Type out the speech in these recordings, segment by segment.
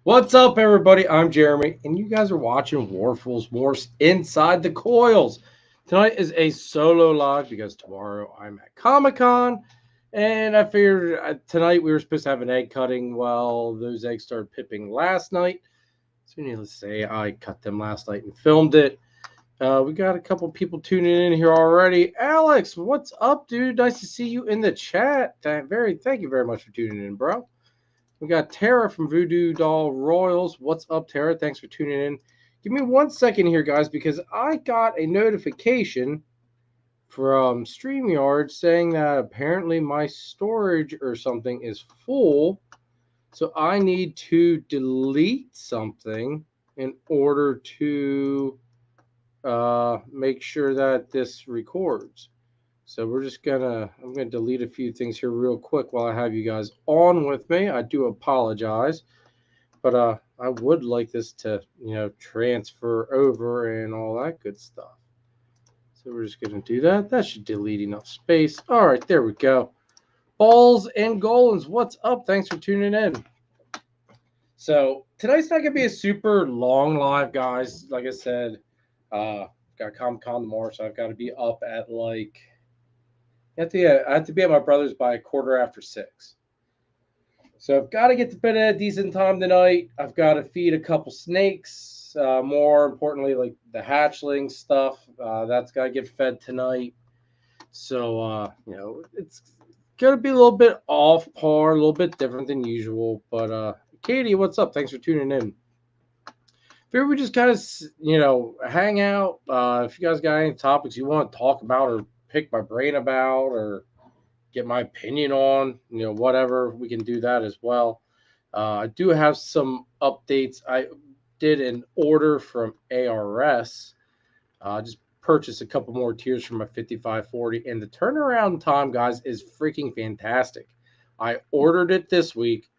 What's up, everybody? I'm Jeremy, and you guys are watching Warfuls Morphs Inside the Coils. Tonight is a solo live because tomorrow I'm at Comic Con, and I figured tonight we were supposed to have an egg cutting. Well, those eggs started pipping last night, so needless to say, I cut them last night and filmed it. We got a couple people tuning in here already. Alex, what's up, dude? Nice to see you in the chat. Thank you very much for tuning in, bro. We got Tara from Voodoo Doll Royals. What's up, Tara? Thanks for tuning in. Give me 1 second here, guys, because I got a notification from StreamYard saying that apparently my storage or something is full. So I need to delete something in order to make sure that this records. So I'm gonna delete a few things here real quick while I have you guys on with me. I do apologize, but I would like this to, transfer over and all that good stuff. So we're just gonna do that. That should delete enough space. All right, there we go. Balls and Golans, what's up? Thanks for tuning in. So tonight's not gonna be a super long live, guys. Like I said, got Comic Con tomorrow, so I've got to be up at I have to be at my brother's by 6:15. So I've got to get to bed at a decent time tonight. I've got to feed a couple snakes. More importantly, like the hatchling stuff, that's got to get fed tonight. So it's gonna be a little bit off par, a little bit different than usual. But Katie, what's up? Thanks for tuning in. Figure we just kind of hang out. If you guys got any topics you want to talk about or pick my brain about or get my opinion on, whatever, we can do that as well. I do have some updates. I did an order from ARS. Just purchased a couple more tiers for my 5540, and the turnaround time, guys, is freaking fantastic. I ordered it this week.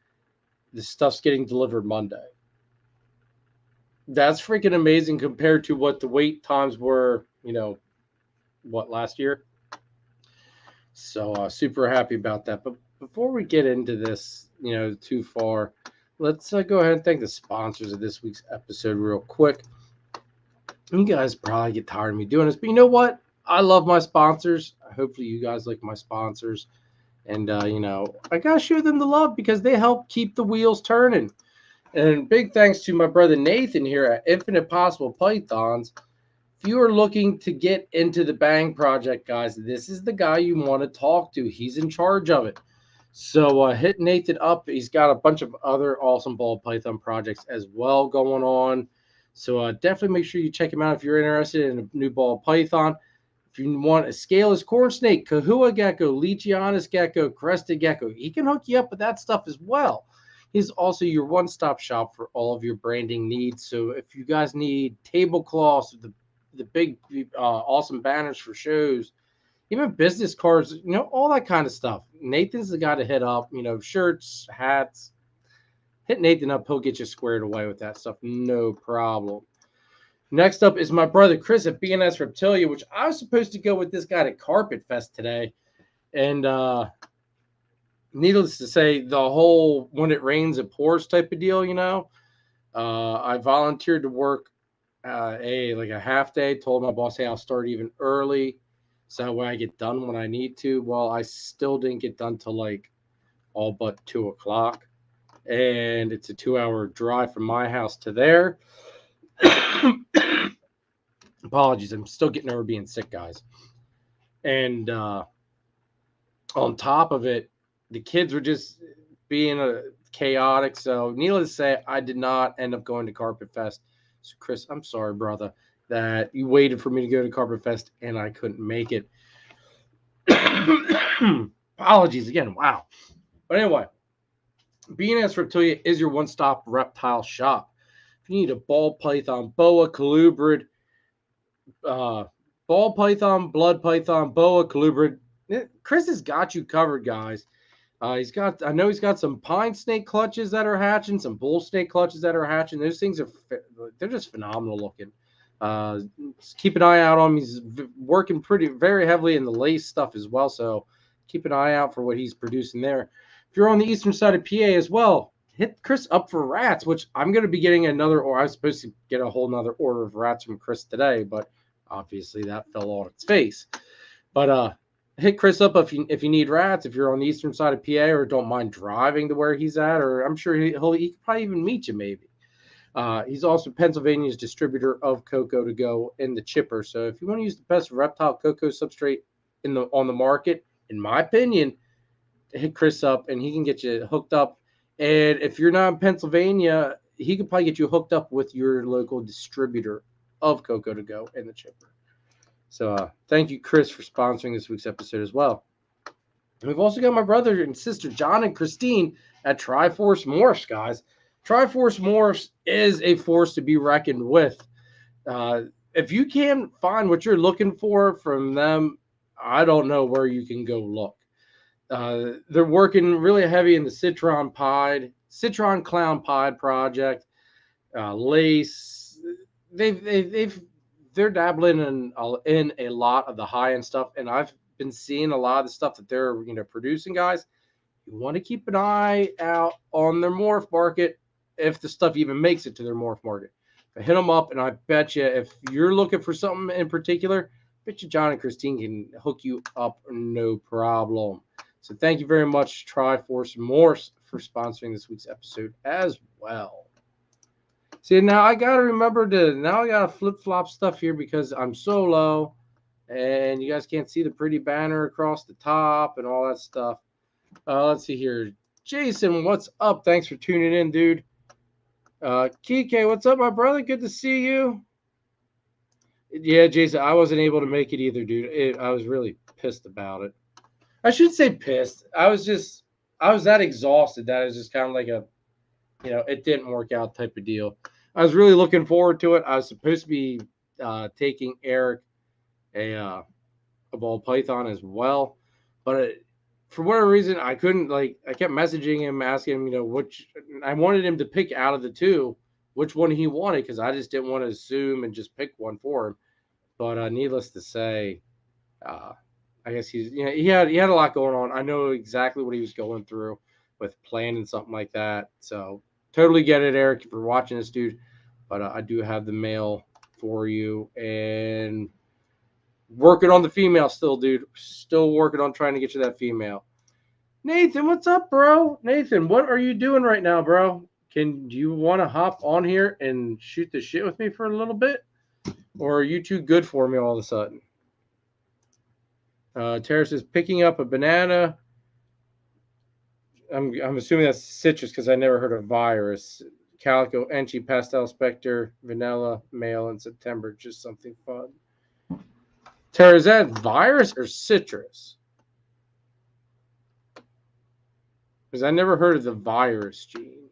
The stuff's getting delivered Monday. That's freaking amazing compared to what the wait times were, last year. So super happy about that. But before we get into this, too far, let's go ahead and thank the sponsors of this week's episode real quick. You guys probably get tired of me doing this, but you know what? I love my sponsors. Hopefully you guys like my sponsors. And, I got to show them the love because they help keep the wheels turning. And big thanks to my brother Nathan here at Infinite Possible Pythons. If you are looking to get into the Bang Project, guys, this is the guy you want to talk to. He's in charge of it. So hit Nathan up. He's got a bunch of other awesome ball python projects as well going on. So definitely make sure you check him out if you're interested in a new ball python. If you want a scaleless corn snake, kahua gecko, leachianus gecko, crested gecko, he can hook you up with that stuff as well. He's also your one-stop shop for all of your branding needs. So if you guys need tablecloths, the big awesome banners for shows, even business cards, all that kind of stuff, Nathan's the guy to hit up. Shirts, hats. Hit Nathan up. He'll get you squared away with that stuff. No problem. Next up is my brother Chris at S Reptilia, which I was supposed to go with this guy to Carpet Fest today. And needless to say, the whole when it rains, it pours type of deal, I volunteered to work a half day, told my boss, hey, I'll start even early. So that way I get done when I need to. Well, I still didn't get done till all but 2:00. And it's a 2-hour drive from my house to there. Apologies, I'm still getting over being sick, guys. And on top of it, the kids were just being chaotic. So needless to say, I did not end up going to Carpet Fest. So Chris, I'm sorry, brother, that you waited for me to go to Carpet Fest and I couldn't make it. Apologies again. Wow. But anyway, S Reptilia is your one-stop reptile shop. If you need a ball python, boa, colubrid, ball python, blood python, boa, colubrid, Chris has got you covered, guys. I know he's got some pine snake clutches that are hatching, some bull snake clutches that are hatching. Those things they're just phenomenal looking. Keep an eye out on him. He's working very heavily in the lace stuff as well. So keep an eye out for what he's producing there. If you're on the eastern side of PA as well, hit Chris up for rats, which I'm going to be getting another, or I was supposed to get a whole nother order of rats from Chris today, but obviously that fell on its face. But hit Chris up if you need rats, if you're on the eastern side of PA or don't mind driving to where he's at, or I'm sure he could probably even meet you maybe. He's also Pennsylvania's distributor of Cocoa to Go in the chipper. So if you want to use the best reptile cocoa substrate on the market, in my opinion, hit Chris up and he can get you hooked up. And if you're not in Pennsylvania, he could probably get you hooked up with your local distributor of Cocoa to Go in the chipper. So thank you, Chris, for sponsoring this week's episode as well. And we've also got my brother and sister, John and Christine, at Triforce Morphs, guys. Triforce Morphs is a force to be reckoned with. If you can't find what you're looking for from them, I don't know where you can go look. They're working really heavy in the Citron Clown Pied project, lace. They're dabbling in a lot of the high end stuff, and I've been seeing a lot of the stuff that they're producing, guys. You want to keep an eye out on their morph market if the stuff even makes it to their morph market. But hit them up, and I bet you if you're looking for something in particular, I bet you John and Christine can hook you up no problem. So thank you very much, Triforce Morphs, for sponsoring this week's episode as well. See, now I got to remember now I got to flip-flop stuff here because I'm solo, and you guys can't see the pretty banner across the top and all that stuff. Let's see here. Jason, what's up? Thanks for tuning in, dude. Kike, what's up, my brother? Good to see you. Yeah, Jason, I wasn't able to make it either, dude. I was really pissed about it. I should say pissed. I was that exhausted that I was just kind of like it didn't work out type of deal. I was really looking forward to it. I was supposed to be taking Eric a ball python as well, but for whatever reason, I couldn't. I kept messaging him, asking him, which I wanted him to pick out of the two, which one he wanted, because I just didn't want to assume and just pick one for him. But needless to say, I guess he had a lot going on. I know exactly what he was going through with planning something like that. So totally get it, Eric, if you're watching this, dude. But I do have the male for you, and working on the female still, dude. Still working on trying to get you that female. Nathan, what's up, bro? Nathan, what are you doing right now, bro? Do you want to hop on here and shoot the shit with me for a little bit? Or are you too good for me all of a sudden? Tara says, picking up a banana. I'm assuming that's citrus because I never heard of virus. Calico, Enchi, Pastel, Spectre, Vanilla, Male in September. Just something fun. Tara, is that virus or citrus? Because I never heard of the virus gene.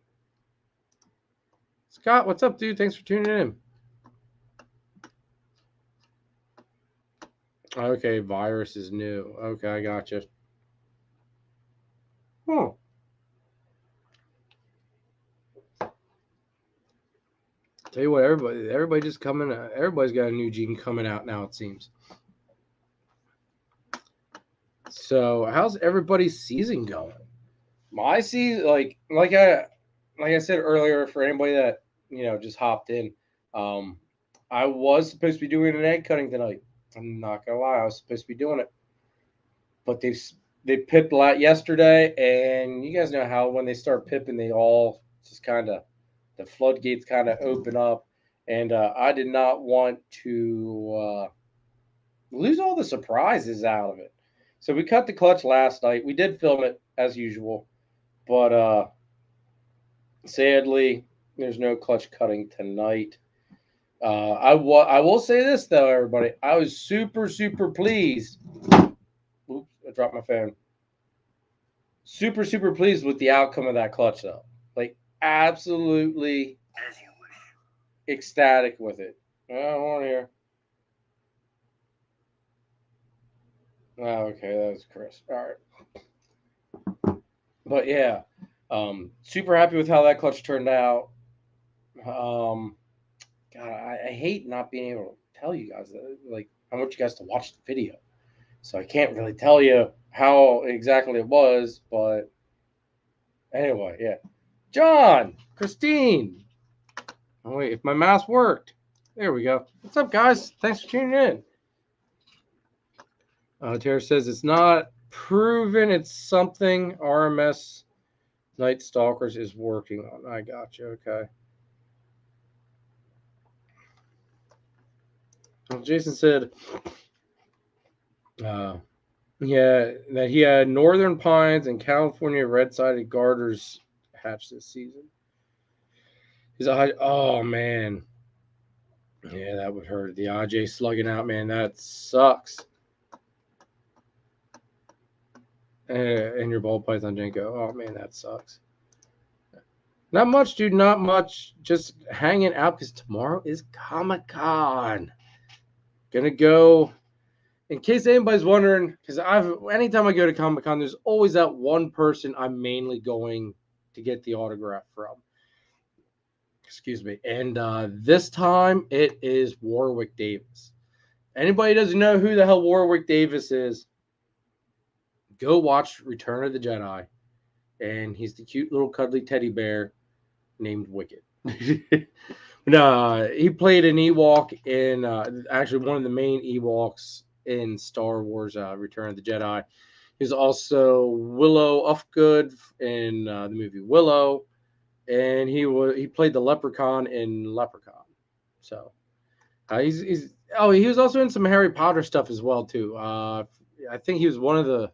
Scott, what's up, dude? Thanks for tuning in. Okay, virus is new. Okay, I gotcha. Oh. Tell you what, everybody just coming. Everybody's got a new gene coming out now, it seems. So, how's everybody's season going? My season, like I said earlier, for anybody that just hopped in, I was supposed to be doing an egg cutting tonight. I'm not gonna lie, I was supposed to be doing it, but they pipped a lot yesterday, and you guys know how when they start pipping, they all just kind of the floodgates kind of open up, and I did not want to lose all the surprises out of it. So we cut the clutch last night. We did film it as usual, but sadly, there's no clutch cutting tonight. I will say this though, everybody. I was super pleased. Oops, I dropped my phone. Super pleased with the outcome of that clutch though. Like absolutely ecstatic with it. Hold on here. Oh, okay, that was Chris. All right. But yeah, super happy with how that clutch turned out. God, I hate not being able to tell you guys that. Like, I want you guys to watch the video, so I can't really tell you how exactly it was. But anyway, yeah, John, Christine. Oh, wait, if my mouse worked. There we go. What's up, guys? Thanks for tuning in. Tara says it's not proven. It's something RMS Night Stalkers is working on. I got you. Okay. Well, Jason said, yeah, that he had Northern Pines and California red-sided garters hatched this season. His eye, oh man, yeah, that would hurt. The IJ slugging out, man, that sucks. And your ball python Jenko, oh man, that sucks. Not much, dude. Not much. Just hanging out because tomorrow is Comic-Con. Gonna go. In case anybody's wondering, because anytime I go to Comic-Con, there's always that one person I'm mainly going to get the autograph from. Excuse me. And this time it is Warwick Davis. Anybody doesn't know who the hell Warwick Davis is, go watch Return of the Jedi. And he's the cute little cuddly teddy bear named Wicket. No, he played an Ewok in actually one of the main Ewoks in Star Wars Return of the Jedi. He's also Willow Ufgood in the movie Willow, and he played the Leprechaun in Leprechaun. So he was also in some Harry Potter stuff as well too. I think he was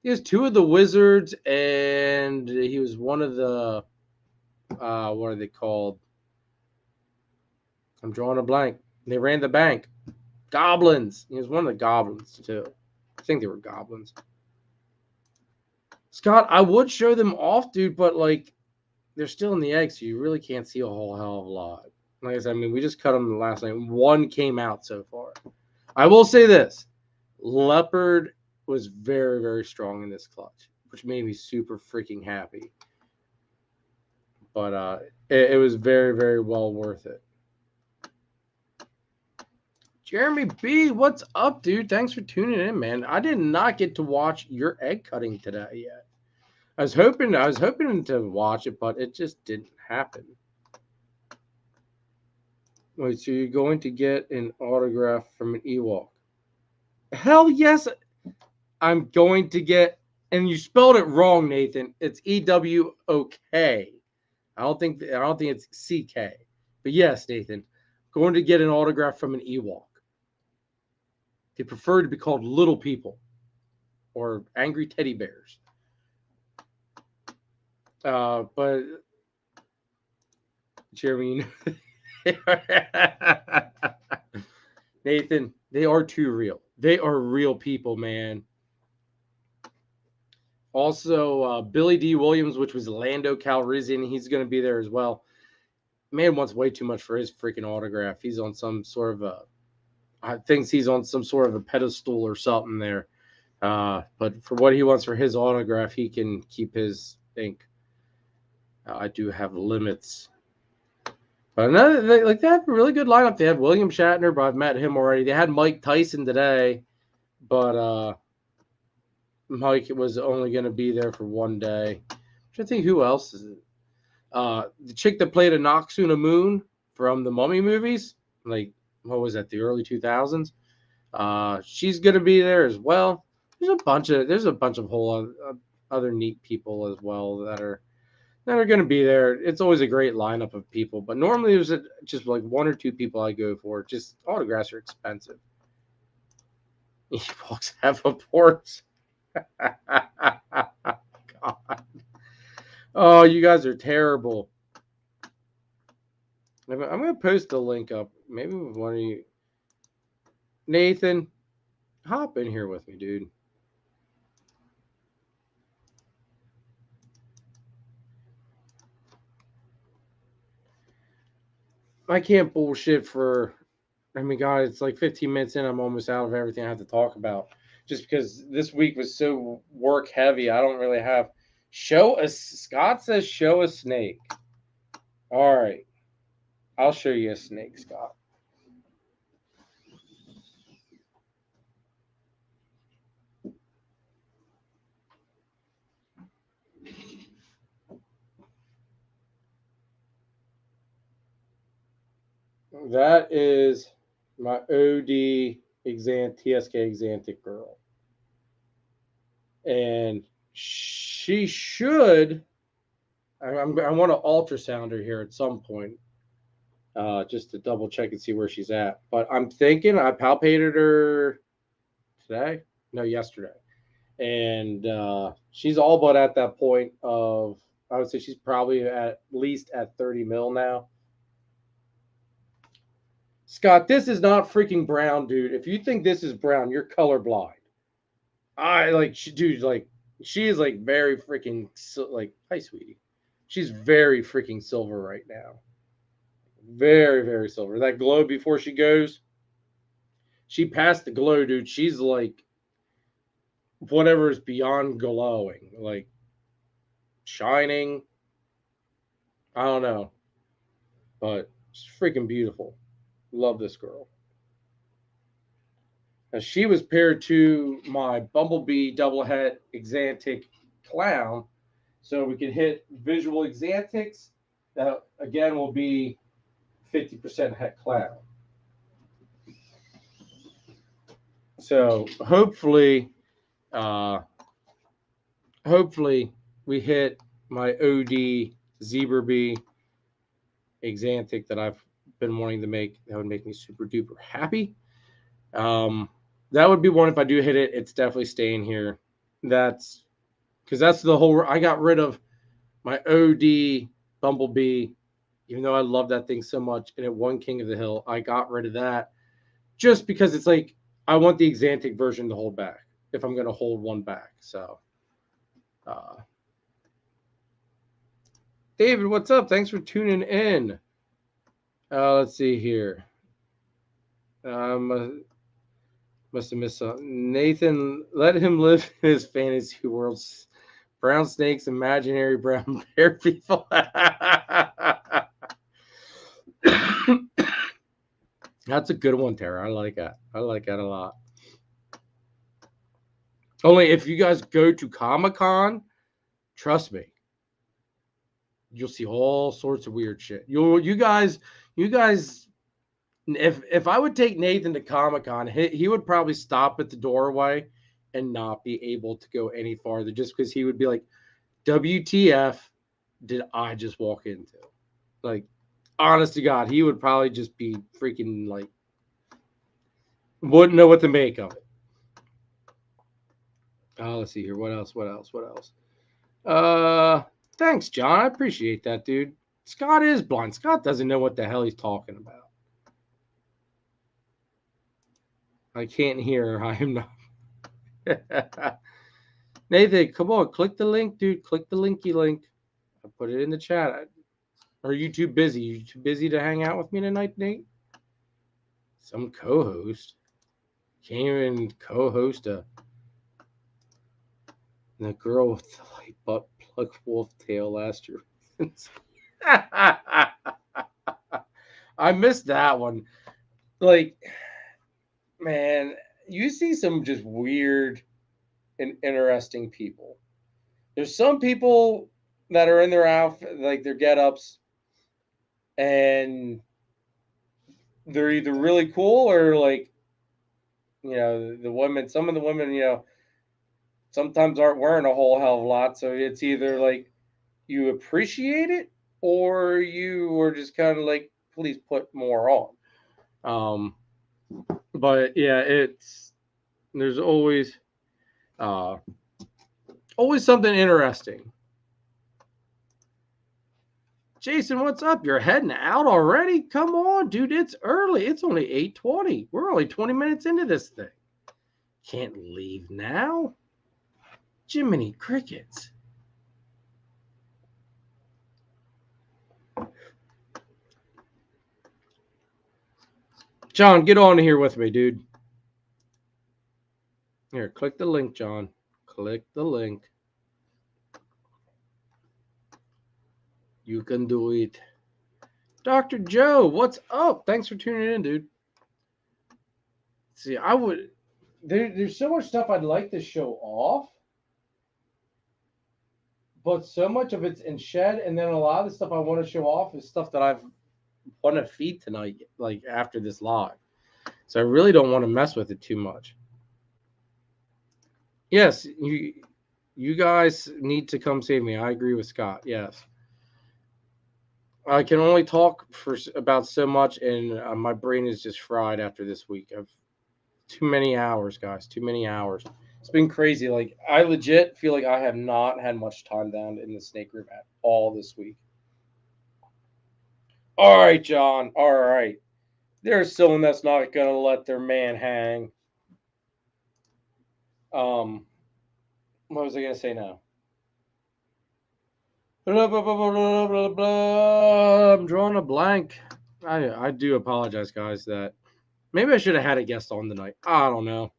he was two of the wizards, and he was one of the what are they called? I'm drawing a blank. They ran the bank. Goblins. He was one of the goblins too. I think they were goblins. Scott, I would show them off, dude, but like they're still in the egg, so you really can't see a whole hell of a lot. Like I said, I mean, we just cut them last night. One came out so far. I will say this: Leopard was very, very strong in this clutch, which made me super freaking happy. But it was very, very well worth it. Jeremy B, what's up, dude? Thanks for tuning in, man. I did not get to watch your egg cutting today yet. I was hoping to watch it, but it just didn't happen. Wait, so you're going to get an autograph from an Ewok? Hell yes, I'm going to get. And you spelled it wrong, Nathan. It's EWOK. I don't think it's CK. But yes, Nathan, going to get an autograph from an Ewok. They prefer to be called little people or angry teddy bears. But Jeremy, Nathan, they are too real. They are real people, man. Also, Billy D. Williams, which was Lando Calrissian, he's going to be there as well. Man wants way too much for his freaking autograph. He's on some sort of I think he's on some sort of a pedestal or something there. But for what he wants for his autograph, he can keep his ink. I do have limits. But they have a really good lineup. They have William Shatner, but I've met him already. They had Mike Tyson today, but Mike was only going to be there for one day. I'm trying to think who else is it. The chick that played Noxuna Moon from the Mummy movies, like what was that, the early 2000s? She's going to be there as well. There's a bunch of whole other neat people as well that are going to be there. It's always a great lineup of people, but normally there's just like one or two people I go for. Just autographs are expensive. Ewoks have a port. God. Oh, you guys are terrible. I'm going to post the link up. Maybe one of you. Nathan, hop in here with me, dude. I can't bullshit for. I mean, God, it's like 15 minutes in. I'm almost out of everything I have to talk about. Just because this week was so work heavy, I don't really have. Scott says show a snake. All right. I'll show you a snake, Scott. That is my OD TSK Exantic girl. And she should, I want to ultrasound her here at some point, just to double check and see where she's at. But I'm thinking I palpated her today, no, yesterday. And she's all but at that point of, I would say she's probably at least at 30 mil now. Scott, this is not freaking brown, dude. If you think this is brown, you're colorblind. Dude, like, she is like very freaking, like, hi, sweetie. She's very freaking silver right now. Very, very silver. That glow before she goes, she passed the glow, dude. She's like, whatever is beyond glowing, like shining. I don't know, but she's freaking beautiful. Love this girl. Now, she was paired to my Bumblebee double het Exantic Clown, so we could hit visual Exantics. That again will be 50% het Clown. So hopefully we hit my OD Zebra Bee Exantic that I've been wanting to make. That would make me super duper happy. That would be one. If I do hit it, it's definitely staying here. That's because that's the whole. I got rid of my OD Bumblebee, even though I love that thing so much, and it won King of the Hill. I got rid of that just because it's like I want the Exantic version to hold back if I'm going to hold one back. So, David, what's up? Thanks for tuning in. Let's see here. Must have missed something. Nathan, let him live in his fantasy world. Brown snakes, imaginary brown bear people. That's a good one, Tara. I like that. I like that a lot. Only if you guys go to Comic-Con, trust me, you'll see all sorts of weird shit. You guys. If I would take Nathan to Comic-Con, he would probably stop at the doorway and not be able to go any farther, just because he would be like, WTF did I just walk into? Like, honest to God, he would probably just be freaking like, wouldn't know what to make of it. Let's see here. What else? Thanks, John. I appreciate that, dude. Scott is blind. Scott doesn't know what the hell he's talking about. I can't hear. I am not. Nathan, come on. Click the link, dude. Click the linky link. I put it in the chat. Are you too busy? You too busy to hang out with me tonight, Nate? Some co-host. Can't even co-host the girl with the light butt plug wolf tail last year. I missed that one. Like, man, you see some just weird and interesting people. There's some people that are in their outfit, like their get-ups, and they're either really cool or like, the women, some of the women, sometimes aren't wearing a whole hell of a lot. So it's either like you appreciate it or you are just kind of like, please put more on. But yeah, there's always something interesting. Jason, what's up? You're heading out already? Come on, dude. It's early. It's only 8:20. We're only 20 minutes into this thing. Can't leave now. Jiminy crickets. John, get on here with me, dude. Here, click the link, John. Click the link. You can do it. Dr. Joe, what's up? Thanks for tuning in, dude. See, there's so much stuff I'd like to show off, but so much of it's in shed, and then a lot of the stuff I want to show off is stuff that I've want to feed tonight, like after this live. So I really don't want to mess with it too much. Yes, you guys need to come save me. I agree with Scott. Yes. I can only talk for about so much, and my brain is just fried after this week. I've too many hours, guys. Too many hours. It's been crazy. Like I legit feel like I have not had much time down in the snake room at all this week. All right, John. All right. There's someone that's not gonna let their man hang. What was I gonna say now? Blah, blah, blah, blah, blah, blah. I'm drawing a blank. I do apologize, guys. That maybe I should have had a guest on tonight. I don't know.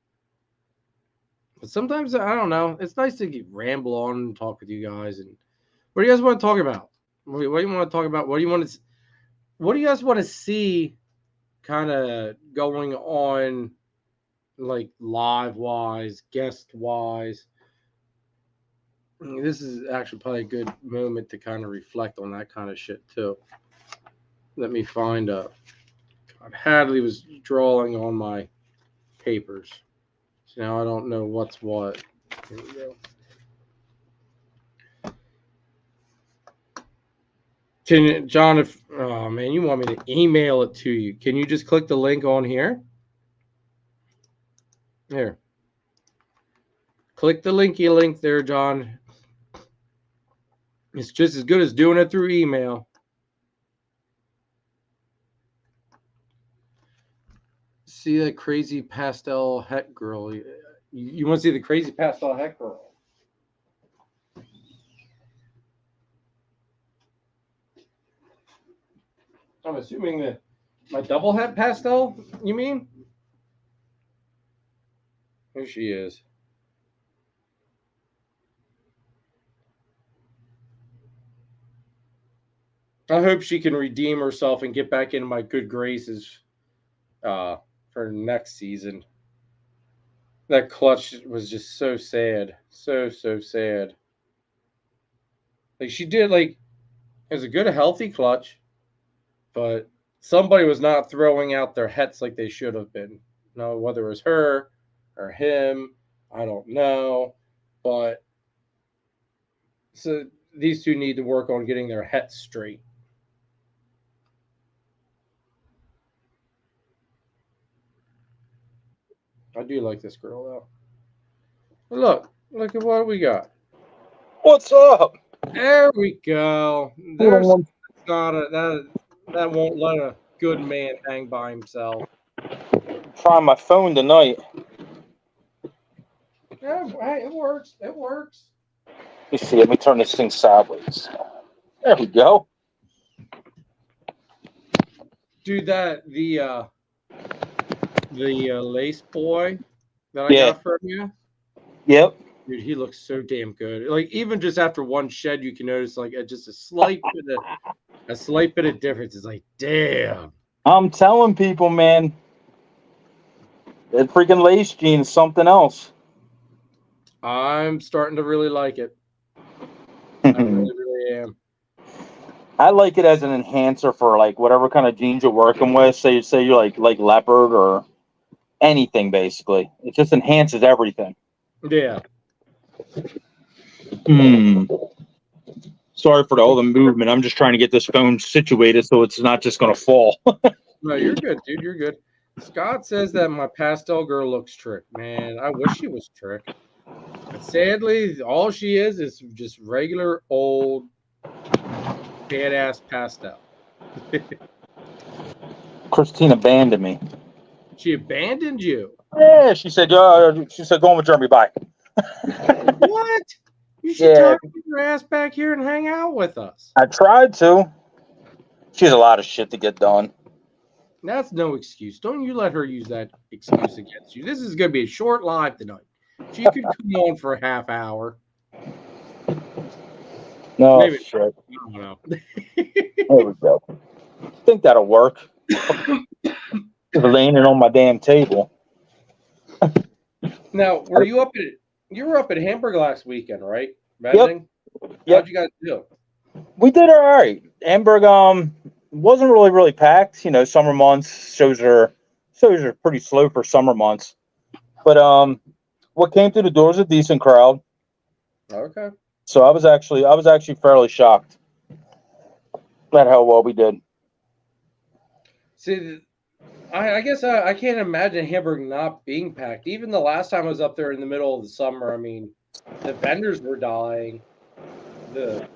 But sometimes I don't know. It's nice to ramble on and talk with you guys. And what do you guys want to talk about? What do you want to talk about? What do you want to? What do you guys want to see? Kind of going on, like live wise, guest wise. This is actually probably a good moment to kind of reflect on that kind of shit too. Let me find God, Hadley was drawing on my papers. So now I don't know what's what. Here we go. Can you, John, if oh man, you want me to email it to you? Can you just click the link on here? Here. Click the linky link there, John. It's just as good as doing it through email. See that crazy pastel het girl? You want to see the crazy pastel het girl? I'm assuming that my double het pastel, you mean? Here she is. I hope she can redeem herself and get back into my good graces for next season. That clutch was just so sad. So sad. Like she did it was a good healthy clutch, but somebody was not throwing out their hets like they should have been. No, whether it was her or him, I don't know. But so these two need to work on getting their hets straight. I do like this girl though. Look at what we got. What's up? There we go. There's that won't let a good man hang by himself. Trying my phone tonight. Yeah, hey, it works. It works. Let me see. Let me turn this thing sideways. There we go. Dude, the lace boy that I got from you. Yep. Dude, he looks so damn good. Like even just after one shed, you can notice like just a slight bit of difference. It's like, damn. I'm telling people, man, that freaking lace gene is something else. I'm starting to really like it. I really am. I like it as an enhancer for like whatever kind of jeans you're working with. Say you're like leopard or anything, basically. It just enhances everything. Yeah. Sorry for all the movement. I'm just trying to get this phone situated so it's not just going to fall. No, you're good, dude. You're good. Scott says that my pastel girl looks trick. Man, I wish she was trick. But sadly, all she is just regular old badass pastel. Christine abandoned me. She abandoned you. Yeah, she said go on with Jeremy. Bye. What? You should talk your ass back here and hang out with us. I tried to. She has a lot of shit to get done. That's no excuse. Don't you let her use that excuse against you. This is going to be a short live tonight. She could come on for a half hour. No, maybe shit. I don't know. There we go. I think that'll work. Laying it on my damn table. Now, you were up at Hamburg last weekend, right? Vending? Yep. How'd you guys do? We did all right. Hamburg, wasn't really packed. You know, summer months shows are pretty slow for summer months. But what came through the door was a decent crowd. Okay. So I was actually fairly shocked at how well we did. See, I guess I can't imagine Hamburg not being packed. Even the last time I was up there in the middle of the summer, I mean, the vendors were dying. The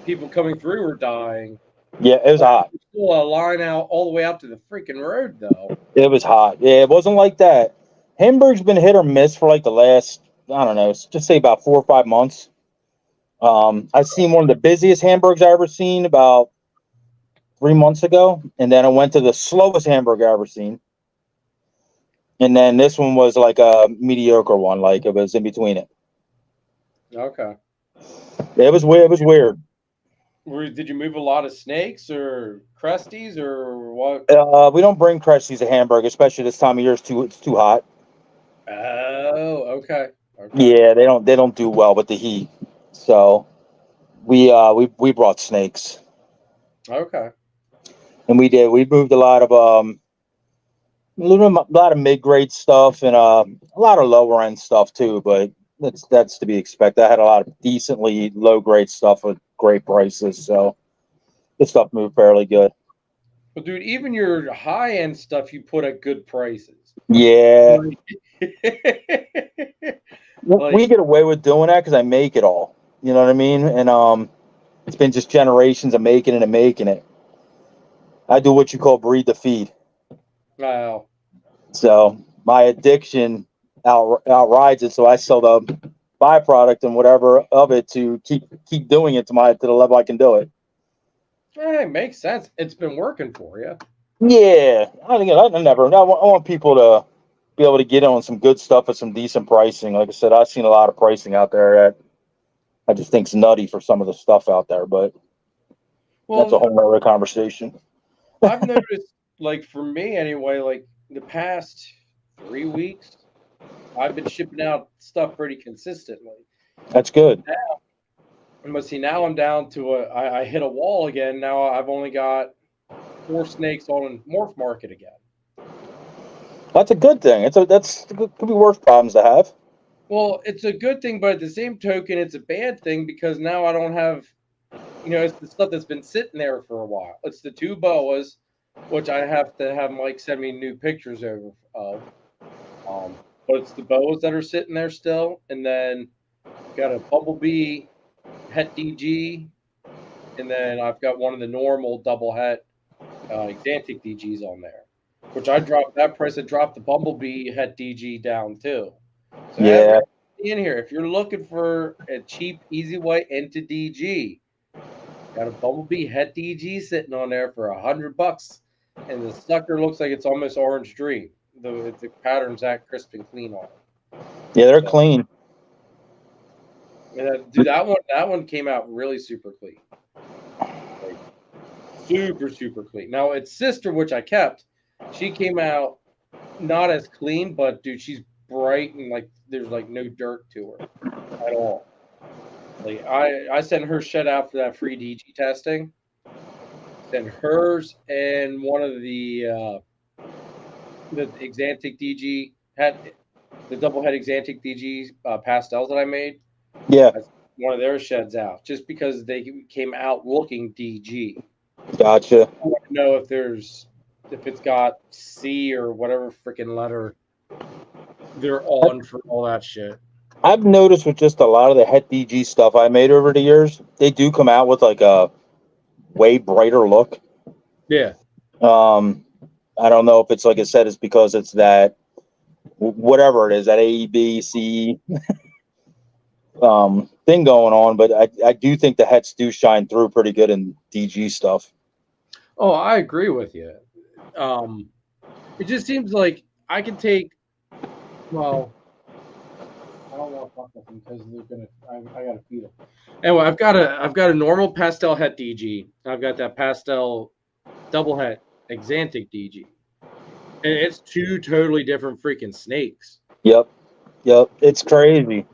people coming through were dying. Yeah, it was But hot. there's still a line out all the way out to the freaking road, though. It was hot. Yeah, it wasn't like that. Hamburg's been hit or miss for like the last, I don't know, just say about 4 or 5 months. I've seen one of the busiest Hamburgs I ever seen about 3 months ago, and then I went to the slowest Hamburg I ever seen, and then this one was like a mediocre one, like it was in between it. Okay. It was weird. It was weird. Did you move a lot of snakes or crusties or what? We don't bring Cresties to Hamburg, especially this time of year. It's too hot. Oh, okay. Okay. Yeah, they don't do well with the heat. So we brought snakes, Okay. and we moved a lot of mid grade stuff and a lot of lower end stuff too. But that's to be expected. I had a lot of decently low grade stuff with great prices, so this stuff moved fairly good. Well, dude, even your high end stuff you put at good prices. Yeah, Like, we like, get away with doing that because I make it all. You know what I mean? And it's been just generations of making it and making it. I do what you call breed to feed. wow. So my addiction outrides it. So I sell the byproduct and whatever of it to keep doing it to the level I can do it. Hey, makes sense. It's been working for you. Yeah, I think I want people to be able to get on some good stuff at some decent pricing. Like I said, I've seen a lot of pricing out there that I just think's nutty for some of the stuff out there, but that's a Well, whole other conversation. I've noticed, like, for me anyway, like, the past 3 weeks, I've been shipping out stuff pretty consistently. That's good. But see, now I'm down to I hit a wall again. Now I've only got 4 snakes on Morph Market again. That's a good thing. Could be worse problems to have. Well, it's a good thing, but at the same token, it's a bad thing because now I don't have, it's the stuff that's been sitting there for a while. It's the two boas, which I have to have Mike send me new pictures over of. But it's the boas that are sitting there still, and then got a bumblebee het DG, and then I've got one of the normal double het Exantic DGs on there, which I dropped that price. I dropped the bumblebee het DG down too. So Yeah, everybody in here, if you're looking for a cheap, easy way into DG, got a bumblebee het DG sitting on there for $100, and the sucker looks like it's almost orange dream. The pattern's that crisp and clean on it. yeah, they're So, clean. dude, that one came out really super clean, like super clean. Now its sister, which I kept, she came out not as clean, but dude, she's bright and like there's like no dirt to her at all. Like I sent her shed out for that free DG testing. Sent hers and one of the Exantic DG had the double head Exantic DG pastels that I made. Yeah, I sent one of their sheds out just because they came out looking DG. gotcha. I want to know if it's got C or whatever freaking letter they're on for all that shit. I've noticed with just a lot of the Het DG stuff I made over the years, they do come out with like a way brighter look. Yeah. I don't know if it's like I said, it's because it's that whatever it is, that A, B, C thing going on, but I do think the hets do shine through pretty good in DG stuff. Oh, I agree with you. It just seems like I can take. Well, I don't want to fuck with them because they're gonna. I gotta feed them. Anyway, I've got a normal pastel het DG. I've got that pastel double het Exantic DG, and it's two totally different freaking snakes. Yep, it's crazy.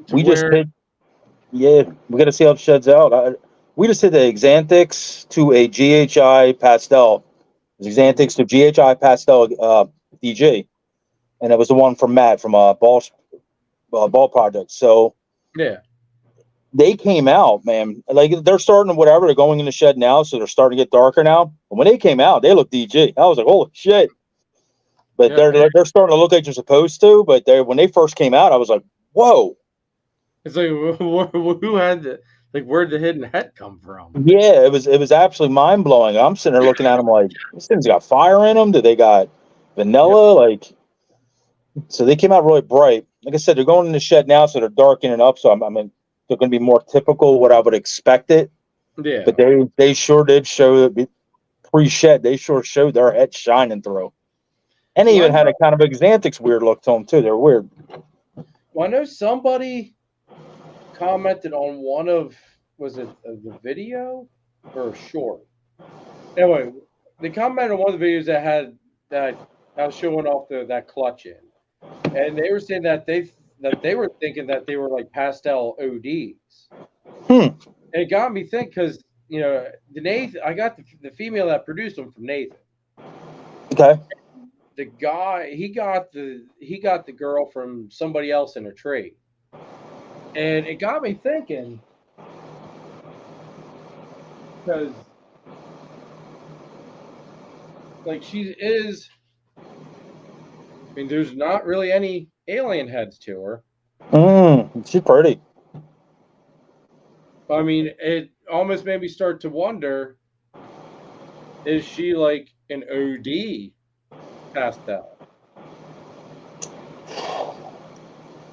To We just where hit. Yeah, we got to see how it sheds out. We just did the Xanthics to a GHI pastel. It was Xanthics to GHI pastel DG, and it was the one from Matt from Ball Project. So Yeah. they came out, man. Like they're starting whatever. They're going in the shed now, so they're starting to get darker now. But when they came out, they looked DG. I was like, holy shit! But Yeah. they're starting to look like they're supposed to. But when they first came out, I was like, whoa. It's like who had the where'd the hidden head come from? Yeah, it was absolutely mind blowing. I'm sitting there looking at them like, this thing's got fire in them. Do they got vanilla? Like, so they came out really bright. Like I said, they're going in the shed now, so they're darkening up. So I mean, they're going to be more typical what I would expect it. Yeah. But they sure did show that pre-shed. They sure showed their head shining through, and they even had a kind of Xanthics weird look to them too. They're weird. Well, I know somebody commented on one of was it the video or a short? Anyway, they commented on one of the videos that had that was showing off that clutch in, and they were saying that they were thinking that they were like pastel ODs. And it got me thinking because the Nathan, I got the female that produced them from Nathan. Okay. The guy he got the girl from somebody else in a trade, and it got me thinking because like she is. I mean, there's not really any alien heads to her. She's pretty. I mean, it almost made me start to wonder: is she like an OD pastel?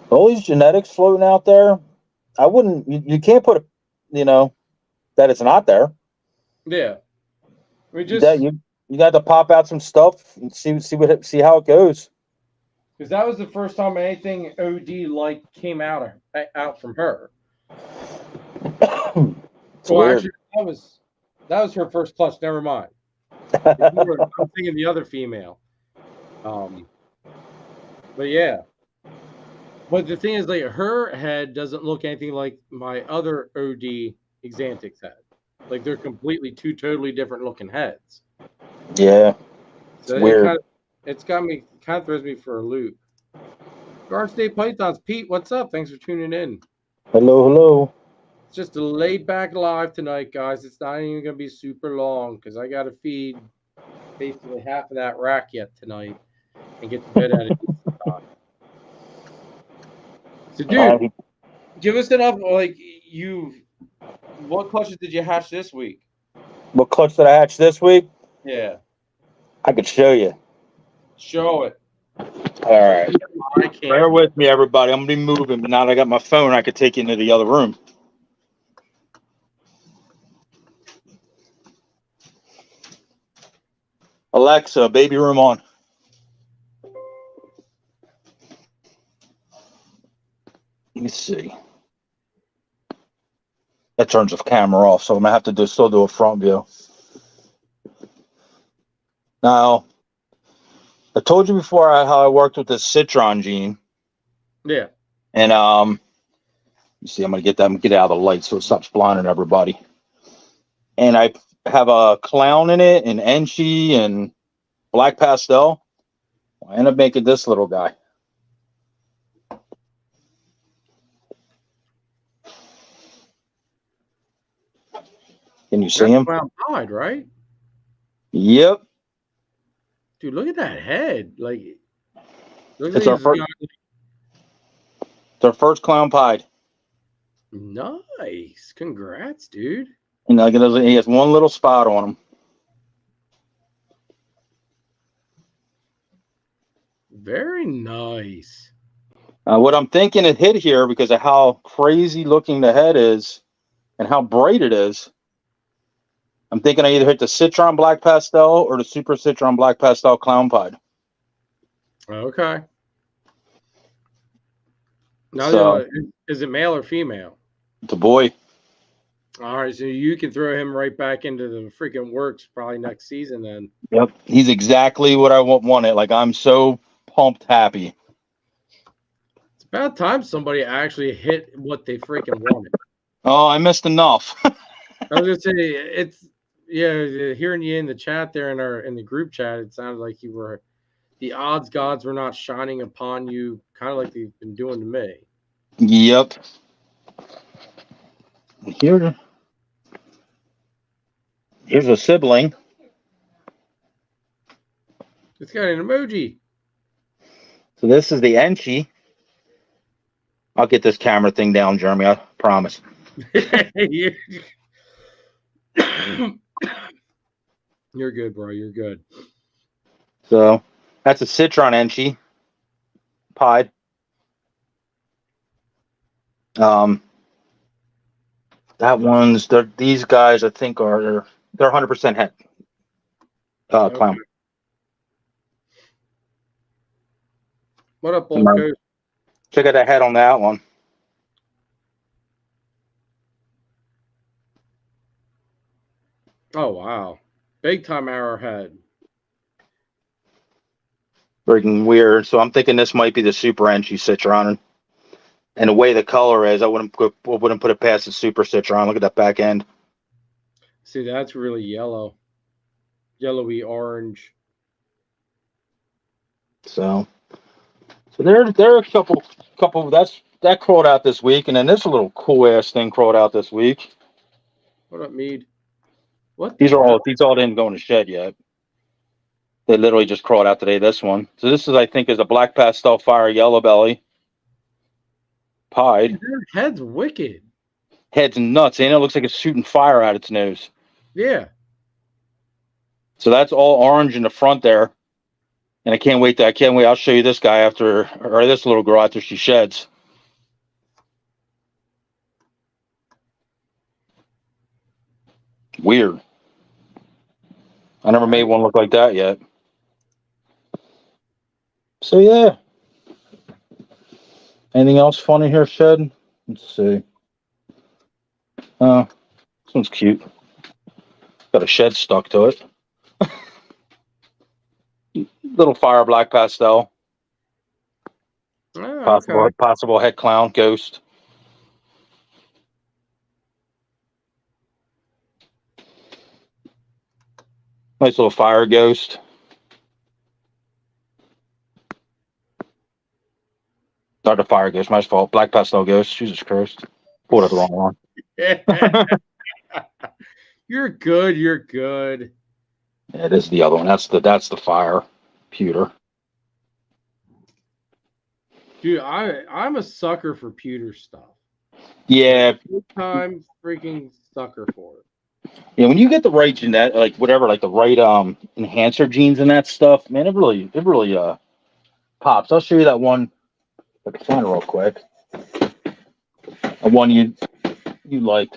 All these genetics floating out there, I wouldn't. You can't put that it's not there. Yeah, I mean, That you got to pop out some stuff and see how it goes. because that was the first time anything OD like came out from her. It's Well, weird. actually, that was her first clutch. Never mind. I'm thinking the other female. But yeah. But the thing is, like, her head doesn't look anything like my other OD Xanthics head. Like, they're completely two totally different looking heads. Yeah, So weird. it's got me, kind of throws me for a loop. Garden State Pythons, Pete, what's up? Thanks for tuning in. Hello. It's just a laid back live tonight, guys. It's not even going to be super long because I got to feed basically half of that rack yet tonight and get to bed at a decent time. So, dude, give us enough. Like, what clutches did you hatch this week? What clutch did I hatch this week? Yeah, I could show you. show it. All right. I can't. Bear with me, everybody. I'm gonna be moving, but now that I got my phone, I could take you into the other room. Alexa, baby room on. Let me see. That turns the camera off, so I'm gonna have to still do a front view. Now, I told you before how I worked with this citron gene. Yeah. And you see, I'm gonna get out of the light so it stops blinding everybody. And I have a clown in it, and Enchi, and black pastel. I end up making this little guy. Can you see him? Clown Pied, right? Yep. Dude, look at that head. Like, It's our first clown pied. Nice. Congrats, dude. And like he has one little spot on him. Very nice. What I'm thinking it hit here because of how crazy looking the head is and how bright it is. I'm thinking I either hit the Citron Black Pastel or the Super Citron Black Pastel Clown Pied. Okay. Now, So, is it male or female? it's a boy. All right, so you can throw him right back into the freaking works probably next season then. Yep. He's exactly what I wanted. Like, I'm so pumped happy. It's about time somebody actually hit what they freaking wanted. Oh, I missed enough. I was gonna say it's hearing you in the chat there in the group chat, it sounded like you were the odds gods were not shining upon you, kind of like they've been doing to me. Yep. Here's a sibling. It's got an emoji. So this is the Enchi. I'll get this camera thing down, Jeremy. I promise. You're good, bro. You're good. So that's a Citron Enchi. Pied. That one's these guys I think they're 100% het clown. Okay. What up, old coach? Check out the head on that one. Oh wow, big time arrowhead. Freaking weird. So I'm thinking this might be the Super Enchi Citron. And the way the color is, I wouldn't put it past the Super Citron. Look at that back end. See, that's really yellow, yellowy orange. So there are a couple. That crawled out this week, and then this little cool ass thing crawled out this week. What up, Mead? What? These all didn't go in the shed yet. They literally just crawled out today. This one. So this is, I think, is a black pastel fire yellow belly. Pied. Their head's wicked. Head's nuts, and it looks like it's shooting fire out its nose. Yeah. So that's all orange in the front there. And I can't wait. I'll show you this guy or this little girl after she sheds. Weird. I never made one look like that yet. So yeah. Anything else funny here, Shed? Let's see. This one's cute. Got a shed stuck to it. Little fire black pastel. Oh, Possible head clown ghost. Nice little fire ghost. Not the fire ghost, my fault. Black pastel ghost. Jesus Christ. Pulled up the wrong one. You're good. You're good. Yeah, this is the other one. That's the fire pewter. Dude, I'm a sucker for pewter stuff. Yeah. Big time freaking sucker for it. Yeah, when you get the right genetic, like whatever, like the right enhancer genes and that stuff, man, it really pops. I'll show you that one. If I can find it real quick. The one you liked.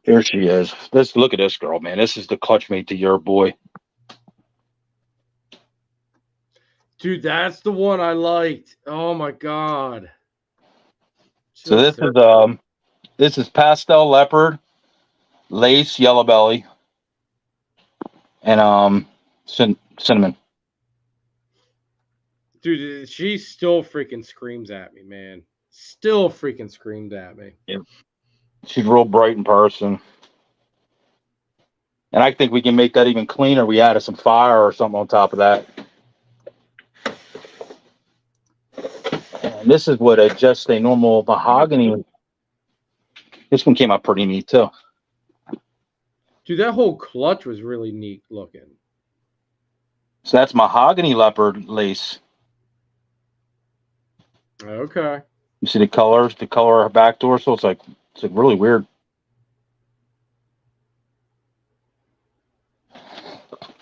Here she is. Look at this girl, man. This is the clutch mate to your boy. Dude, that's the one I liked. Oh my god. So this is pastel leopard, lace yellow belly, and cinnamon. Dude, she still freaking screams at me, man. Still freaking screamed at me. Yeah. She's real bright in person. And I think we can make that even cleaner. We added some fire or something on top of that. And this is what just a normal mahogany. This one came out pretty neat too. Dude, that whole clutch was really neat looking. So that's mahogany leopard lace. Okay. You see the color of her back dorsal? It's like really weird.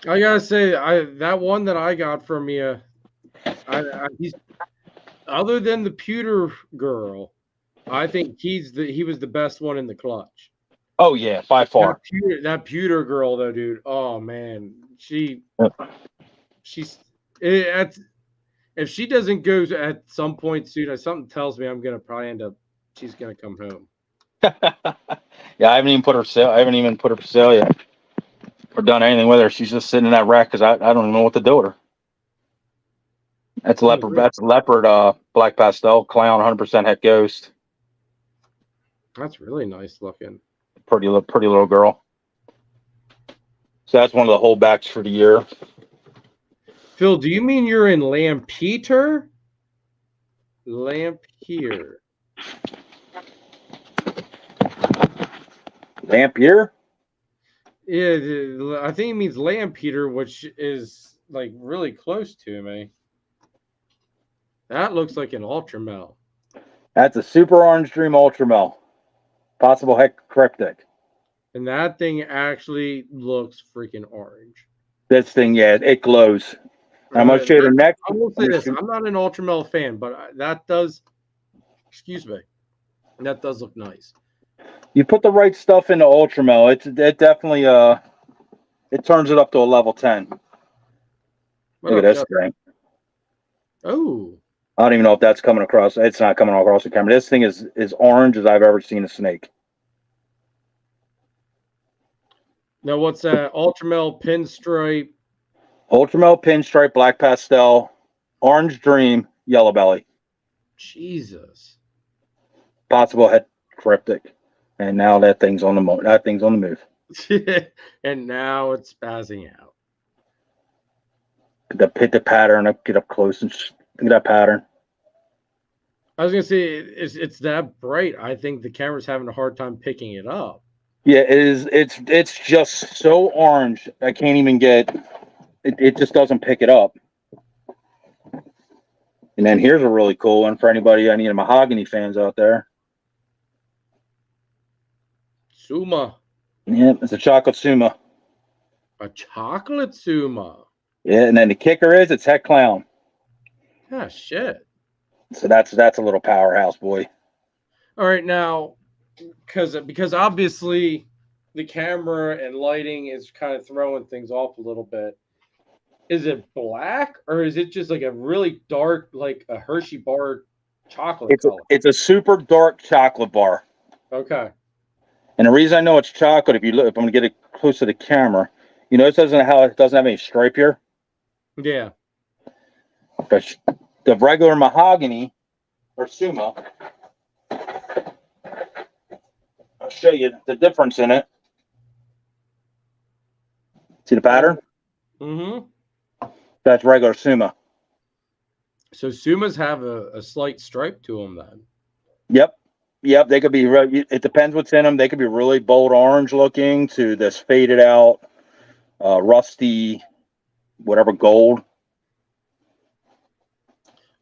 I gotta say, that one that I got from you, he's other than the pewter girl, I think he was the best one in the clutch. Oh yeah, by far. That pewter girl though, dude. Oh man, she's if she doesn't go at some point soon, something tells me I'm gonna probably she's gonna come home. Yeah, I haven't even put her for sale yet, or done anything with her. She's just sitting in that rack because I don't even know what to do with her. That's leopard. That's leopard. Black pastel clown, 100% het ghost. That's really nice looking. Pretty little girl. So that's one of the holdbacks for the year. Phil, do you mean you're in Lampeter? Lampier. Lampier? Yeah, I think it means Lampeter, which is like really close to me. That looks like an Ultramel. That's a Super Orange Dream Ultramel. Possible heck cryptic. And that thing actually looks freaking orange. This thing, yeah, it glows. I'm gonna show you the next. I will say this: I'm not an Ultramel fan, but that does, excuse me, that does look nice. You put the right stuff into Ultramel, it definitely it turns it up to a level 10. What Look up, at this Jeff? thing. Oh, I don't even know if that's coming across. It's not coming across the camera. This thing is orange as I've ever seen a snake. now what's that? Ultramel pinstripe. Ultramel pinstripe, black pastel, orange dream, yellow belly. Jesus. Possible head cryptic. And now that thing's on the move. And now it's spazzing out. Hit the pattern, get up close and look at that pattern. I was gonna say it's that bright. I think the camera's having a hard time picking it up. Yeah, it is. It's just so orange. I can't even get. It just doesn't pick it up. And then here's a really cool one for anybody, any mahogany fans out there. Suma. Yeah, it's a chocolate Suma. A chocolate Suma. Yeah, and then the kicker is it's het clown. Ah, shit. So that's a little powerhouse boy. All right, now, because obviously the camera and lighting is kind of throwing things off a little bit. Is it black or is it just like a really dark, like a Hershey bar chocolate color? It's a super dark chocolate bar. Okay. And the reason I know it's chocolate, if I'm gonna get it close to the camera, you notice it doesn't have any stripe here. Yeah. But the regular mahogany or Suma, I'll show you the difference in it. See the pattern? Mm-hmm. That's regular Suma. So Sumas have a slight stripe to them then. Yep. They could be. It depends what's in them. They could be really bold orange looking to this faded out, rusty, whatever gold.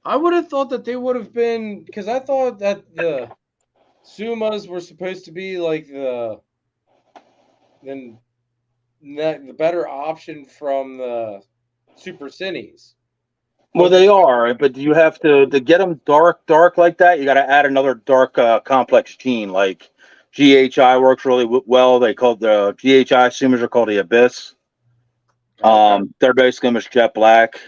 I would have thought that they would have been, because I thought that the Sumas were supposed to be like the better option from the Super Cines. Well, they are, but you have to get them dark like that. You got to add another dark complex gene. Like GHI works really well. They called the GHI Sumas are called the Abyss. Okay. They're basically almost jet black.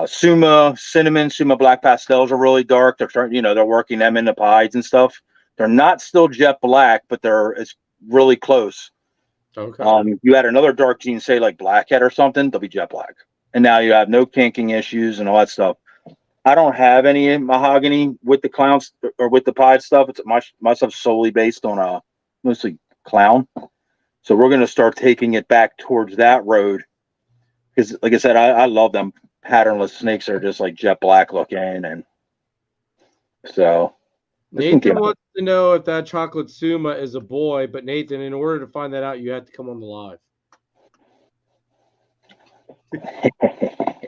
Suma cinnamon, Suma black pastels are really dark. They're working them into pies and stuff. They're not still jet black, but it's really close. Okay. You add another dark gene, say like blackhead or something, they'll be jet black. And now you have no kinking issues and all that stuff. I don't have any mahogany with the clowns or with the pied stuff. It's my stuff's solely based on mostly clown. So we're gonna start taking it back towards that road because, like I said, I love them patternless snakes. They're just like jet black looking, and so Nathan wants to know if that chocolate Suma is a boy, but Nathan, in order to find that out, you have to come on the live.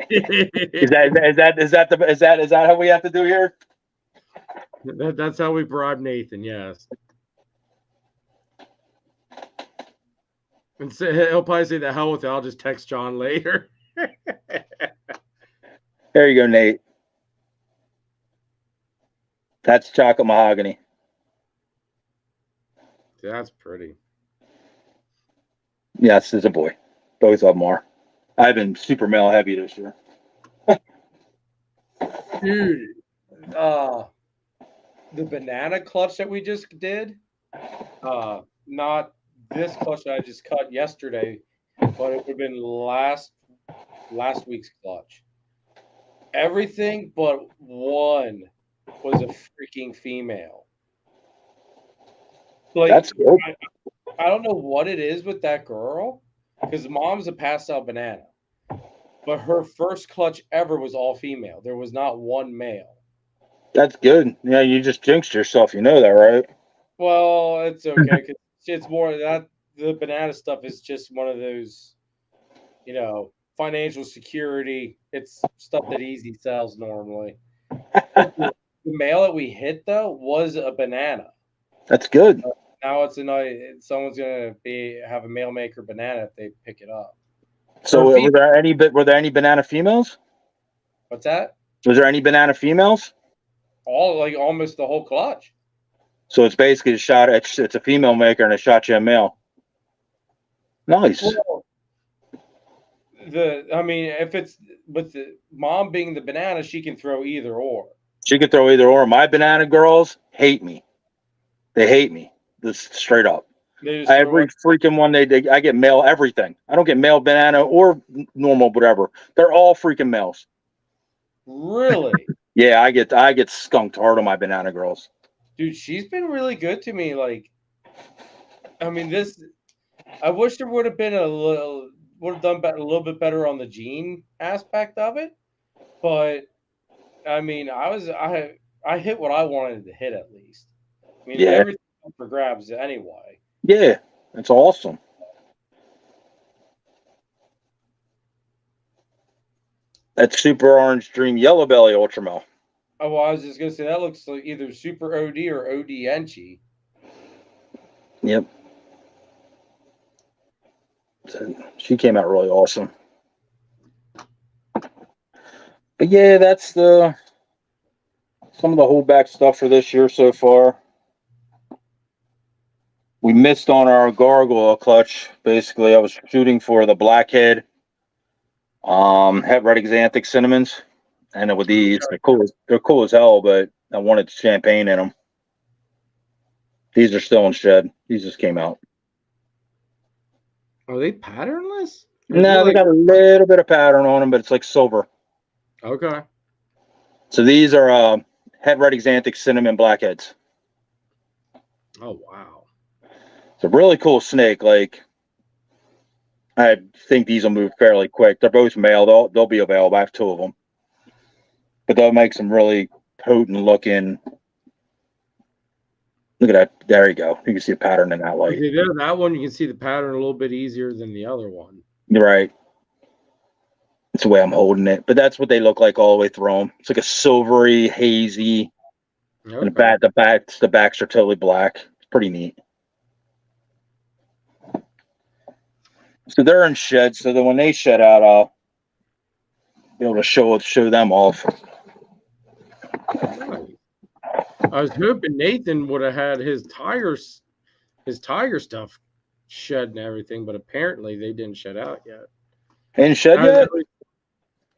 Is that how we have to do here? That's how we bribe Nathan. Yes. And so he'll probably say the hell with it. I'll just text John later. There you go, Nate. That's chocolate mahogany. That's pretty. Yes, it's a boy. Both of them are. I've been super male heavy this year. Dude, the banana clutch that we just did, not this clutch that I just cut yesterday, but it would have been last week's clutch. Everything but one was a freaking female. Like, That's good. I don't know what it is with that girl, because mom's a pastel banana, but her first clutch ever was all female. There was not one male. That's good. Yeah, you just jinxed yourself. You know that, right? Well, it's okay because it's more that the banana stuff is just one of those, financial security. It's stuff that easy sells normally. But the male that we hit though was a banana. That's good. Now someone's gonna have a male maker banana if they pick it up. Or So were there any banana females? what's that? Was there any banana females? All like almost the whole clutch. So it's basically a shot. It's a female maker and a shot you a male. Nice. Well, if it's with the mom being the banana, she can throw either or. She could throw either or. My banana girls hate me. They hate me. Just straight up. They just Every freaking one I get male everything. I don't get male banana or normal whatever. They're all freaking males. Really? Yeah, I get skunked hard on my banana girls. Dude, she's been really good to me. Like, I wish there would have been a little bit better on the gene aspect of it, but I hit what I wanted to hit at least. Yeah. Everything up for grabs anyway. Yeah, that's awesome. That's Super Orange Dream Yellow Belly Ultramel. Oh, well, I was just gonna say that looks like either Super OD or OD Enchi. Yep. She came out really awesome. But yeah, that's some of the holdback stuff for this year so far. We missed on our gargoyle clutch. Basically, I was shooting for the blackhead, het red xanthic cinnamons, and with these, they're cool as hell. But I wanted champagne in them. These are still in shed. These just came out. Are they patternless? No, they got a little bit of pattern on them, but it's like silver. Okay. So these are het red xanthic cinnamon blackheads. Oh wow. It's a really cool snake. Like, I think these will move fairly quick. They're both male. They'll be available. I have two of them, but they'll make some really potent looking. Look at that. There you go. You can see a pattern in that light. That one, you can see the pattern a little bit easier than the other one. You're right. That's the way I'm holding it. But that's what they look like all the way through them. It's like a silvery, hazy. Okay. And the backs are totally black. It's pretty neat. So they're in sheds, so that when they shed out, I'll be able to show them off. I was hoping Nathan would have had his tiger stuff shed and everything, but apparently they didn't shed out yet. Ain't shed yet?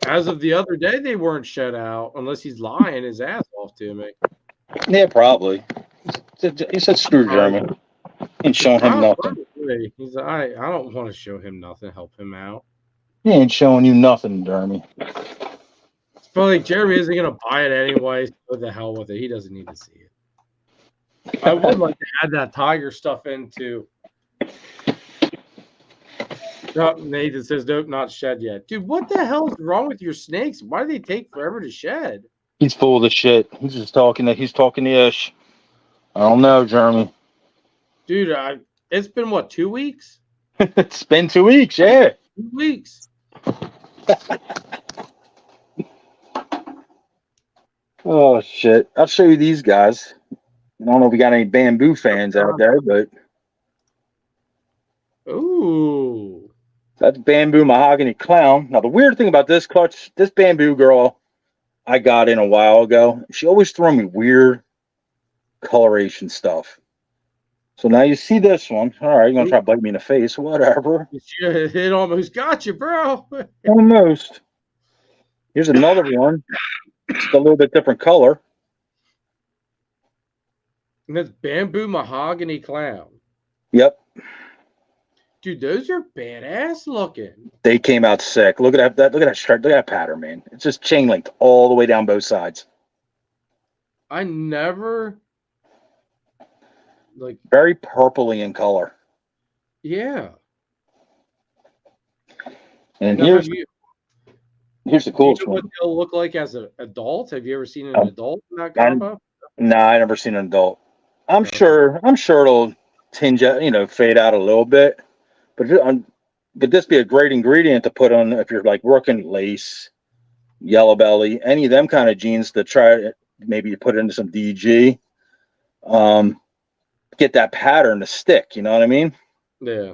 As of the other day, they weren't shed out, unless he's lying his ass off to me. Yeah, probably. He said screw Jeremy. Ain't showing him nothing. He's I don't want to show him nothing, help him out. He ain't showing you nothing, Jeremy. It's probably like Jeremy isn't gonna buy it anyway. So what the hell with it? He doesn't need to see it. I would like to add that tiger stuff into. No, Nathan says nope, not shed yet. Dude, what the hell is wrong with your snakes? Why do they take forever to shed? He's full of the shit. He's talking the ish. I don't know, Jeremy. Dude, it's been what, 2 weeks? It's been 2 weeks, yeah. 2 weeks. Oh shit! I'll show you these guys. I don't know if we got any bamboo fans out there, but ooh, that's Bamboo Mahogany Clown. Now the weird thing about this clutch, this bamboo girl I got in a while ago, she always threw me weird coloration stuff. So now you see this one. All right, you're gonna try to bite me in the face, whatever. It almost got you, bro. Almost. Here's another one. It's a little bit different color. And that's Bamboo Mahogany Clown. Yep. Dude, those are badass looking. They came out sick. Look at that. Look at that stripe. Look at that pattern, man. It's just chain linked all the way down both sides. I never like very purpley in color. yeah. And Now, here's the do you coolest know what one. they'll look like as an adult? Have you ever seen an adult in that I, combo? no, I never seen an adult. I'm Okay. sure. I'm sure it'll tinge out, fade out a little bit. But this be a great ingredient to put on if you're like working lace, yellow belly, any of them kind of jeans to try. Maybe you put into some DG. Get that pattern to stick. You know what I mean? Yeah.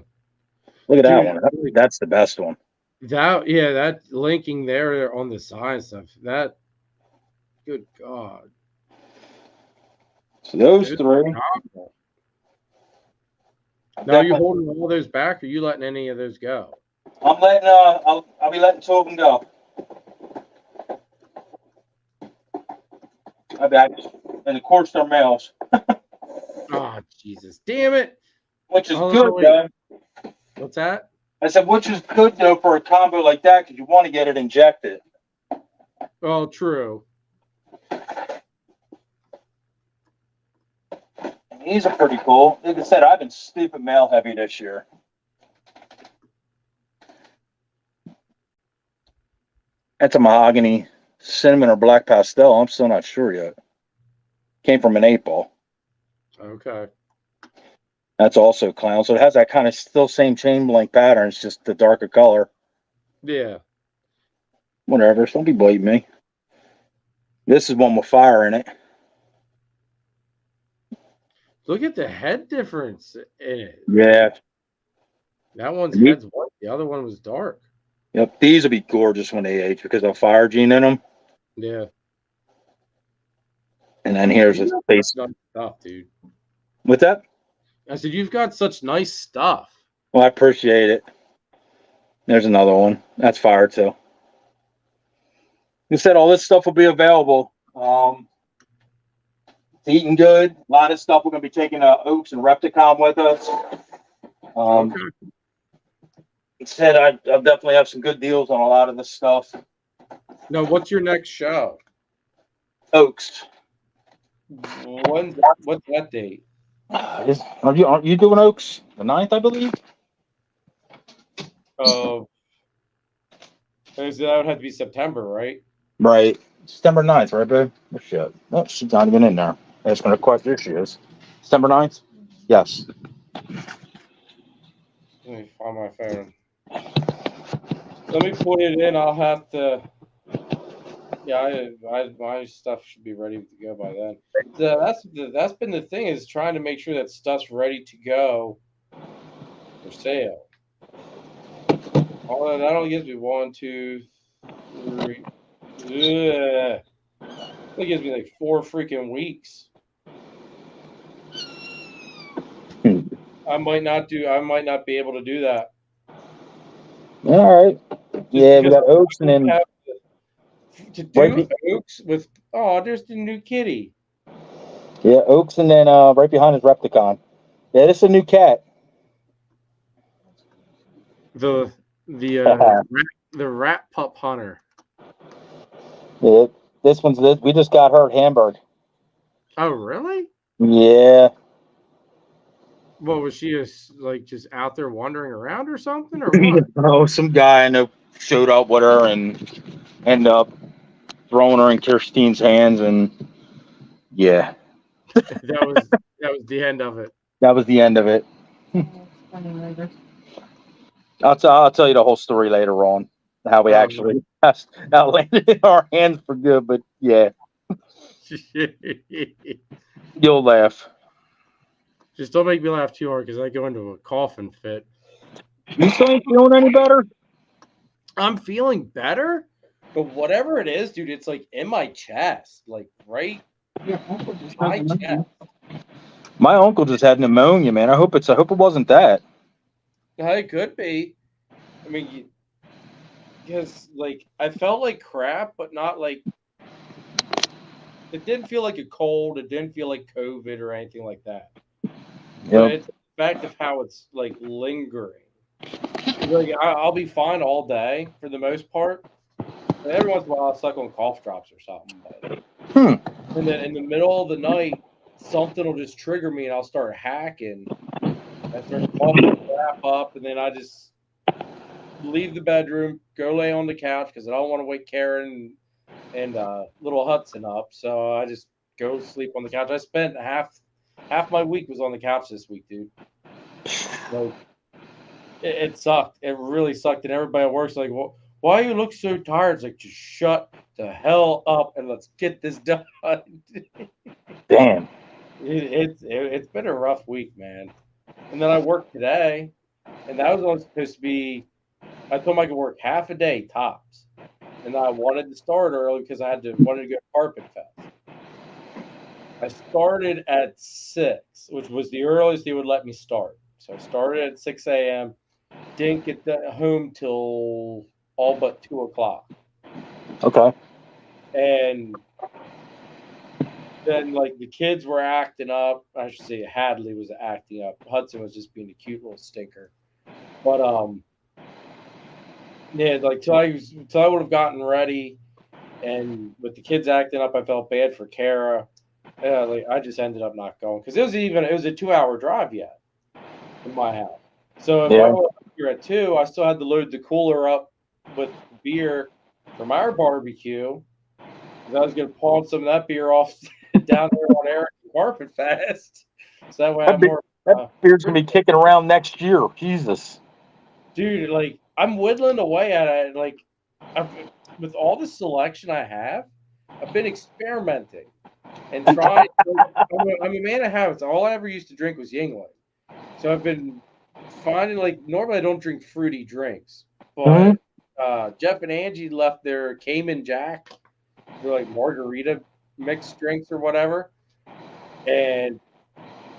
Look at that Dude, one. That's the best one. that linking there on the side stuff. That good God. So those It's three. phenomenal. I'm Now are you definitely. holding all those back or are you letting any of those go? I'm letting. I'll be letting two of them go. And of course they're males, Oh Jesus. Damn it. which is Oh good, wait. though. What's that? I said, which is good though for a combo like that because you want to get it injected. Oh, true. And these are pretty cool. Like I said, I've been stupid male heavy this year. That's a mahogany, cinnamon, or black pastel. I'm still not sure yet. Came from an 8-ball. Okay. That's also clown. So it has that kind of still same chain link pattern. It's just the darker color. Yeah. Whatever. Don't be blaming me. This is one with fire in it. Look at the head difference in it. Yeah. That one's head's white. The other one was dark. Yep. These will be gorgeous when they age because of fire gene in them. Yeah. And then here's a face. Nice stuff, dude. With that? I said, you've got such nice stuff. Well, I appreciate it. There's another one. That's fire too. You said all this stuff will be available. It's eating good. A lot of stuff we're going to be taking Oaks and Repticon with us. Okay. It said I'll definitely have some good deals on a lot of this stuff. Now, what's your next show? Oaks. What's that date? Aren't you doing Oaks? The 9th, I believe. Oh, that would have to be September, right? Right. September 9th, right, babe? Oh, shit. No, she's not even in there. That's going to question. There she is. September 9th? Yes. Let me find my phone. Let me put it in. I'll have to. Yeah, my stuff should be ready to go by then. That's been the thing is trying to make sure that stuff's ready to go for sale. All that only gives me 1, 2, 3. Ugh. That gives me like 4 freaking weeks. I might not be able to do that. All right. Yeah, we got Oaks and then to do Oaks with there's the new kitty. Yeah, Oaks and then right behind is Repticon. Yeah, this is a new cat. The rat pup hunter. Yeah, this one's this. We just got her at Hamburg. Oh, really? Yeah. What was she just out there wandering around or something or what? Oh, some guy I know showed up with her and ended up throwing her in Kirstein's hands, and yeah, that was the end of it. that was the end of it. I'll tell you the whole story later on. How we actually landed in our hands for good, but yeah, you'll laugh. Just don't make me laugh too hard because I go into a coughing fit. You still ain't feeling any better? I'm feeling better, but whatever it is, dude, it's like in my chest, like right my chest. My uncle just had pneumonia, man. I hope it wasn't that. It could be. I mean, because like I felt like crap, but not like it didn't feel like a cold. It didn't feel like COVID or anything like that. But it's the fact of how it's like lingering. Like I'll be fine all day for the most part. And every once in a while, I'll suck on cough drops or something. But and then in the middle of the night, something will just trigger me and I'll start hacking. I start coughing crap up, and then I just leave the bedroom, go lay on the couch because I don't want to wake Karen and little Hudson up. So I just go sleep on the couch. I spent half my week was on the couch this week, dude. Like it sucked. It really sucked, and everybody at work's like, "Well, why you look so tired?" It's like, just shut the hell up and let's get this done. Damn. It's been a rough week, man. And then I worked today, and that was only supposed to be. I told him I could work half a day tops, and I wanted to start early because wanted to go to Carpet Fest. I started at 6, which was the earliest he would let me start. So I started at 6 a.m. Didn't get home till all but 2 o'clock. Okay. And then, like, the kids were acting up. I should say Hadley was acting up. Hudson was just being a cute little stinker. But yeah, like till I would have gotten ready, and with the kids acting up, I felt bad for Kara. Like I just ended up not going because it was a 2-hour drive yet from my house. So if I was here at 2, I still had to load the cooler up with beer from our barbecue. I was going to pawn some of that beer off down there on Eric Carpet Fest. So that way I have more. That beer's gonna be kicking around next year. Jesus, dude, like I'm whittling away at it. Like with all the selection I have, I've been experimenting and trying. I'm a man of habits. All I ever used to drink was Yingling, so I've been finding like normally I don't drink fruity drinks, but Jeff and Angie left their Cayman Jack. They're like margarita mixed drinks or whatever, and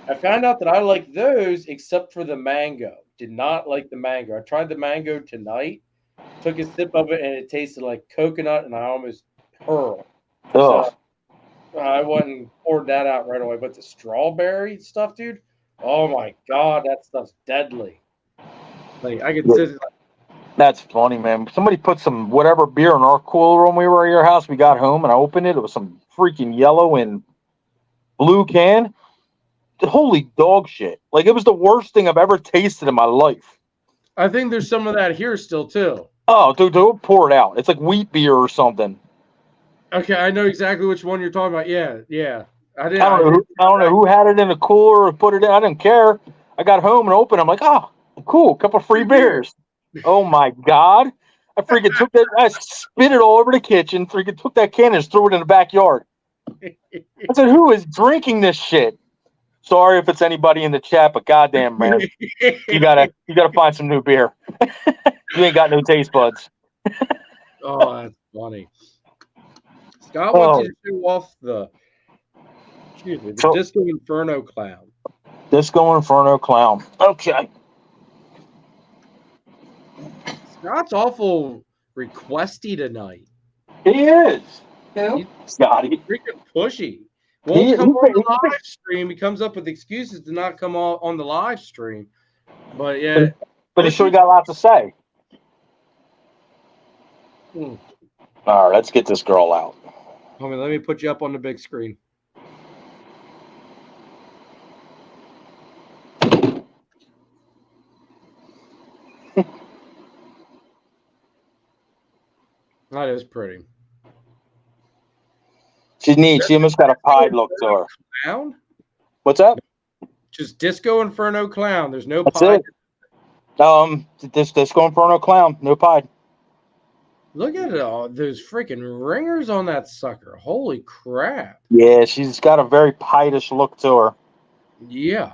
I found out that I like those except for the mango. Did not like the mango. I tried the mango tonight, took a sip of it, and it tasted like coconut, and I almost hurled. So I went and poured that out right away. But the strawberry stuff, dude, oh my god, that stuff's deadly. Like I could sit. That's funny, man. Somebody put some whatever beer in our cooler when we were at your house. We got home and I opened it. It was some freaking yellow and blue can. Holy dog shit. Like it was the worst thing I've ever tasted in my life. I think there's some of that here still too. Oh, dude, pour it out. It's like wheat beer or something. Okay, I know exactly which one you're talking about. Yeah. I don't know who had it in a cooler or put it in. I didn't care. I got home and opened. I'm like, oh, cool, couple free beers. Oh my god! I freaking took that. I spit it all over the kitchen. Freaking took that can and threw it in the backyard. I said, "Who is drinking this shit?" Sorry if it's anybody in the chat, but goddamn, man, you gotta find some new beer. You ain't got no taste buds. Oh, that's funny. Scott wants you to show off the Disco Inferno Clown. Disco Inferno Clown. Okay. Scott's awful requesty tonight. He is. He's freaking pushy. Won't come on the live stream. He comes up with excuses to not come on the live stream. But yeah. But he sure got a lot to say. All right, let's get this girl out. Homie, let me put you up on the big screen. That is pretty. She's neat. She almost got a pied look to her. Clown? What's up? Just Disco Inferno Clown. There's no That's pied. This Disco Inferno Clown. No pied. Look at all those freaking ringers on that sucker. Holy crap. Yeah, she's got a very pietish look to her. Yeah.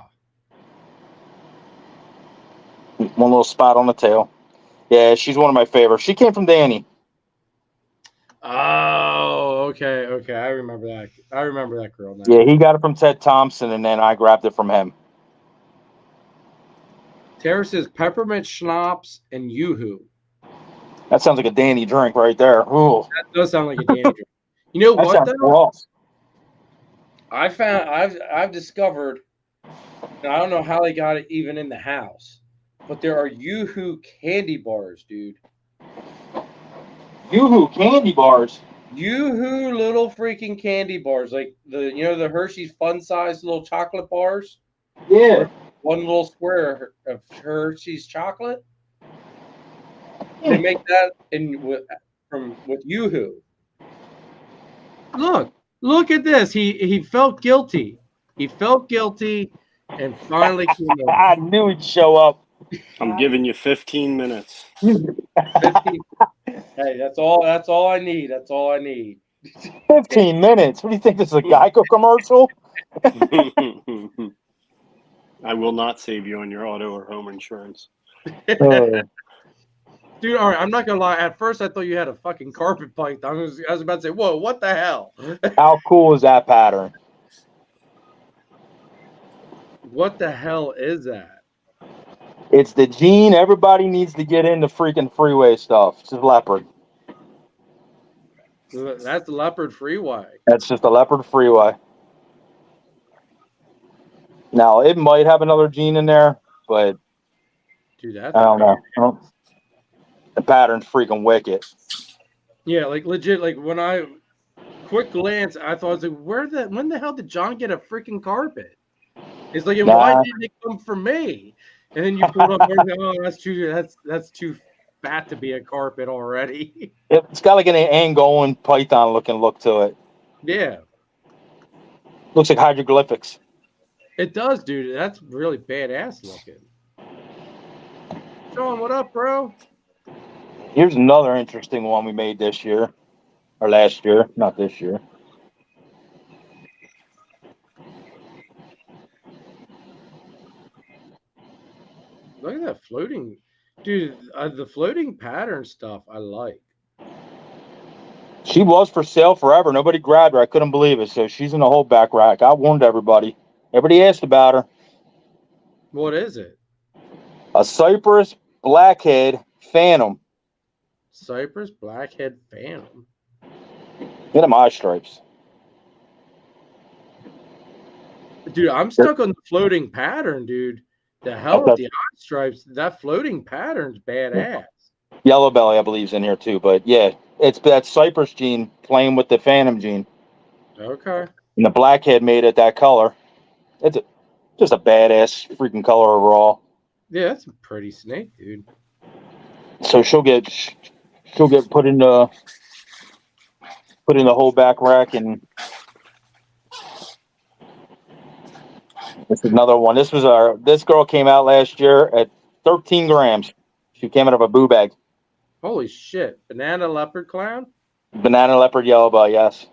One little spot on the tail. Yeah, she's one of my favorites. She came from Danny. Oh, okay. I remember that. I remember that girl now. Yeah, he got it from Ted Thompson, and then I grabbed it from him. Tara says peppermint schnapps and Yoo-hoo. That sounds like a Danny drink right there. Ooh. That does sound like a Danny drink. You know what though? Gross. I've discovered, and I don't know how they got it even in the house, but there are Yoo-hoo candy bars, dude. Yoo-hoo candy bars. Yoo-hoo little freaking candy bars, like the Hershey's fun size little chocolate bars. Yeah. One little square of Hershey's chocolate. They make that with Yoo-hoo. Look at this. He felt guilty. He felt guilty, and finally came on. I knew he'd show up. I'm giving you 15 minutes. 15. Hey, that's all I need. That's all I need. 15 minutes. What do you think? This is a Geico commercial? I will not save you on your auto or home insurance. Dude, all right, I'm not gonna lie. At first, I thought you had a fucking carpet python. I was about to say, whoa, what the hell? How cool is that pattern? What the hell is that? It's the gene everybody needs to get into freaking freeway stuff. It's just leopard. That's the leopard freeway. That's just a leopard freeway. Now, it might have another gene in there, but Dude, that's I don't know. The pattern's freaking wicked. Yeah, like legit. Like when I quick glance, I thought, I was like, when the hell did John get a freaking carpet? It's like, and why didn't it come from me? And then you pull up, and oh, that's too fat to be a carpet already. It's got like an Angolan python looking look to it. Yeah, Looks like hieroglyphics. it does, dude. That's really badass looking. John, what up, bro? Here's another interesting one we made this year. Or last year, not this year. Look at that floating, dude. The floating pattern stuff I like. She was for sale forever. Nobody grabbed her. I couldn't believe it. So she's in the holdback rack. I warned everybody. Everybody asked about her. What is it? A Cypress Blackhead Phantom. Cypress Blackhead Phantom. Get them eye stripes. Dude, I'm stuck on the floating pattern, dude. The hell with the eye stripes. That floating pattern's badass. Yellow belly, I believe, is in here too. But yeah, it's that Cypress gene playing with the Phantom gene. Okay. And the Blackhead made it that color. It's just a badass freaking color overall. Yeah, that's a pretty snake, dude. So she'll get put in the holdback rack, and this is another one. This girl came out last year at 13 grams. She came out of a boo bag. Holy shit. Banana leopard clown? Banana leopard yellow belly, yes.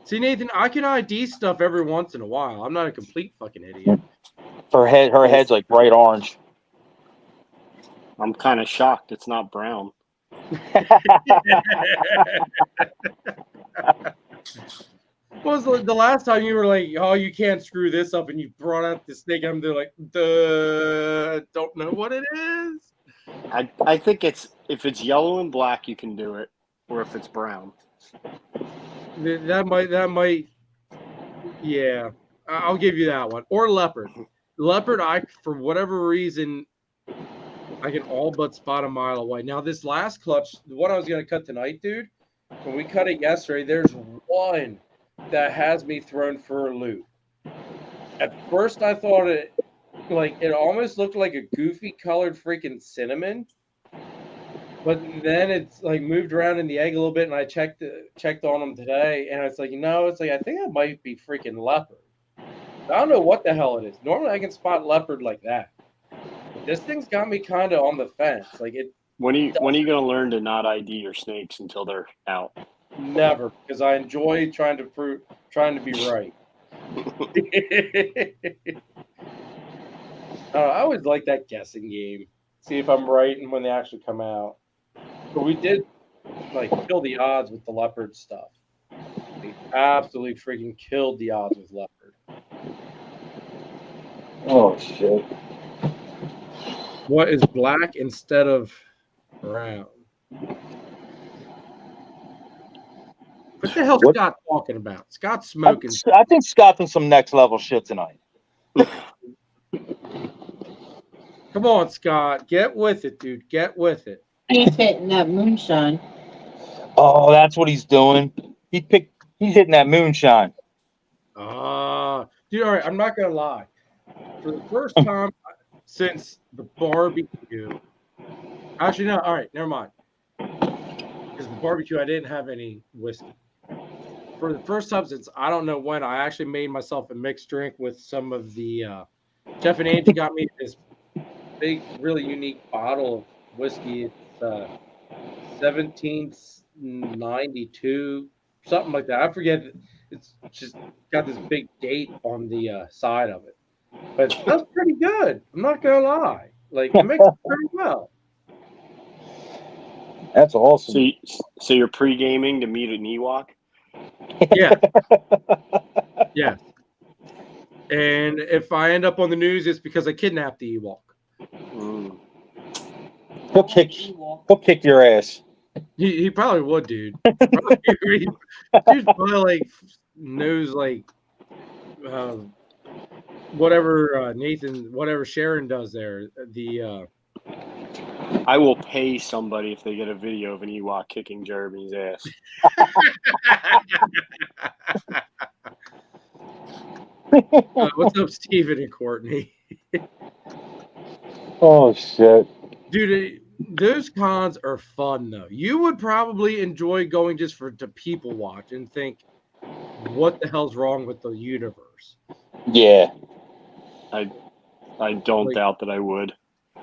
See, Nathan, I can ID stuff every once in a while. I'm not a complete fucking idiot. Her head's like bright orange. I'm kind of shocked it's not brown. What was the last time you were like, oh, you can't screw this up, and you brought out the snake? I'm like, don't know what it is. I think if it's yellow and black, you can do it, or if it's brown. That might. Yeah, I'll give you that one. Or leopard. Leopard, for whatever reason, I can all but spot a mile away. Now, this last clutch, the one I was going to cut tonight, dude, when we cut it yesterday, there's one that has me thrown for a loop. At first, I thought it almost looked like a goofy colored freaking cinnamon. But then it's like moved around in the egg a little bit, and I checked on them today, and it's like, I think it might be freaking leopard. I don't know what the hell it is. Normally, I can spot leopard like that. This thing's got me kind of on the fence. Like it. When are you gonna learn to not ID your snakes until they're out? Never, because I enjoy trying to be right. I always like that guessing game. See if I'm right and when they actually come out. But we did kill the odds with the leopard stuff. We absolutely freaking killed the odds with leopard. Oh shit. What is black instead of brown? What the hell Scott talking about? Scott's smoking. I think Scott's in some next level shit tonight. Come on, Scott. Get with it, dude. Get with it. He's hitting that moonshine. Oh, that's what he's doing. He's hitting that moonshine. Dude, all right, I'm not gonna lie. For the first time since the barbecue, actually no, all right, never mind. Because the barbecue, I didn't have any whiskey. For the first time since I don't know when, I actually made myself a mixed drink with some of the. Jeff and Angie got me this big, really unique bottle of whiskey. It's 1792, something like that. I forget. It's just got this big date on the side of it, but it smells pretty good. I'm not gonna lie. Like it makes it pretty well. That's awesome. So you're pre-gaming to meet an Ewok? Yeah, yeah. And if I end up on the news, it's because I kidnapped the Ewok. Mm. He'll kick your ass. He probably would, dude. Dude probably like knows like whatever Nathan, whatever Sharon does there. I will pay somebody if they get a video of an Ewok kicking Jeremy's ass. What's up, Steven and Courtney? Oh shit, Dude, those cons are fun though. You would probably enjoy going just to people watch and think, what the hell's wrong with the universe? yeah. I don't doubt that I would.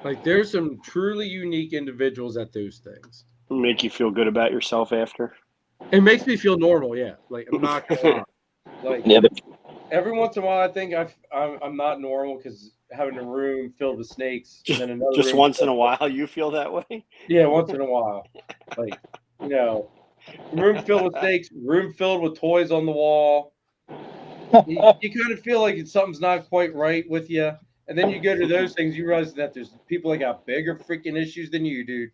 Like, there's some truly unique individuals at those things. Make you feel good about yourself after. It makes me feel normal, yeah. Like, I'm not gonna lie. Like, Yeah, every once in a while, I think I'm not normal because having a room filled with snakes and then another Just room once in a while, you feel that way? Yeah, once in a while. Like, room filled with snakes, room filled with toys on the wall. You kind of feel like something's not quite right with you. And then you go to those things, you realize that there's people that got bigger freaking issues than you, dude.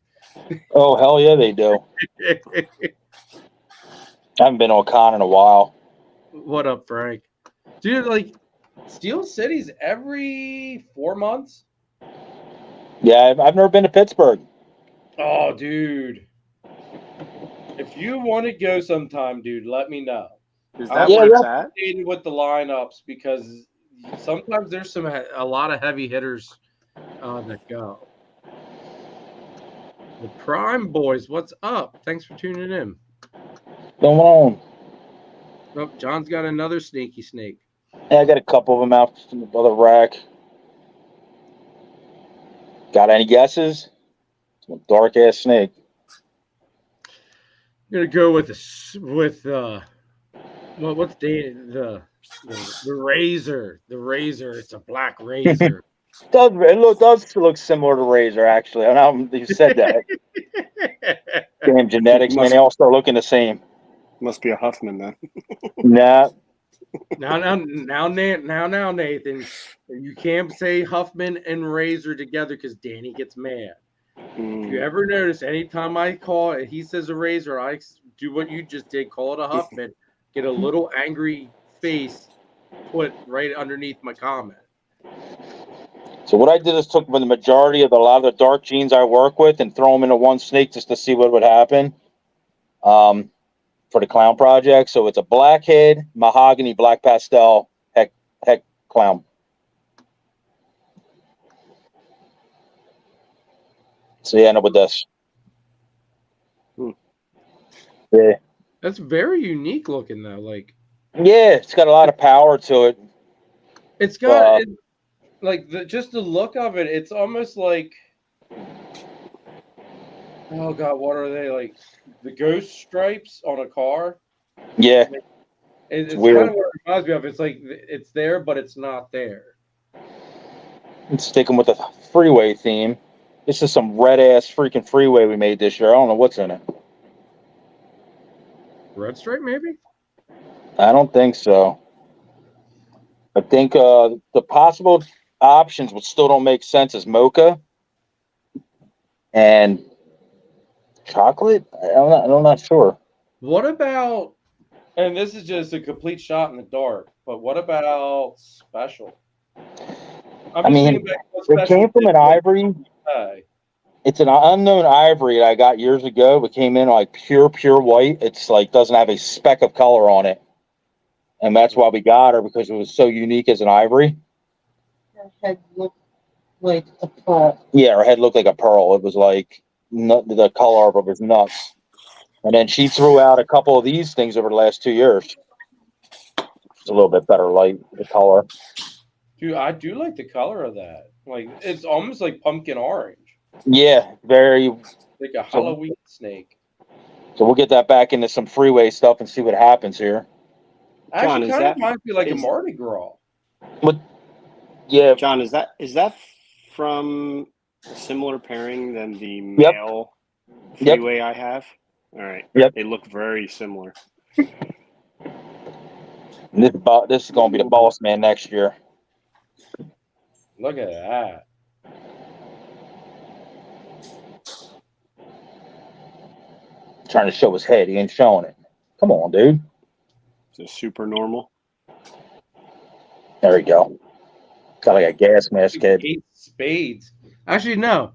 Oh hell yeah, they do. I haven't been on con in a while. What up, Frank? Dude, like, Steel City's every 4 months? Yeah, I've never been to Pittsburgh. Oh, dude. If you want to go sometime, dude, let me know. Is that where it's at? With the lineups because sometimes there's a lot of heavy hitters that go. The Prime Boys, what's up? Thanks for tuning in. Going on. Oh, John's got another sneaky snake. Yeah, I got a couple of them out in the other rack. Got any guesses? It's a dark ass snake. I'm gonna go with what's the razor? The razor. It's a black razor. It does look similar to Razor, actually. I know you said that. Damn genetics, man. They all start looking the same. Must be a Huffman then. Nah. Now, Nathan, you can't say Huffman and Razor together because Danny gets mad. If you ever notice, anytime I call it, he says a Razor, I do what you just did, call it a Huffman, get a little angry face put right underneath my comment. So what I did is took the majority of a lot of the dark genes I work with and throw them into one snake just to see what would happen for the clown project. So it's a blackhead, mahogany, black pastel, heck clown. So you end up with this. Yeah. That's very unique looking though. Like, yeah, it's got a lot of power to it. It's got just the look of it. It's almost like, oh god, what are they like? The ghost stripes on a car. Yeah, it's weird. Kind of what it reminds me of. It's like it's there, but it's not there. It's sticking with the freeway theme. This is some red ass freaking freeway we made this year. I don't know what's in it. Red stripe, maybe? I don't think so. I think the possible options which still don't make sense is mocha and chocolate. I'm not sure. What about, and this is just a complete shot in the dark, but what about special? I mean, it came from an ivory. It's an unknown ivory that I got years ago. It came in like pure white. It's like doesn't have a speck of color on it, and that's why we got her, because it was so unique as an ivory. Her head looked like a pearl. Yeah, her head looked like a pearl. It was like the color of it was nuts. And then she threw out a couple of these things over the last 2 years. It's a little bit better light, the color. Dude, I do like the color of that. Like, it's almost like pumpkin orange, Yeah, very. like a Halloween snake. So we'll get that back into some freeway stuff and see what happens here. Actually, John, is kind of that- reminds me like a is- Mardi Gras. But yeah, John, is that from a similar pairing than the male freeway I have? All right. Yep. They look very similar. this is going to be the boss man next year. Look at that. Trying to show his head. He ain't showing it. Come on, dude. It's a super normal. There we go. Got like a gas mask head. 8 spades. Actually, no.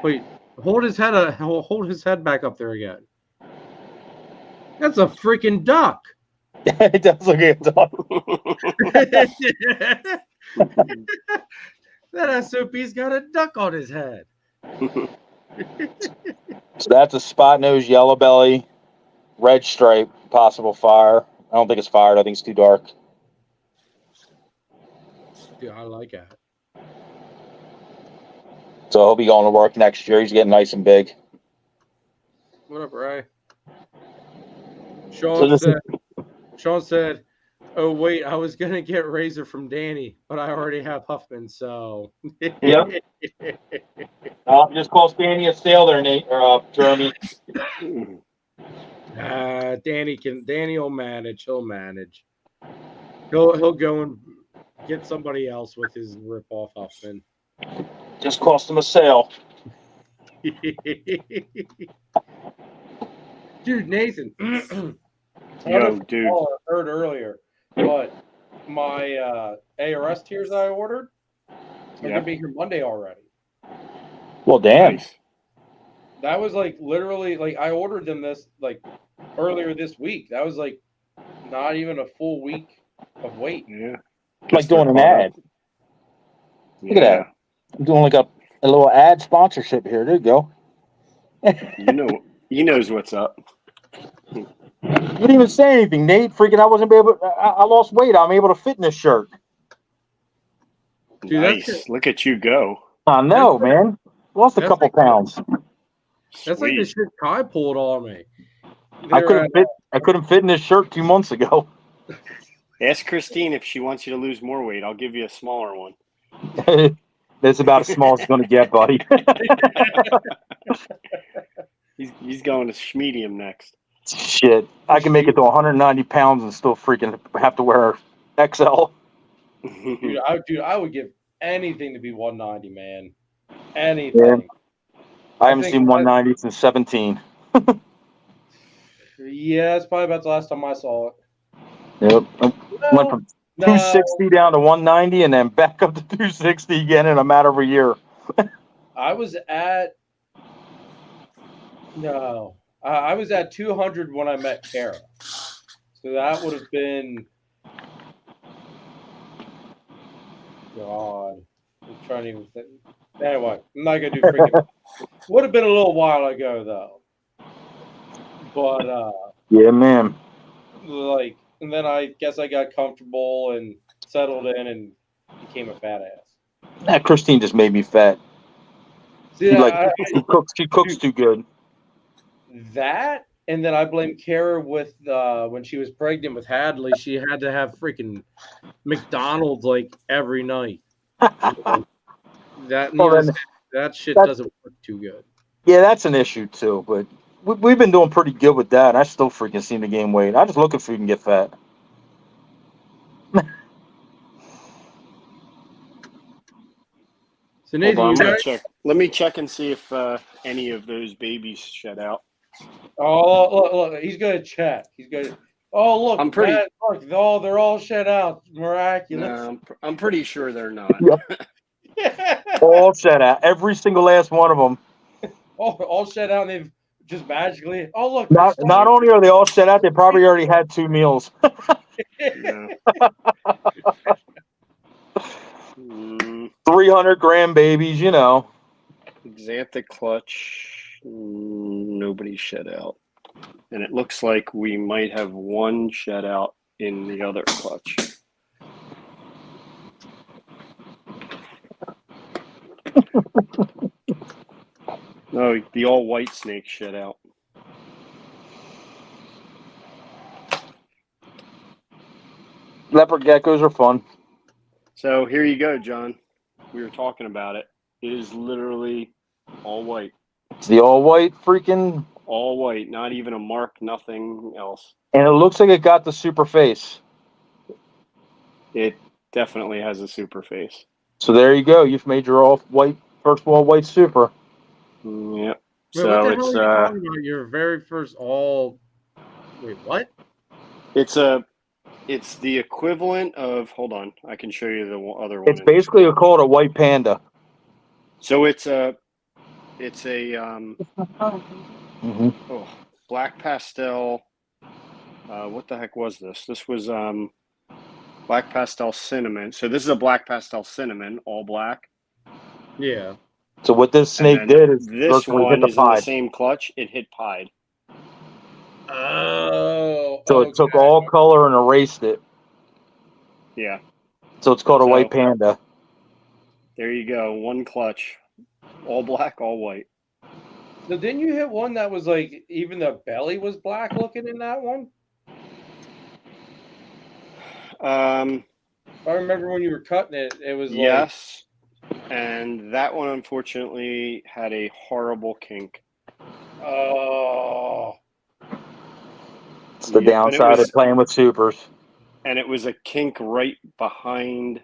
Wait. Hold his head back up there again. That's a freaking duck. It does look like a dog. That SOP's got a duck on his head. So that's a spot nose, yellow belly, red stripe, possible fire. I don't think it's fired. I think it's too dark. Dude, I like that. So he'll be going to work next year. He's getting nice and big. What up, Ray? So Sean said, oh, wait, I was going to get Razor from Danny, but I already have Huffman, so. Yep. Just call Danny a sale there, Nate, or Jeremy. Danny will manage. He'll manage. He'll go and get somebody else with his rip-off Huffman. Just cost him a sale. Dude, Nathan. Yo, dude. I heard earlier, but my ARS tiers I ordered are going to be here Monday already. Well, damn. Nice. That was like literally, like I ordered them earlier this week. That was like not even a full week of wait. Yeah. Like doing an ad. Look at that. I'm doing like a little ad sponsorship here. There you go. He knows what's up. You didn't even say anything, Nate. Freaking, I lost weight. I'm able to fit in this shirt. Dude, Nice. Look at you go. I know, man. Lost a couple pounds. That's like the shit Kai pulled on me. I couldn't fit in this shirt 2 months ago. Ask Christine if she wants you to lose more weight. I'll give you a smaller one. That's about as small as it's going to get, buddy. He's going to Schmedium next. Shit. I can make it to 190 pounds and still freaking have to wear XL. Dude, I would give anything to be 190, man. Anything. Yeah. I haven't seen 190 since 17. Yeah, it's probably about the last time I saw it. Yep. Went from 260 down to 190 and then back up to 260 again in a matter of a year. I was at 200 when I met Kara. So that would have been, God, I'm trying to even think. Anyway, I'm not going to do freaking. Would have been a little while ago, though. But, yeah, man. And then I guess I got comfortable and settled in and became a fat ass. Christine just made me fat. See, she cooks too good. That, and then I blame Kara with when she was pregnant with Hadley, she had to have freaking McDonald's like every night. That shit doesn't work too good. Yeah, that's an issue too, but we've been doing pretty good with that. I still freaking seem to gain weight. I just look at food and get fat. So Nathan, let me check and see if any of those babies shed out. Oh, look, he's gonna check. He's gonna. Oh, look, I'm pretty. Look, they're all shed out. Miraculous. No, I'm pretty sure they're not. Yep. All shed out. Every single last one of them. all shed out, and they've just magically. Oh look, Not only are they all shed out, they probably already had 2 meals. Yeah. 300-gram babies, you know. Xanthic clutch, nobody shed out. And it looks like we might have one shed out in the other clutch. No, the all white snake shed out. Leopard geckos are fun. So here you go, John. We were talking about it. It is literally all white. It's the all white freaking. All white, not even a mark, nothing else. And it looks like it got the super face. It definitely has a super face. So there you go. You've made your all white, first all white super. Yep. Wait, So what the it's hell are you talking about? Your very first all. Wait, what? it's the equivalent of. Hold on, I can show you the other one. It's basically called a white panda. So it's a black pastel. What the heck was this? This was black pastel cinnamon. So this is a black pastel cinnamon, all black. Yeah. So what this snake did is this one is in the same clutch. It hit pied. Oh. So it took all color and erased it. Yeah. So it's called a white panda. There you go. One clutch. All black, all white. So didn't you hit one that was like even the belly was black looking in that one? I remember when you were cutting it, it was yes. And that one unfortunately had a horrible kink. Oh. It's the downside of playing with supers. And it was a kink right behind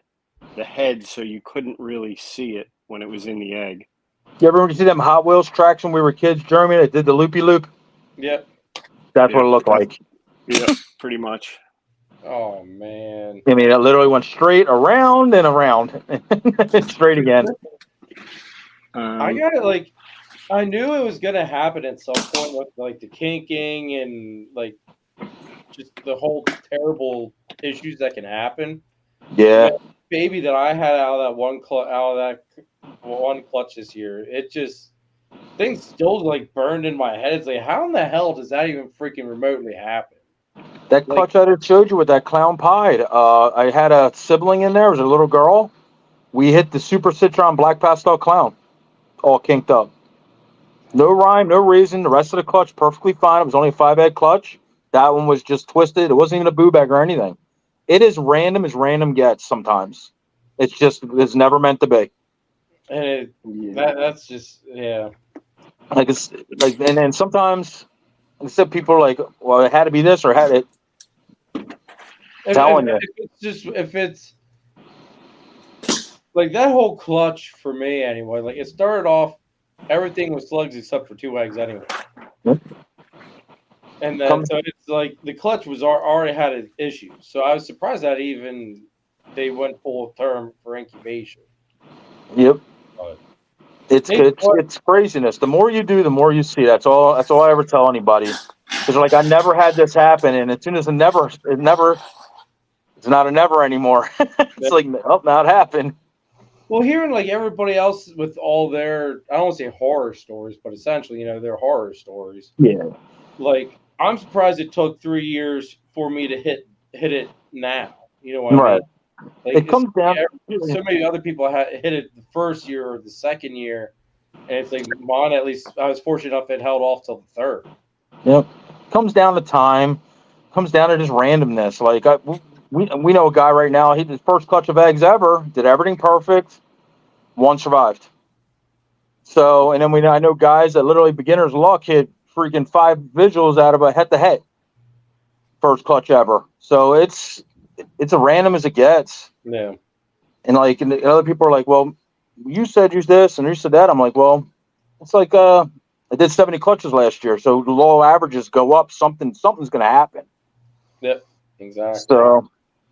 the head, so you couldn't really see it when it was in the egg. You ever see them Hot Wheels tracks when we were kids, Jeremy, that did the loopy loop? Yep. That's what it looked like. Yep, pretty much. Oh man. I mean, it literally went straight around and around. Straight again. I got it, I knew it was gonna happen at some point with like the kinking and like just the whole terrible issues that can happen. Yeah. The baby that I had out of that one clutch this year, it just things still like burned in my head. It's like, how in the hell does that even freaking remotely happen? That clutch I just showed you with that clown pied. I had a sibling in there. It was a little girl. We hit the Super Citron Black Pastel Clown, all kinked up. No rhyme, no reason. The rest of the clutch perfectly fine. It was only a 5-egg clutch. That one was just twisted. It wasn't even a boo bag or anything. It is random as random gets sometimes. It's never meant to be. And that's just Like it's like, and then sometimes, except people are like, well, it had to be this or had it. Telling you. If it's like that whole clutch for me anyway. Like it started off, everything was slugs except for 2 eggs anyway. And then so it's like the clutch was already had issues. So I was surprised that even they went full term for incubation. Yep. It's craziness. The more you do, the more you see. That's all I ever tell anybody. Because like I never had this happen, and as soon as it's not a never anymore. It's like, oh, now it happened. Well, hearing like everybody else with all their, I don't want to say horror stories, but essentially, their horror stories. Yeah. Like I'm surprised it took 3 years for me to hit it now. You know what I mean? Like, it comes down. So many other people hit it the first year or the second year, and it's like mine. At least I was fortunate enough it held off till the third. Yep, comes down to time. Comes down to just randomness. Like we know a guy right now. He did his first clutch of eggs ever. Did everything perfect. One survived. So, and then I know guys that literally beginner's luck hit freaking 5 visuals out of a head-to-head. First clutch ever. So it's as random as it gets. Yeah. And other people are like, well, you said use this and you said that. I'm like, well, it's like I did 70 clutches last year, so the low averages go up. Something's going to happen. Yep, exactly. So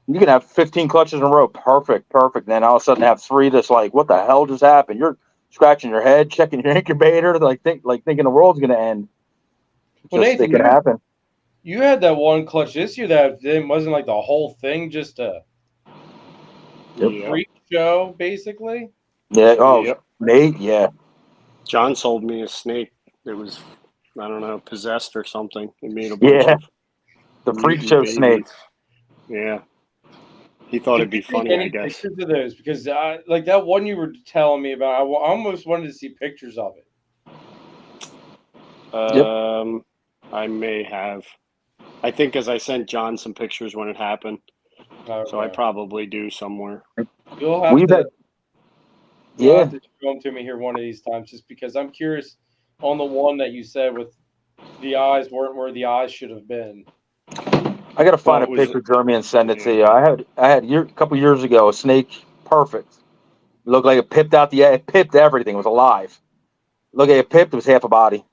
you can have 15 clutches in a row, perfect. Then all of a sudden have 3 that's like, what the hell just happened? You're scratching your head, checking your incubator, thinking the world's gonna end. Well, Just Nathan, it could happen. you had that one clutch this year that it wasn't like the whole thing, just a Yep. freak show, basically. Yeah. Oh, Yep. Nate. Yeah. John sold me a snake that was, I don't know, possessed or something. It made a bunch Yeah. of The freak mutant show babies. snake. Yeah. He thought it'd be Did you take funny, I any guess. pictures of those? Because like that one you were telling me about, I almost wanted to see pictures of it. I may have. I think as I sent John some pictures when it happened. Okay. So I probably do somewhere. You'll have We've to. had, You'll yeah. have to show them to me here one of these times, just because I'm curious on the one that you said with the eyes weren't where the eyes should have been. I gotta find Well, a it was- picture, Jeremy, and send it to yeah. you. I had a couple years ago a snake, perfect. Looked like it pipped out it pipped everything. It was alive. Look at it pipped. It was half a body,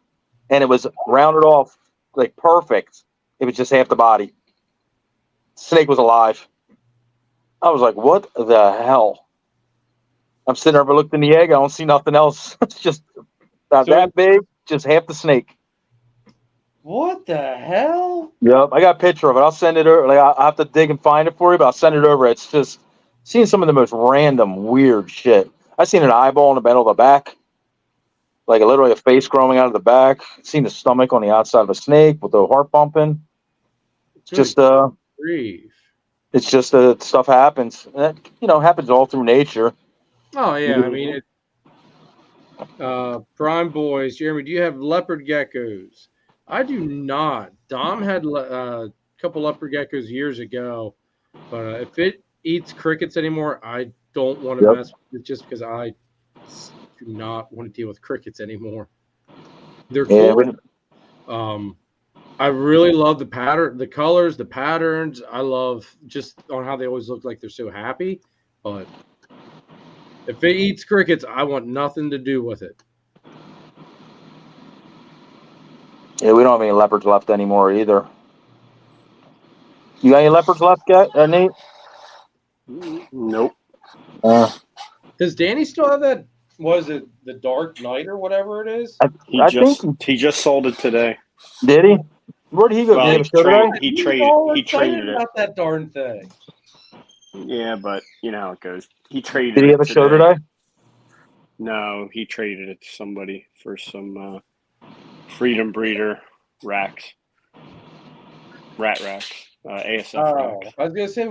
and it was rounded off like perfect. It was just half the body. Snake was alive. I was like, what the hell? I'm sitting there, but looked in the egg. I don't see nothing else. It's just about So that big, just half the snake. what the hell? Yep, I got a picture of it. I'll send it over. Like I have to dig and find it for you, but I'll send it over. It's just seeing some of the most random, weird shit. I seen an eyeball in the middle of the back, like literally a face growing out of the back. Seen the stomach on the outside of a snake with the heart pumping. It's just Grief. it's just stuff happens. And that, happens all through nature. Oh yeah, I mean it. Prime Boys, Jeremy, do you have leopard geckos? I do not. Dom had a couple leopard geckos years ago, but if it eats crickets anymore, I don't want to Yep. mess with it just because I do not want to deal with crickets anymore. They're Yeah, cool. I really love the pattern, the colors, the patterns. I love just on how they always look like they're so happy. But if it eats crickets, I want nothing to do with it. yeah, we don't have any leopards left anymore either. You got any leopards left, Nate? Nope. Does Danny still have that? Was it the Dark Knight or whatever it is? I think He just sold it today. did he? Where did he go? Well, Did he have a show today? He's all He excited traded it. about that darn thing. Yeah, but you know how it goes. He traded Did he it have a show today? No, he traded it to somebody for some Freedom Breeder racks. Rat racks. ASF racks. I was gonna say.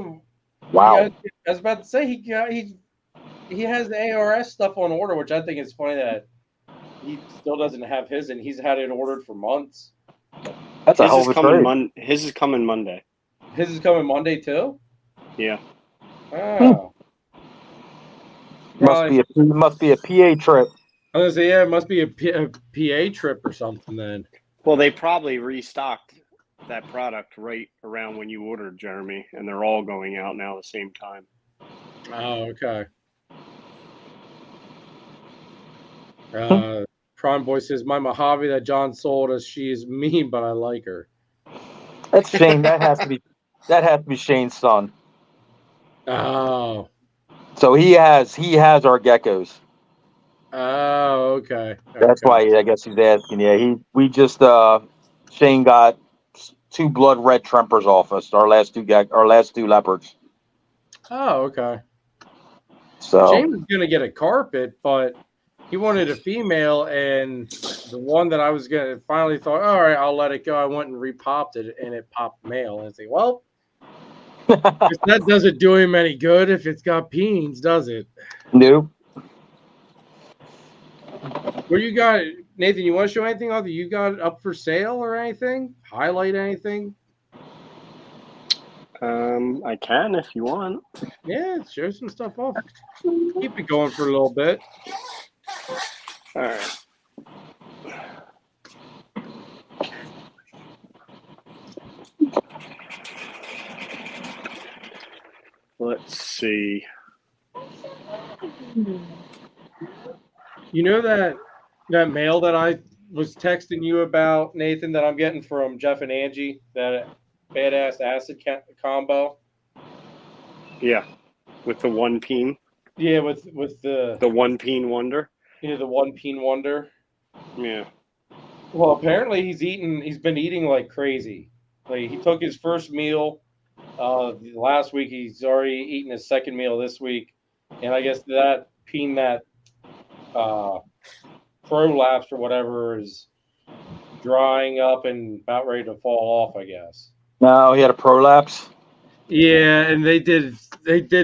Wow. I was about to say he has the ARS stuff on order, which I think is funny that he still doesn't have his, and he's had it ordered for months. That's a hell of a trade. His is coming Monday. His is coming Monday too. Yeah. Oh. Must be a PA trip. I was gonna say, yeah, it must be a PA trip or something then. Well, they probably restocked that product right around when you ordered, Jeremy, and they're all going out now at the same time. Oh, okay. Prime Boy says, my Mojave that John sold us, she is mean, but I like her. That's Shane. That has to be Shane's son. Oh. So he has our geckos. Oh, okay. That's why I guess he's asking. Yeah, we just Shane got 2 blood red trempers off us. Our last two leopards. Oh, okay. So James was gonna get a carpet, but he wanted a female, and the one that I was gonna finally thought, all right, I'll let it go. I went and repopped it, and it popped male. And I say, well, that doesn't do him any good if it's got peens, does it? Nope. What you got, Nathan? You want to show anything other? You got up for sale or anything? Highlight anything? I can if you want. Yeah, show some stuff off. Keep it going for a little bit. All right. Let's see. You know that mail that I was texting you about, Nathan, that I'm getting from Jeff and Angie, that badass acid combo? Yeah, with the one peen. Yeah, with the one peen wonder. You know, the one peen wonder. Yeah. Well, apparently he's been eating like crazy. Like he took his first meal last week. He's already eaten his second meal this week, and I guess that peen that prolapse or whatever is drying up and about ready to fall off, I guess. No, he had a prolapse. Yeah, and they did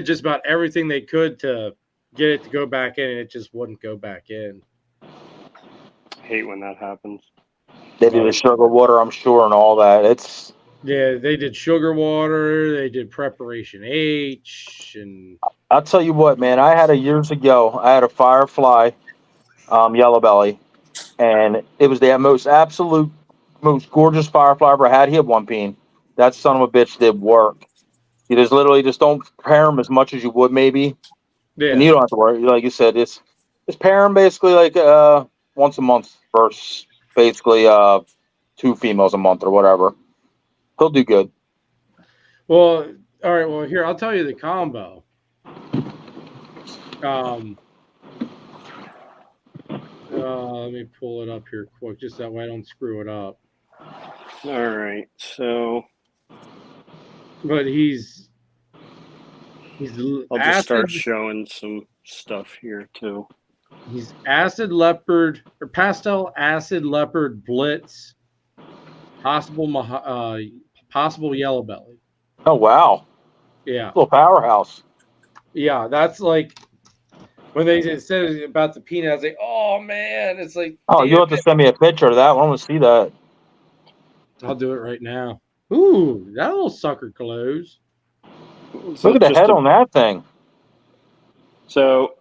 just about everything they could to get it to go back in, and it just wouldn't go back in. I hate when that happens. They did the sugar water, I'm sure, and all that. It's Yeah, they did sugar water, they did preparation H, and I'll tell you what, man. I had years ago. I had a Firefly, yellow belly, and it was the most gorgeous Firefly I ever had. He had one peen. That son of a bitch did work. You just literally just don't pair him as much as you would maybe, and you yeah. don't have to worry. Like you said, it's pair him basically like once a month versus basically 2 females a month or whatever. He'll do good. Well, all right. Well, here I'll tell you the combo. Let me pull it up here quick, just that way I don't screw it up. All right. So But he's I'll just start showing some stuff here too. He's acid leopard or pastel acid leopard blitz, possible yellow belly. Oh wow! Yeah, Little powerhouse. yeah. That's like when they said about the peanut. I was like, oh man, it's like. Oh, you'll have to send me a picture of that. I want to see that. I'll do it right now. Ooh, that little sucker close. Look at the head on that thing. So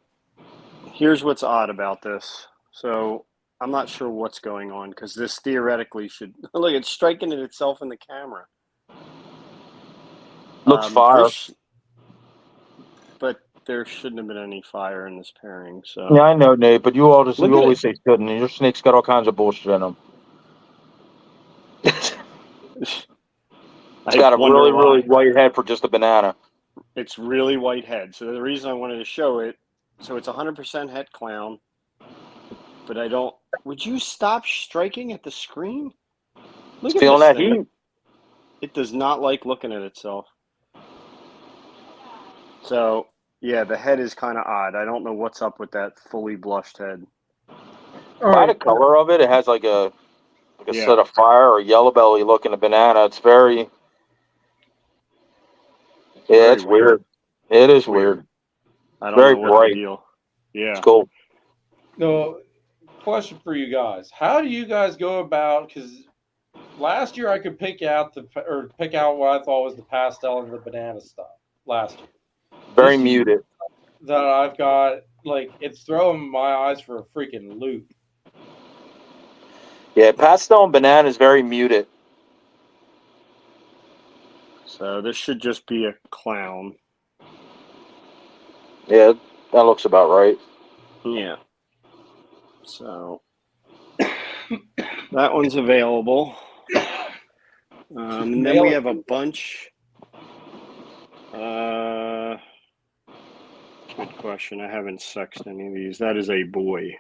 here's what's odd about this. So I'm not sure what's going on because this theoretically should look. It's striking at itself in the camera. Looks fire. But there shouldn't have been any fire in this pairing. So yeah, I know, Nate. But you always say shouldn't. Your snake's got all kinds of bullshit in them. It's got a really, really white head for just a banana. It's really white head. So the reason I wanted to show it, so it's 100% het clown, but I don't. Would you stop striking at the screen? Look at feeling this that thing. heat. It does not like looking at itself. So yeah, the head is kind of odd. I don't know what's up with that fully blushed head. By the color of it, it has like a set of fire or yellow belly looking a banana. It's very. Yeah, it's weird. It is weird. I don't know what the deal. Yeah. It's cool. No, question for you guys: how do you guys go about? Because last year I could pick out what I thought was the pastel and the banana stuff last year. Very muted. That I've got, like, it's throwing my eyes for a freaking loop. Yeah, pastel and banana is very muted. So this should just be a clown. Yeah, that looks about right. Yeah. So that one's available. And then we have a bunch. Good question. I haven't sexed any of these. That is a boy.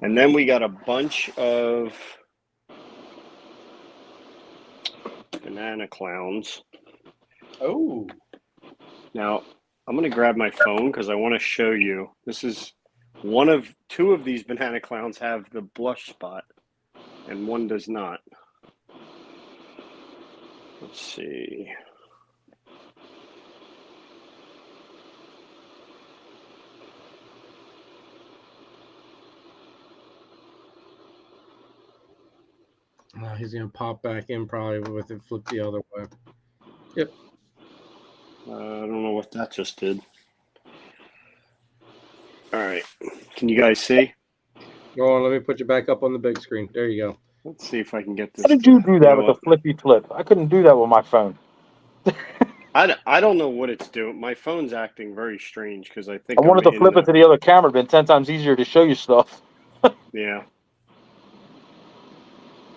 And then we got a bunch of banana clowns. Oh. Now, I'm going to grab my phone because I want to show you. This is two of these banana clowns have the blush spot, and one does not. Let's see. He's going to pop back in probably with it flipped the other way. Yep. I don't know what that just did. All right. Can you guys see? Go on, let me put you back up on the big screen. There you go. Let's see if I can get this. How did you do that with the flippy flip? I couldn't do that with my phone. I don't know what it's doing. My phone's acting very strange because I think I wanted to flip it to the other camera. It'd been 10 times easier to show you stuff. Yeah.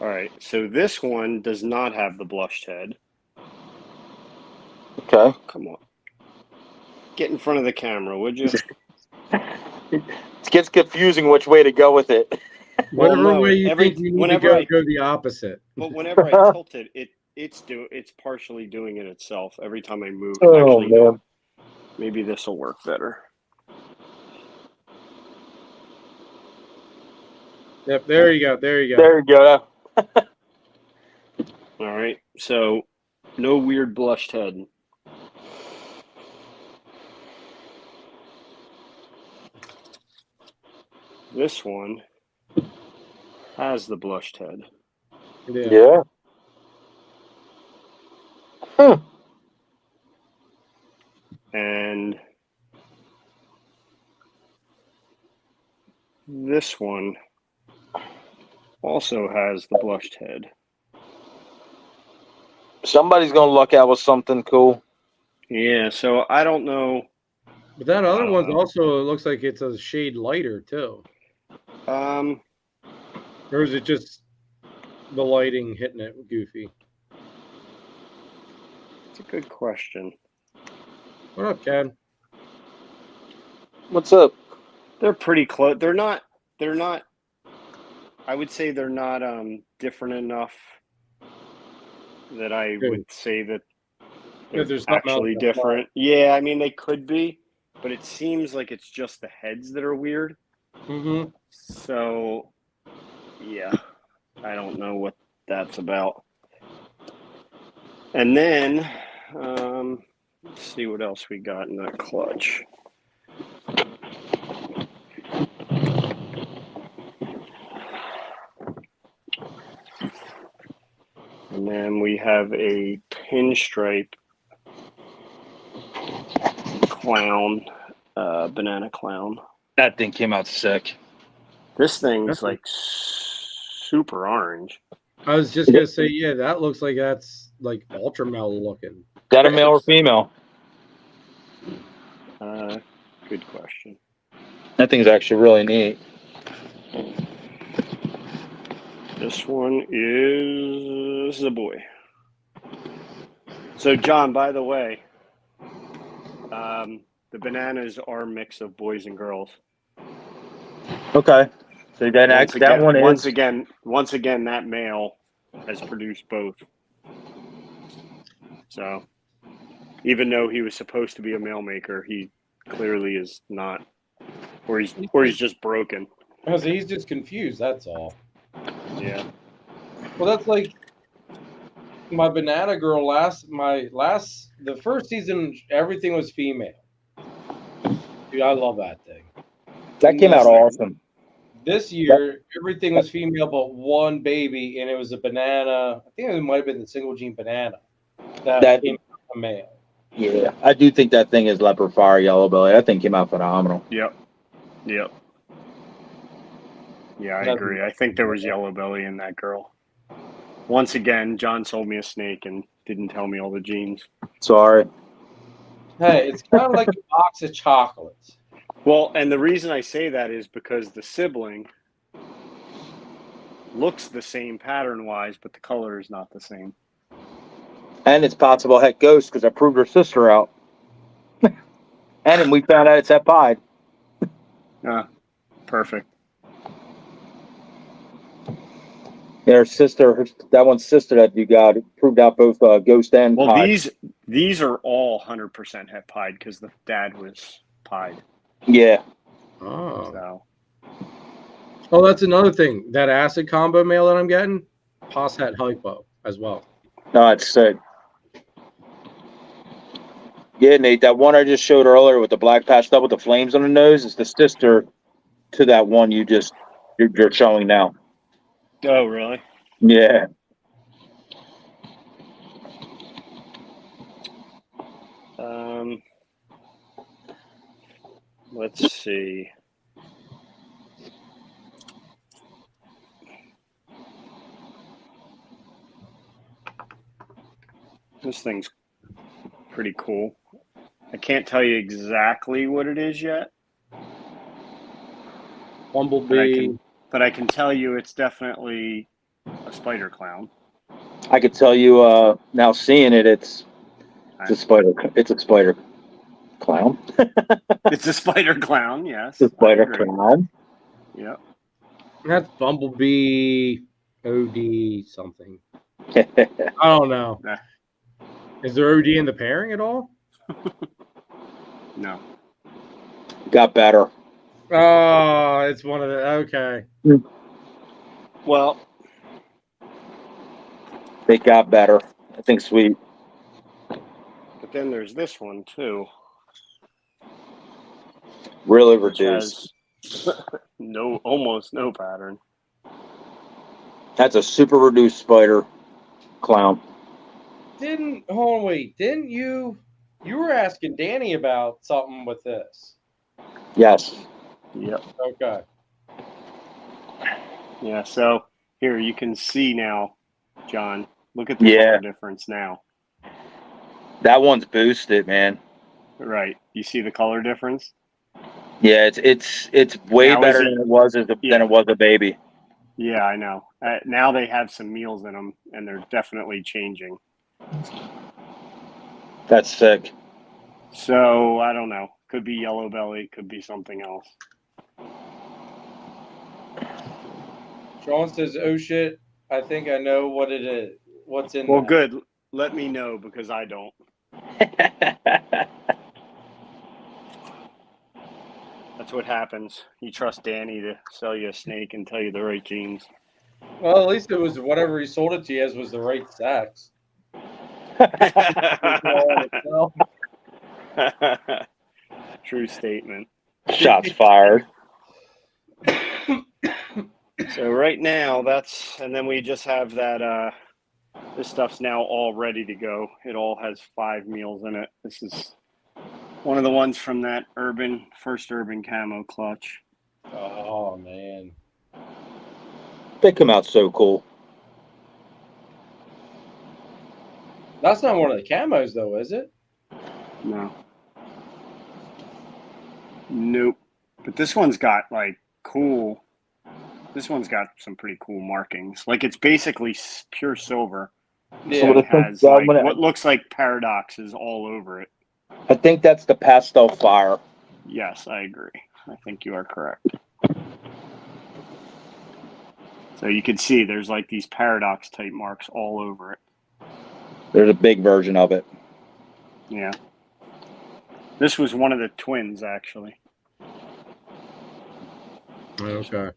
All right. So this one does not have the blushed head. Okay. Come on. Get in front of the camera, would you? It gets confusing which way to go with it. Well, Whatever no, way you think you need to go, go the opposite. But whenever I tilt it, it's partially doing it itself. Every time I move, Oh, actually, man. maybe this will work better. Yep, there you go. There you go. There you go. All right, so no weird blushed head. This one has the blushed head. Yeah. And this one also has the blushed head. Somebody's going to luck out with something cool. Yeah, so I don't know. But that other one's know. also, it looks like it's a shade lighter too. Or is it just the lighting hitting it goofy? It's a good question. What up, Ken? What's up? They're pretty close. They're not. I would say they're not different enough that I would say that they're actually different. Yeah, I mean they could be, but it seems like it's just the heads that are weird. Mm-hmm. So, yeah, I don't know what that's about. And then, let's see what else we got in that clutch. And then we have a pinstripe clown, banana clown. That thing came out sick. This thing's like super orange. I was just gonna say, yeah, that looks like that's like ultra male looking. That a male or female? Good question. That thing's actually really neat. This one is a boy. So, John, by the way, the bananas are a mix of boys and girls. Okay. So that one is once again, that male has produced both. So, even though he was supposed to be a male maker, he clearly is not, or he's just broken. Because he's just confused. That's all. Yeah. Well, that's like my banana girl the first season. Everything was female. Dude, I love that thing. That came out awesome. This year, everything was female but one baby, and it was a banana. I think it might have been the single gene banana that came out a male. Yeah, I do think that thing is leopard fire yellow belly. That thing came out phenomenal. Yep. Yeah, I agree. I think there was yellow belly in that girl. Once again, John sold me a snake and didn't tell me all the genes. Sorry. Hey, it's kind of like a box of chocolates. Well, and the reason I say that is because the sibling looks the same pattern-wise, but the color is not the same. And it's possible heck ghost because I proved her sister out. And then we found out it's that pied. Perfect. Yeah, her sister, that one's sister that you got, proved out both ghost and pied. These are all 100% het pied because the dad was pied. Yeah. Oh, that's another thing. That acid combo male that I'm getting, pos het hypo as well. No, it's sick. Yeah, Nate, that one I just showed earlier with the black patched up with the flames on the nose is the sister to that one you're showing now. Oh, really? Yeah. Let's see. This thing's pretty cool. I can't tell you exactly what it is yet. Bumblebee. But I can tell you it's definitely a spider clown. I could tell you now seeing it, it's a spider. It's a spider Clown. It's a spider clown, yes. The spider I agree. clown. Yep. That's Bumblebee OD something. I don't know. Nah. Is there OD in the pairing at all? No. Got better. Oh, it's one of the okay. Well, They got better. I think sweet. but then there's this one too. Really Which reduced. has almost no pattern. That's a super reduced spider clown. Didn't you were asking Danny about something with this? Yes. Yep. Okay. Yeah, so here you can see now, John. Look at the color difference now. That one's boosted, man. Right. You see the color difference? Yeah, it's way Now, better than it was than it was a baby. Yeah, I know. Now they have some meals in them, and they're definitely changing. That's sick. So I don't know. Could be yellow belly. Could be something else. Sean says, "Oh shit! I think I know what it is. What's in?" Well, that. good. Let me know because I don't. That's what happens. You trust Danny to sell you a snake and tell you the right genes. Well, at least it was whatever he sold it to you as was the right sex. True statement. Shots fired. So right now and then we just have that, this stuff's now all ready to go. It all has 5 meals in it. This is one of the ones from that first urban camo clutch. Oh man. They come out so cool. That's not one of the camos though, is it? No. Nope. But this one's got this one's got some pretty cool markings. Like it's basically pure silver. Yeah. And it has what looks like paradoxes all over it. I think that's the pastel fire. Yes, I agree. I think you are correct. So you can see there's like these paradox type marks all over it. There's a big version of it. Yeah. This was one of the twins, actually. Okay.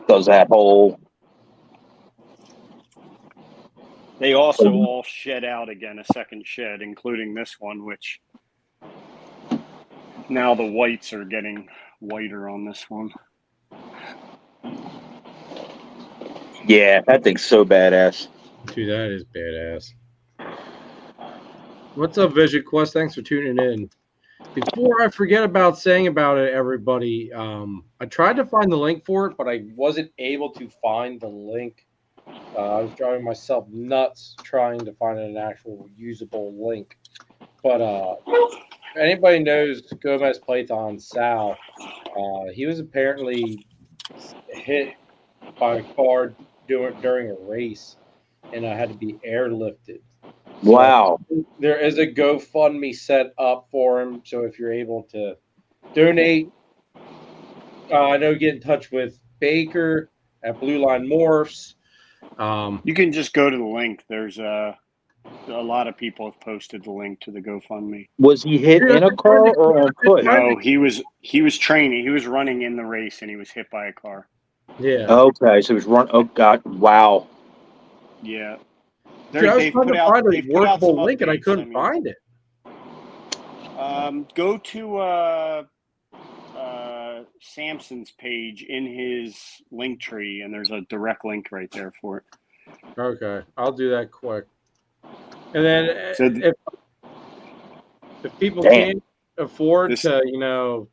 Does that whole... They also all shed out again, a second shed, including this one, which now the whites are getting whiter on this one. Yeah, that thing's so badass. Dude, that is badass. What's up, Vision Quest? Thanks for tuning in. Before I forget about saying about it, everybody, I tried to find the link for it, but I wasn't able to find the link. I was driving myself nuts trying to find an actual usable link. But if anybody knows Gomez Plaython Sal, he was apparently hit by a car during a race, and I had to be airlifted. So Wow. there is a GoFundMe set up for him. So if you're able to donate, I know get in touch with Baker at Blue Line Morphs. You can just go to the link. There's a lot of people have posted the link to the GoFundMe. Was he hit in a car or on foot? No, he was training. He was running in the race and he was hit by a car. Yeah. Okay, so he was running. Oh God! Wow. Yeah. Dude, I was trying to find a workable link and I couldn't find it. Go to Samson's page in his link tree, and there's a direct link right there for it. Okay, I'll do that quick. And then So if people can't afford to,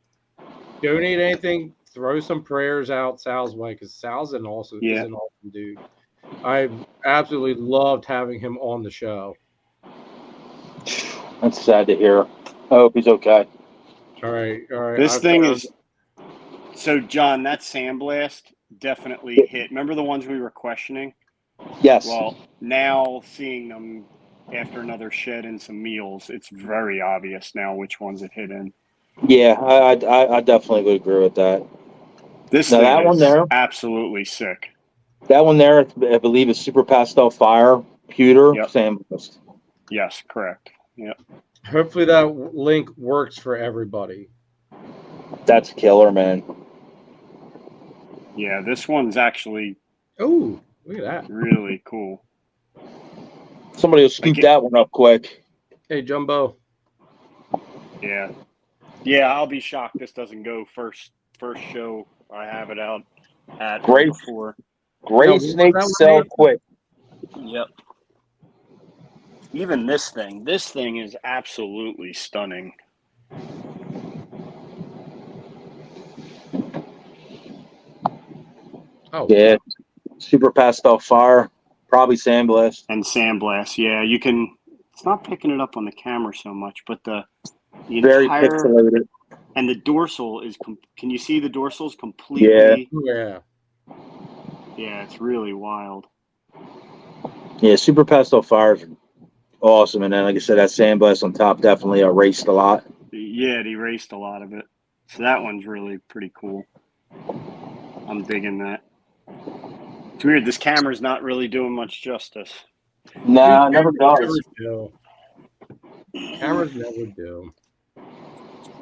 donate anything, throw some prayers out Sal's way because Sal's is an awesome dude. I absolutely loved having him on the show. That's sad to hear. I hope he's okay. All right. This thing is so, John. That sandblast definitely hit. Remember the ones we were questioning? Yes. Well, now seeing them after another shed and some meals, it's very obvious now which ones it hit in. Yeah, I definitely would agree with that. This Now, thing that one is there, absolutely sick. that one there, I believe is Super Pastel Fire, pewter, Yep. sandblast. Yes, correct. Yep. Hopefully that link works for everybody. That's killer, man. Yeah, this one's actually Oh, look at that. really cool. Somebody will scoop that one up quick. Hey, Jumbo. Yeah. Yeah, I'll be shocked this doesn't go first show I have it out at Great. before. Great snakes sell quick. Yep. Even this thing is absolutely stunning. Oh, yeah. wow. Super Pastel Fire, probably Sandblast. And Sandblast, yeah. You can, it's not picking it up on the camera so much, but the Very entire, pixelated. and the dorsal is, can you see the dorsal's completely? Yeah. Yeah, it's really wild. Yeah, Super Pastel Fire is awesome. And then, like I said, that Sandblast on top definitely erased a lot. Yeah, it erased a lot of it. So that one's really pretty cool. I'm digging that. It's weird. This camera's not really doing much justice. Nah, never does. Cameras never do.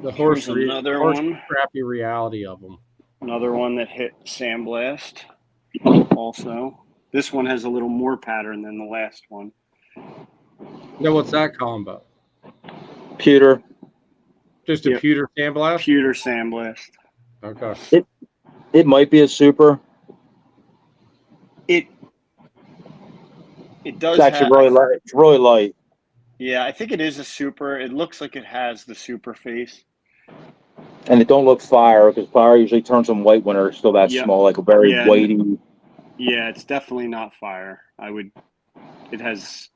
The harsh, crappy reality of them. Another one that hit Sandblast. Also, this one has a little more pattern than the last one. Now, what's that combo? Pewter. Just a pewter sandblast? Pewter sandblast. Okay. It might be a super. It does. It's actually really light. It's really light. Yeah, I think it is a super. It looks like it has the super face. And it don't look fire, because fire usually turns them white when they're still that small, like a very whitey. Yeah, it's definitely not fire. It has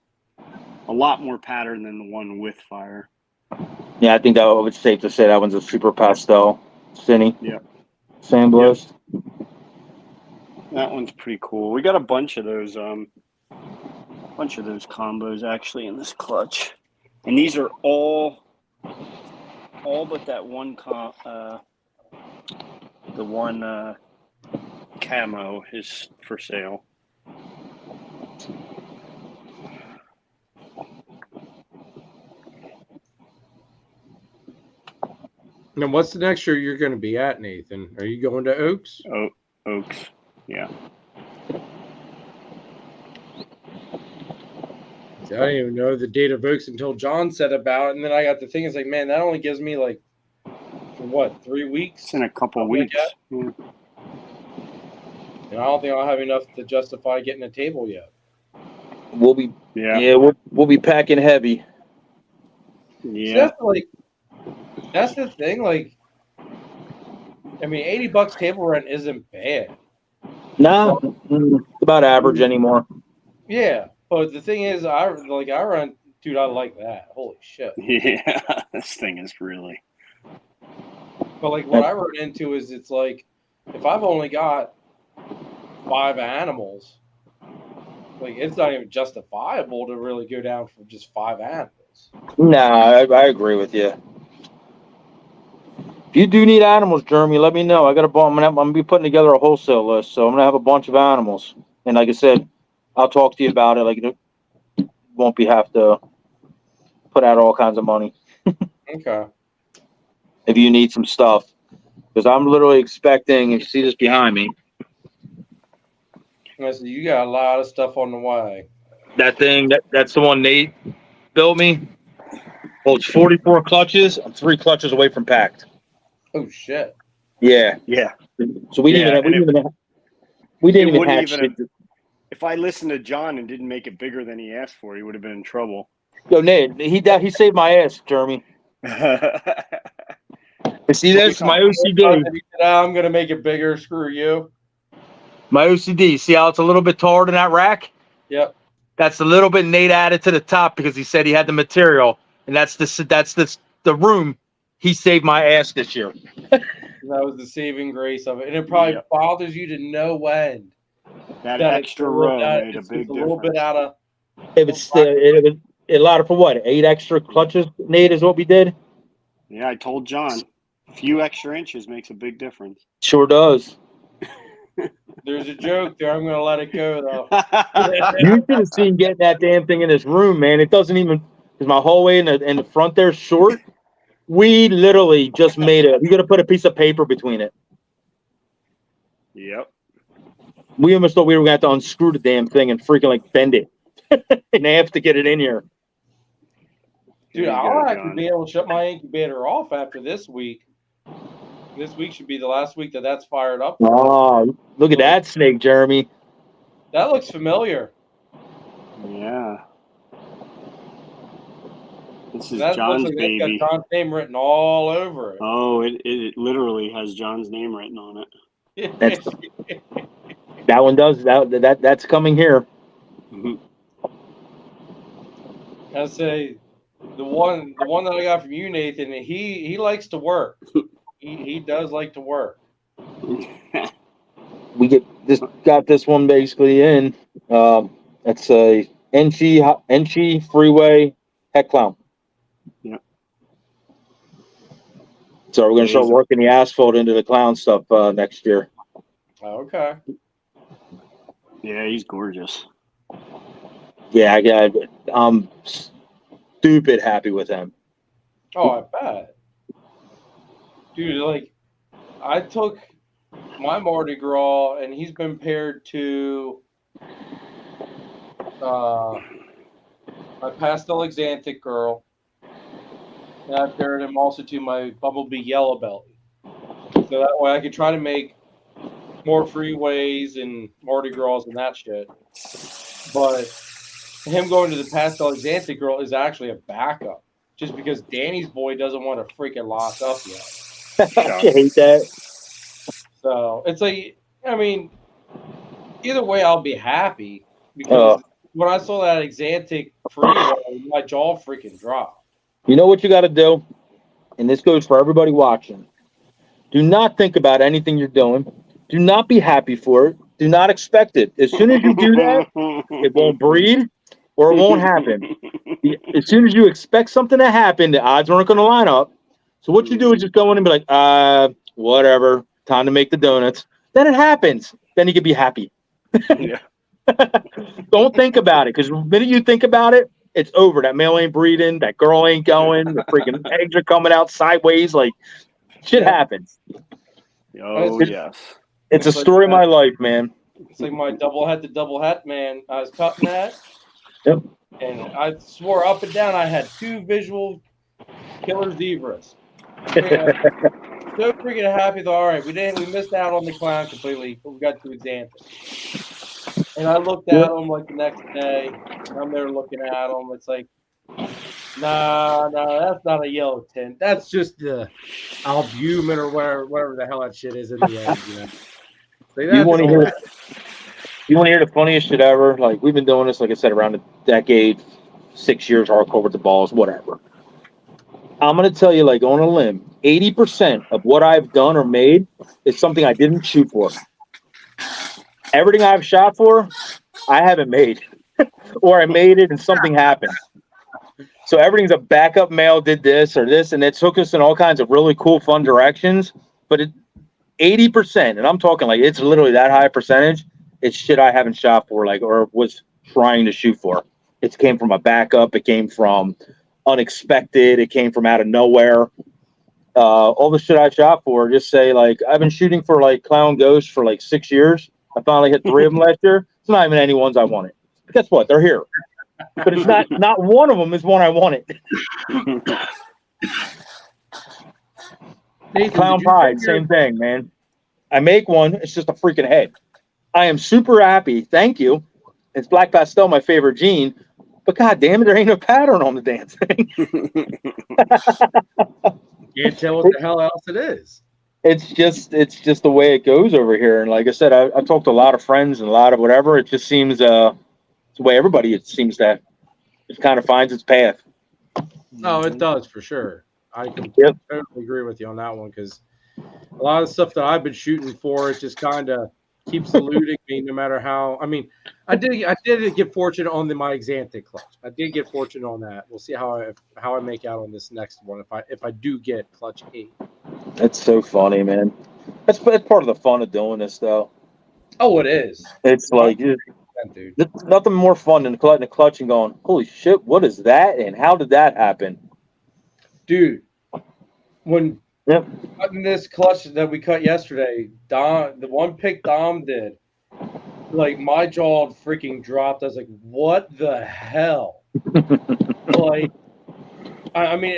a lot more pattern than the one with fire. Yeah, I think that would be safe to say that one's a Super Pastel Cine. Yep. Sandblast. Yep. That one's pretty cool. We got a bunch of those combos actually in this clutch. And these are all but that one the one camo is for sale. Now, what's the next show you're going to be at, Nathan? Are you going to Oaks? Oh, Oaks, yeah. I didn't even know the date of Oaks until John said about it, and then I got the thing. It's like, man, that only gives me like, for what, 3 weeks? It's in a couple of weeks. And I don't think I'll have enough to justify getting a table yet. We'll be we'll be packing heavy. Yeah. So that's the thing. Like, I mean, $80 table rent isn't bad. No, about average anymore. Yeah, but the thing is, I run, dude. I like that. Holy shit. Yeah, this thing is really. But like, what I run into is it's like, if I've only got 5 animals, like it's not even justifiable to really go down for just 5 animals. No, I agree with you. If you do need animals, Jeremy, let me know. I got I'm gonna be putting together a wholesale list, so I'm gonna have a bunch of animals. And like I said, I'll talk to you about it. Like, it won't have to put out all kinds of money. Okay. If you need some stuff, because I'm literally expecting. If you see this behind me, So you got a lot of stuff on the way. that thing that's the one Nate built me. Well, it's 44 clutches. I'm 3 clutches away from packed. Oh shit. Yeah. So we didn't even have shit. If I listened to John and didn't make it bigger than he asked for, he would have been in trouble. Yo, Nate, he saved my ass, Jeremy. You see this? My OCD. I'm gonna make it bigger. Screw you. My OCD. See how it's a little bit taller than that rack? Yep. That's a little bit Nate added to the top because he said he had the material, and that's the room. He saved my ass this year. That was the saving grace of it, and it probably bothers you to no end. That extra row made a big difference. It it allowed for what? 8 extra clutches, Nate, is what we did? Yeah, I told John. A few extra inches makes a big difference. Sure does. There's a joke there. I'm going to let it go, though. You should have seen getting that damn thing in this room, man. It doesn't even, because my hallway in the front there's short. We literally just made it. We got to put a piece of paper between it. Yep. We almost thought we were going to have to unscrew the damn thing and freaking like bend it in half to get it in here. Dude, I'll actually be able to shut my incubator off after this week. This week should be the last week that's fired up. Oh, look at that snake, Jeremy. That looks familiar. Yeah. This is that John's looks like baby. It's got John's name written all over it. Oh, it literally has John's name written on it. That one does. That's coming here. Mm-hmm. I'd say the one that I got from you, Nathan, he likes to work. He does like to work. We got this one basically in. That's a NG freeway head clown. Yeah. So we're gonna start working the asphalt into the clown stuff next year. Okay. Yeah, he's gorgeous. Yeah, I'm stupid happy with him. Oh, I bet. Dude, like, I took my Mardi Gras, and he's been paired to my pastel exanthic girl. And I paired him also to my bumblebee yellow belly. So that way I could try to make more freeways and Mardi Gras and that shit. But him going to the pastel exanthic girl is actually a backup. Just because Danny's boy doesn't want to freaking lock up yet. I hate that. So it's like, I mean, either way, I'll be happy because when I saw that exanthic freeway, my jaw freaking dropped. You know what you got to do? And this goes for everybody watching. Do not think about anything you're doing. Do not be happy for it. Do not expect it. As soon as you do that, it won't breed or it won't happen. As soon as you expect something to happen, the odds aren't going to line up. So what you do is just go in and be like, whatever, time to make the donuts. Then it happens. Then you can be happy. Yeah. Don't think about it, because the minute you think about it, it's over. That male ain't breeding. That girl ain't going. The freaking eggs are coming out sideways. Like, shit happens. Oh, yes. It's a story of my life, man. It's like my double head to double hat, man. I was cutting that. Yep. And I swore up and down I had 2 visual killer zebras. So freaking happy though. All right, we missed out on the clown completely, but we got 2 examples. And I looked at them like the next day. And I'm there looking at them. It's like, nah, that's not a yellow tint. That's just the albumin or whatever the hell that shit is in the end. You know? Like, You want to hear the funniest shit ever? Like, we've been doing this, like I said, around a decade, 6 years hardcore with the balls, whatever. I'm going to tell you, like, on a limb, 80% of what I've done or made is something I didn't shoot for. Everything I've shot for, I haven't made. Or I made it and something happened. So everything's a backup male did this or this, and it took us in all kinds of really cool, fun directions. But 80%, and I'm talking like it's literally that high percentage, it's shit I haven't shot for, like, or was trying to shoot for. It came from a backup. It came from unexpected. It came from out of nowhere. All the shit I shot for, just say, like, I've been shooting for, like, clown ghosts for, like, 6 years. I finally hit 3 of them last year. It's not even any ones I wanted. But guess what? They're here. But it's not one of them is one I wanted. Nathan, Clown Pride, same thing, man. I make one. It's just a freaking head. I am super happy. Thank you. It's black pastel, my favorite gene. But god damn it, there ain't no pattern on the damn thing. Can't tell what the hell else it is. It's just the way it goes over here. And like I said, I've talked to a lot of friends and a lot of whatever. It just seems it's the way everybody, it seems that it kind of finds its path. No, it does for sure. I can totally agree with you on that one, because a lot of stuff that I've been shooting for, it just kind of keeps eluding me no matter how. I mean, I did get fortunate on my Xanthic clutch. I did get fortunate on that. We'll see how I make out on this next one if I do get clutch 8. That's so funny, man. That's part of the fun of doing this, though. Oh, it is. It's like dude. Nothing more fun than collecting a clutch and going, holy shit, what is that? And how did that happen? Dude, when cutting this clutch that we cut yesterday, the one pick Dom did, like my jaw freaking dropped. I was like, what the hell? Like, I mean,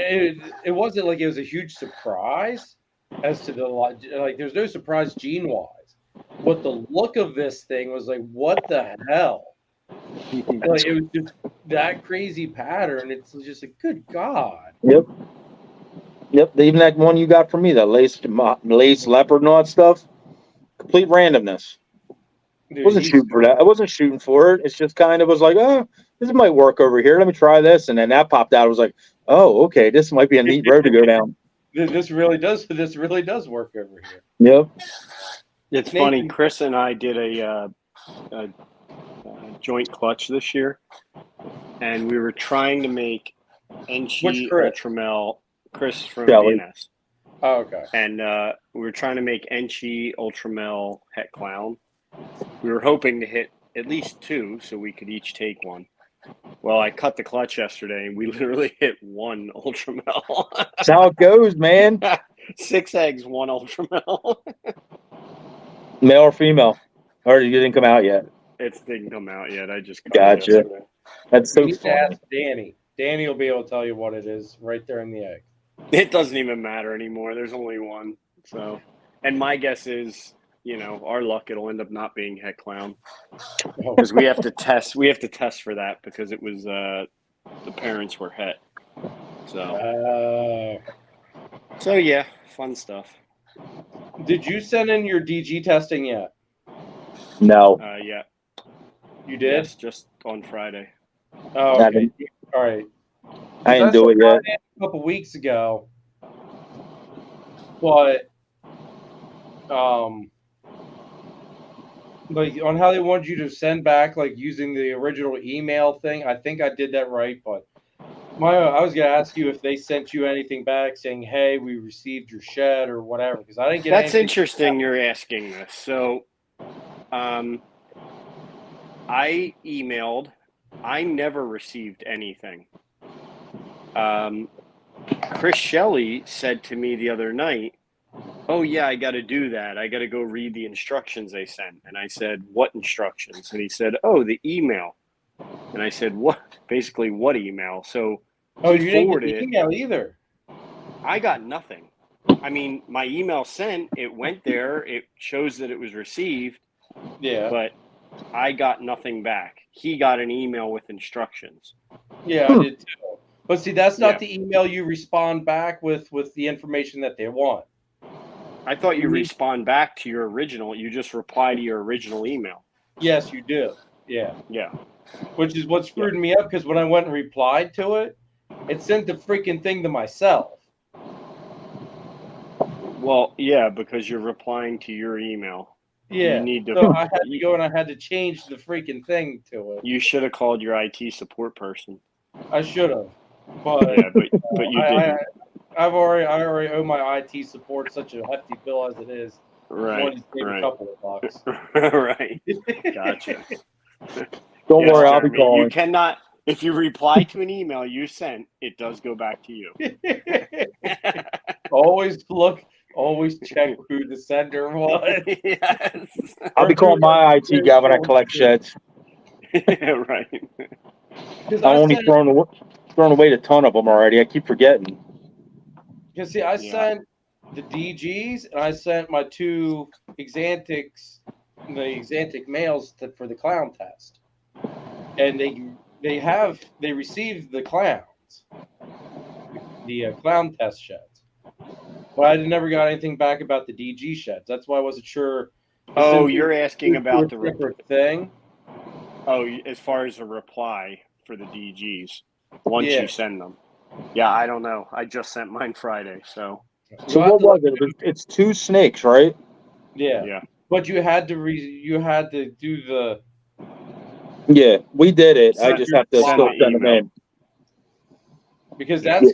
it wasn't like it was a huge surprise as to the, like, there's no surprise gene wise, but the look of this thing was like, what the hell? Like, it was just that crazy pattern. It's just like, good God. Yep. Even that one you got from me, that lace leopard and all that stuff, complete randomness. Dude, Wasn't shooting for that. I wasn't shooting for it. It's just kind of was like, oh, this might work over here. Let me try this, and then that popped out. I was like, oh, okay, this might be a neat road to go down. This really does work over here. Yep. It's funny. Chris and I did a joint clutch this year, and we were trying to make NC Ultramel. Chris from VNS. Oh, okay. And we were trying to make NC Ultramel Het Clown. We were hoping to hit at least 2 so we could each take one. Well, I cut the clutch yesterday, and we literally hit 1 Ultramel. That's how it goes, man. 6 eggs, 1 Ultramel. Male or female? Or you didn't come out yet? It didn't come out yet. I just cut gotcha. it yesterday. That's so funny. Ask Danny. Danny will be able to tell you what it is right there in the egg. It doesn't even matter anymore. There's only 1. So, and my guess is, our luck, it'll end up not being Het Clown because we have to test. We have to test for that because it was the parents were Het. So yeah, fun stuff. Did you send in your DG testing yet? No. Yeah. You did? Yes, just on Friday. Oh, okay. All right. I didn't do it yet. A couple weeks ago, but like on how they wanted you to send back, like using the original email thing. I think I did that right, but I was gonna ask you if they sent you anything back saying, "Hey, we received your shed" or whatever, because I didn't get. That's interesting. You're asking this. So, I emailed. I never received anything. Chris Shelley said to me the other night, "Oh yeah, I got to do that. I got to go read the instructions they sent." And I said, "What instructions?" And he said, "Oh, the email." And I said, "What? Basically, what email?" So you didn't get the email either. I got nothing. I mean, my email sent. It went there. It shows that it was received. Yeah. But I got nothing back. He got an email with instructions. Yeah, I did too. But see, that's not the email you respond back with the information that they want. I thought you respond back to your original. You just reply to your original email. Yes, you do. Yeah. Yeah. Which is what screwed me up because when I went and replied to it, it sent the freaking thing to myself. Well, yeah, because you're replying to your email. Yeah. You need to, so I had to go and I had to change the freaking thing to it. You should have called your IT support person. I should have. But yeah, but you didn't. I already owe my IT support such a hefty bill as it is. Right. I wanted to save a couple of bucks. Right. Gotcha. Don't worry, I'll be calling. You cannot. If you reply to an email you sent, it does go back to you. Always check who the sender was. Yes. I'll be calling my IT guy when I collect sheds. Right. I've only thrown away a ton of them already. I keep forgetting. Because see, I sent the DGs and I sent my 2 Xanthics, the Xanthic males for the clown test, and they received the clowns, the clown test sheds, but I never got anything back about the DG sheds. That's why I wasn't sure. Oh, you're asking about the different thing. Oh, as far as a reply for the DGs once you send them. Yeah, I don't know. I just sent mine Friday, so. So what was it? It's 2 snakes, right? Yeah. Yeah. But you had to do the. Yeah, we did it. I just have to Send still the send them email. in. Because that's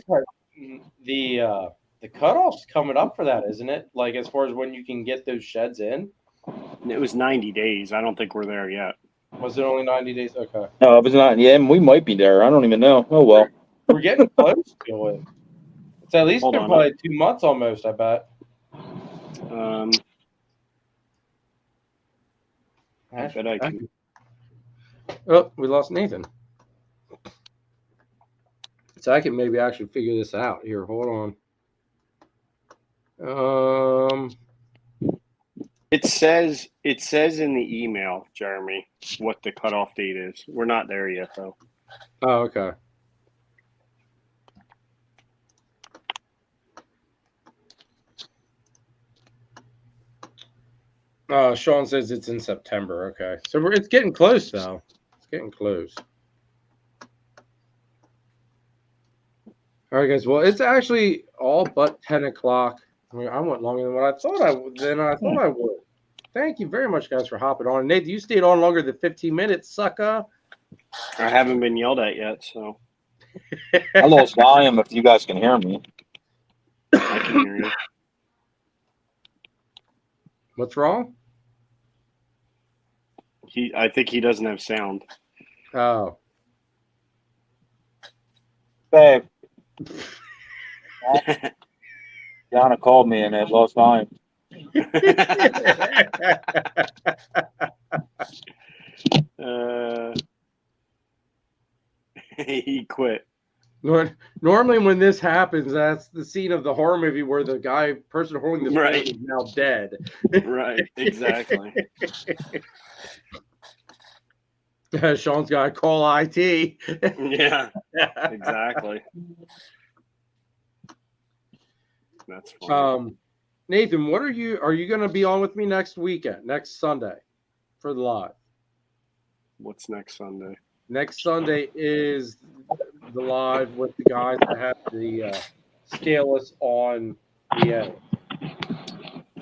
the cutoff's coming up for that, isn't it? Like as far as when you can get those sheds in. It was 90 days. I don't think we're there yet. Was it only 90 days? Okay. No, it was not. Yeah, we might be there. I don't even know. Oh well. We're getting close to it. It's at least Hold been on. probably 2 months almost, I bet. I bet I can. Oh, we lost Nathan. So I can maybe actually figure this out. Here, hold on. It says in the email, Jeremy, what the cutoff date is. We're not there yet, though. Oh, okay. Sean says it's in September. Okay, so it's getting close though. It's getting close. All right, guys. Well, it's actually all but 10 o'clock. I mean, I went longer than what I thought I would. Thank you very much, guys, for hopping on. Nate, you stayed on longer than 15 minutes, sucker. I haven't been yelled at yet, so. I lost volume if you guys can hear me. I can hear you. What's wrong? I think he doesn't have sound. Oh. Babe. Donna called me and it lost volume. He quit. Normally, when this happens, that's the scene of the horror movie where the person holding the phone is now dead. Right, exactly. Sean's got to call IT. Yeah, exactly. That's funny. Nathan, are you going to be on with me next Sunday for the live? What's next Sunday? Next Sunday is the live with the guys that have the scaleless on the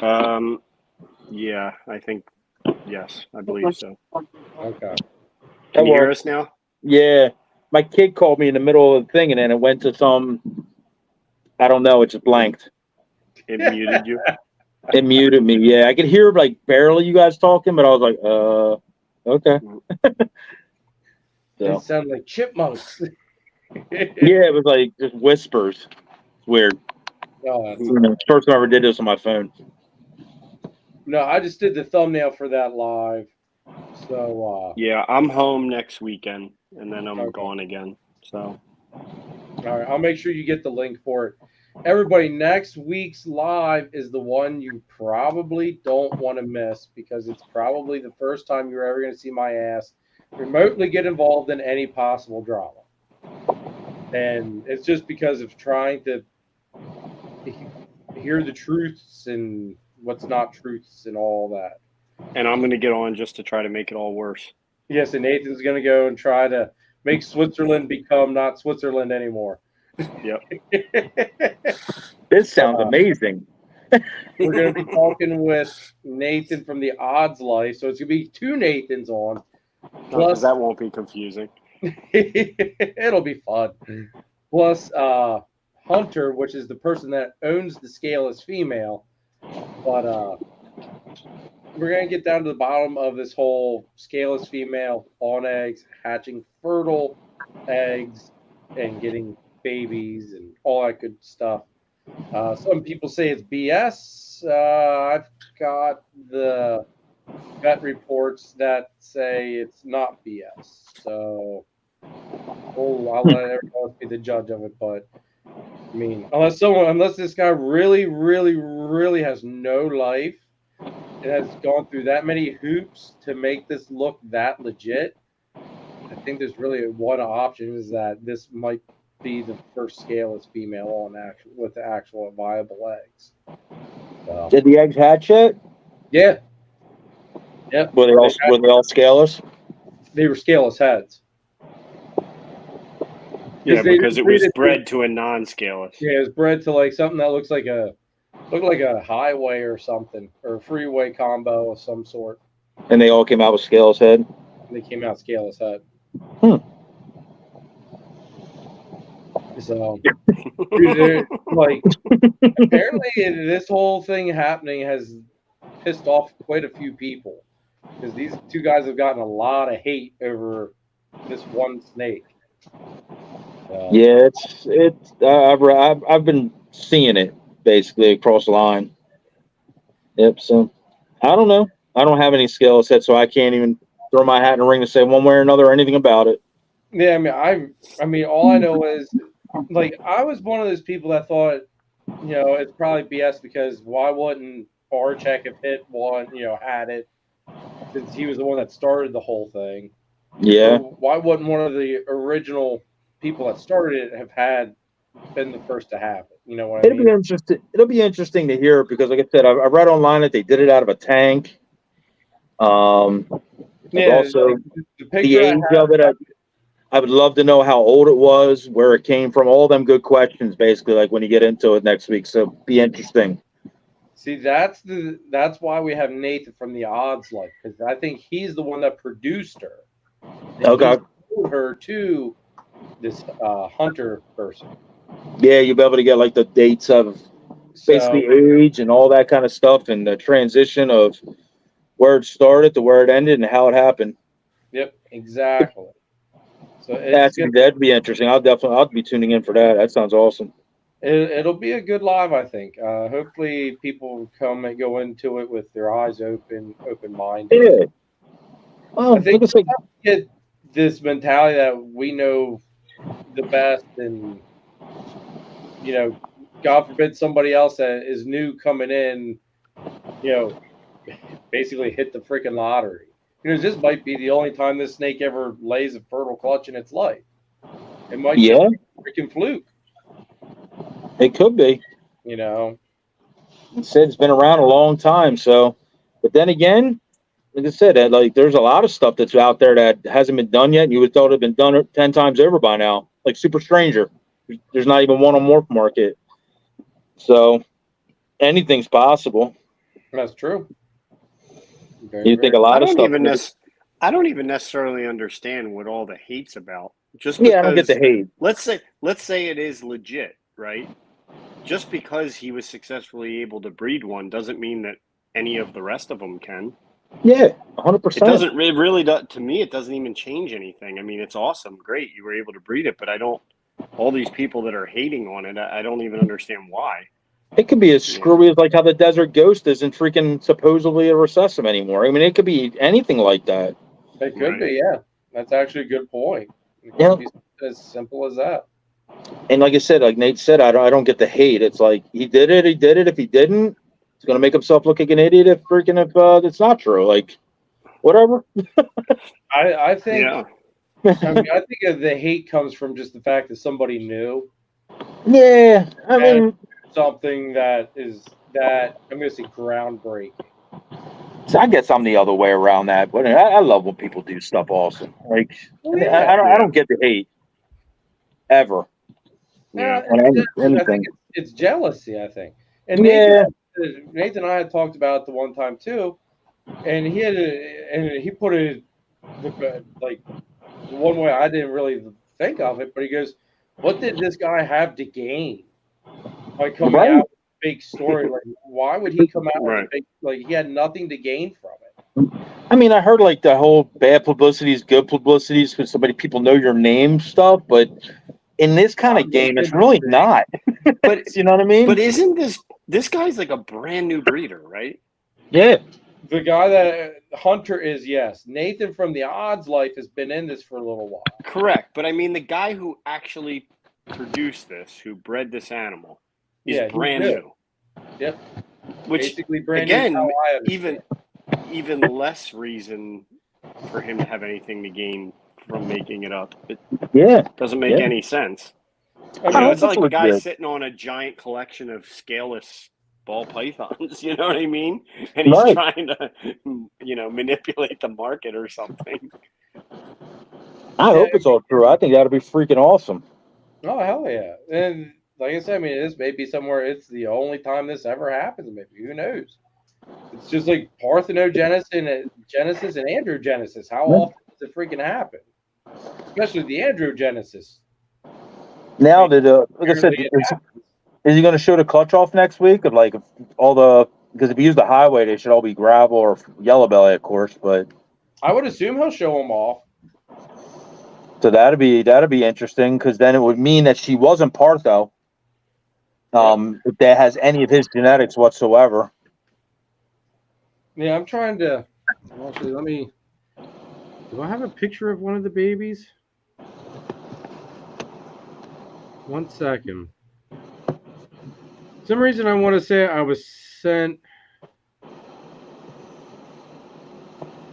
end. Yeah, I think, yes, I believe so. Okay. Can you hear us now? Yeah. My kid called me in the middle of the thing and then it went to some, I don't know, it just blanked. It muted you? It muted me, yeah. I could hear like barely you guys talking, but I was like, okay. They sound like chipmunks. Yeah, it was like just whispers. It's weird. First time I ever did this on my phone. No, I just did the thumbnail for that live. So yeah, I'm home next weekend and then I'm gone again. So all right, I'll make sure you get the link for it. Everybody, next week's live is the one you probably don't want to miss because it's probably the first time you're ever going to see my ass remotely get involved in any possible drama. And it's just because of trying to hear the truths and what's not truths and all that. And I'm going to get on just to try to make it all worse. Yes, and Nathan's going to go and try to make Switzerland become not Switzerland anymore. Yep. This sounds amazing. We're going to be talking with Nathan from the Odds Life, so it's going to be 2 Nathans on. Plus, that won't be confusing. It'll be fun. Plus, Hunter, which is the person that owns the scaleless female, but we're going to get down to the bottom of this whole scaleless female on eggs, hatching fertile eggs, and getting babies and all that good stuff. Some people say it's BS. I've got the vet reports that say it's not BS. So I'll let everyone else be the judge of it. But I mean, unless this guy really, really, really has no life and has gone through that many hoops to make this look that legit, I think there's really one option is that this might be the first scaleless female with the actual viable eggs. So. Did the eggs hatch yet? Yeah. Yep. Were they all scaleless? They were scaleless heads. Yeah, because it was bred to a non-scaleless. Yeah, it was bred to like something that looks like Looked like a highway or something, or a freeway combo of some sort. And they all came out with scales head. And they came out scaleless head. So, like, apparently this whole thing happening has pissed off quite a few people because these two guys have gotten a lot of hate over this one snake. Yeah, it's. I've been seeing it basically across the line. Yep. So I don't know. I don't have any skill set, so I can't even throw my hat in the ring to say one way or another or anything about it. Yeah, I mean, all I know is, like, I was one of those people that thought, it's probably BS because why wouldn't Barcheck have hit one, had it, since he was the one that started the whole thing. Yeah. Or why wouldn't one of the original people that started it have been the first to have it? You know what I mean? Be interesting. It'll be interesting to hear because, like I said, I read online that they did it out of a tank. Yeah. Also, the picture age of it. I would love to know how old it was, where it came from, all them good questions, basically, like when you get into it next week. So be interesting. See, that's why we have Nathan from the Odds Life, because I think he's the one that produced her. And Okay. he sold her to this hunter person. Yeah, you'll be able to get like the dates of basically age and all that kind of stuff, and the transition of where it started to where it ended and how it happened. Yep, exactly. So that'd be interesting. I'll be tuning in for that. That sounds awesome. It'll be a good live, I think. Hopefully, people come and go into it with their eyes open minded. Yeah. I think get this mentality that we know the best, and God forbid somebody else that is new coming in, basically hit the freaking lottery. This might be the only time this snake ever lays a fertile clutch in its life. It might just be a freaking fluke. It could be. It said it's been around a long time, so. But then again, like I said, there's a lot of stuff that's out there that hasn't been done yet. And you would thought it had been done 10 times over by now. Like Super Stranger, there's not even one on Morph Market. So anything's possible. That's true. You think a lot of stuff. I don't even necessarily understand what all the hate's about. Just I don't get the hate. Let's say it is legit, right? Just because he was successfully able to breed one doesn't mean that any of the rest of them can. Yeah, 100%. It doesn't. It really does. To me, it doesn't even change anything. I mean, it's awesome, great, you were able to breed it, but I don't. All these people that are hating on it, I don't even understand why. It could be as screwy as like how the Desert Ghost isn't freaking supposedly a recessum anymore. I mean, it could be anything like that. It could be, yeah. That's actually a good point. It could be as simple as that. And like I said, like Nate said, I don't get the hate. It's like he did it. If he didn't, he's gonna make himself look like an idiot. If it's not true, like whatever. I think. Yeah. I mean, I think the hate comes from just the fact that somebody knew. Yeah, I mean something that I'm gonna say groundbreaking. So I guess I'm the other way around that, but I love when people do stuff awesome. Like I don't get the hate ever. Yeah, I think it's jealousy. I think, and Nathan and I had talked about it the one time too, and he put it like the one way I didn't really think of it, but he goes, "What did this guy have to gain by coming out with a fake story? Like, why would he come out with a fake? Like, he had nothing to gain from it." I mean, I heard like the whole bad publicity is good publicity because so many people know your name stuff, but in this kind of game, it's really not. But you know what I mean? But isn't this guy's like a brand new breeder, right? Yeah. The guy that Hunter is, yes. Nathan from the Odds Life has been in this for a little while. Correct. But I mean, the guy who actually produced this, who bred this animal, is brand new. Yep. Which, basically brand new. Even less reason for him to have anything to gain from making it up. It doesn't make any sense. It's not like a guy sitting on a giant collection of scaleless ball pythons, you know what I mean? And he's trying to, manipulate the market or something. I hope it's all true. I think that'd be freaking awesome. Oh, hell yeah. And like I said, I mean, this may be somewhere. It's the only time this ever happens. Maybe who knows? It's just like parthenogenesis and androgenesis. How often does it freaking happen? Especially the androgenesis. Now that like I said, is he going to show the clutch off next week? Or like because if you use the highway, they should all be gravel or yellow belly, of course. But I would assume he'll show them off. So that'd be interesting because then it would mean that she wasn't Partho. If that has any of his genetics whatsoever. Yeah, I'm trying to. Actually, let me. Do I have a picture of one of the babies? 1 second. For some reason, I want to say I was sent.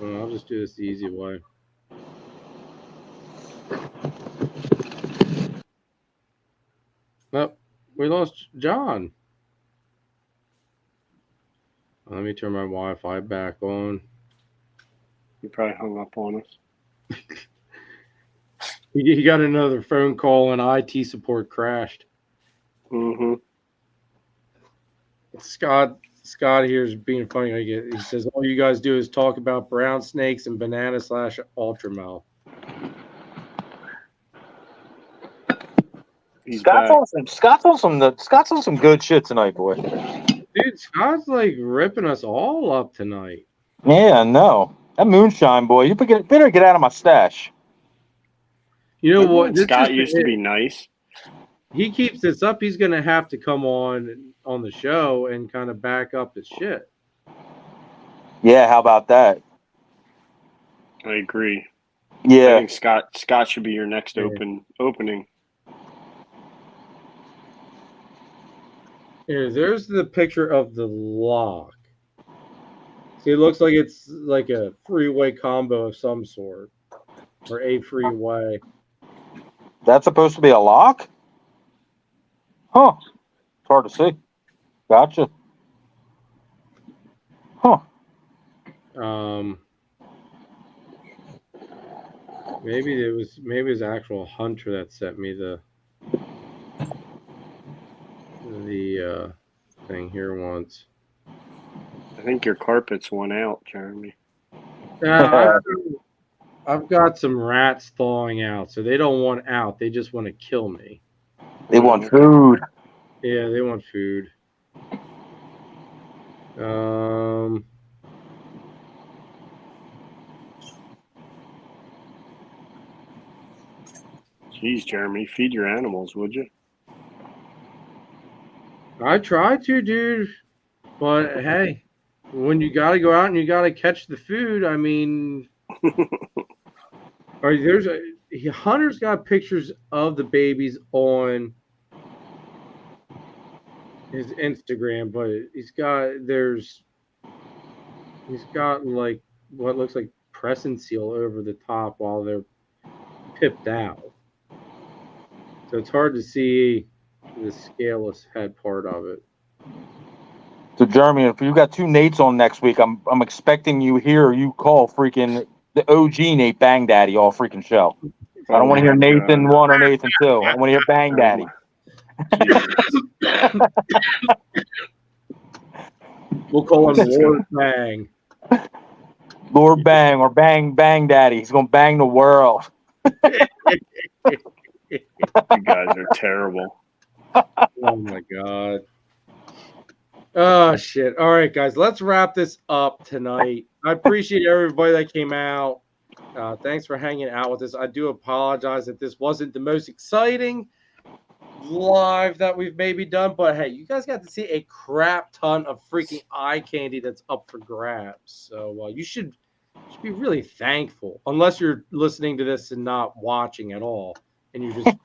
Well, I'll just do this the easy way. Oh, we lost John. Let me turn my Wi-Fi back on. You probably hung up on us. He got another phone call and IT support crashed. Mm-hmm. Scott here is being funny. He says all you guys do is talk about brown snakes and banana / ultramel. Scott's on some good shit tonight, boy. Dude, Scott's like ripping us all up tonight. Yeah, no. That moonshine, boy. You better get out of my stash. You know what? Scott used to be nice. He keeps this up. He's going to have to come on the show and kind of back up his shit. Yeah, how about that? I agree. Yeah. I think Scott should be your next opening. Here, there's the picture of the lock. See, it looks like it's like a freeway combo of some sort. Or a freeway. That's supposed to be a lock? Huh. It's hard to see. Gotcha. Huh. Maybe it was actual Hunter that sent me the thing here once. I think your carpet's won out, Jeremy. I've got some rats thawing out, so they don't want out. They just want to kill me. They want food. Yeah, they want food. Jeez, Jeremy, feed your animals, would you? I try to, dude. But hey, when you got to go out and you got to catch the food, I mean, Hunter's got pictures of the babies on his Instagram, but he's got like what looks like press and seal over the top while they're pipped out. So it's hard to see the scaleless head part of it. So Jeremy, if you got two Nates on next week, I'm expecting you call freaking the OG Nate Bang Daddy all freaking show. I don't want to hear Nathan 1 or Nathan 2. I want to hear Bang Daddy. We'll call him Lord Bang. Lord Bang or Bang Daddy. He's gonna bang the world. You guys are terrible. Oh my god. Oh shit. All right, guys, let's wrap this up tonight. I appreciate everybody that came out. Thanks for hanging out with us. I do apologize that this wasn't the most exciting live that we've maybe done, but hey, you guys got to see a crap ton of freaking eye candy that's up for grabs. So you should be really thankful, unless you're listening to this and not watching at all, and you're just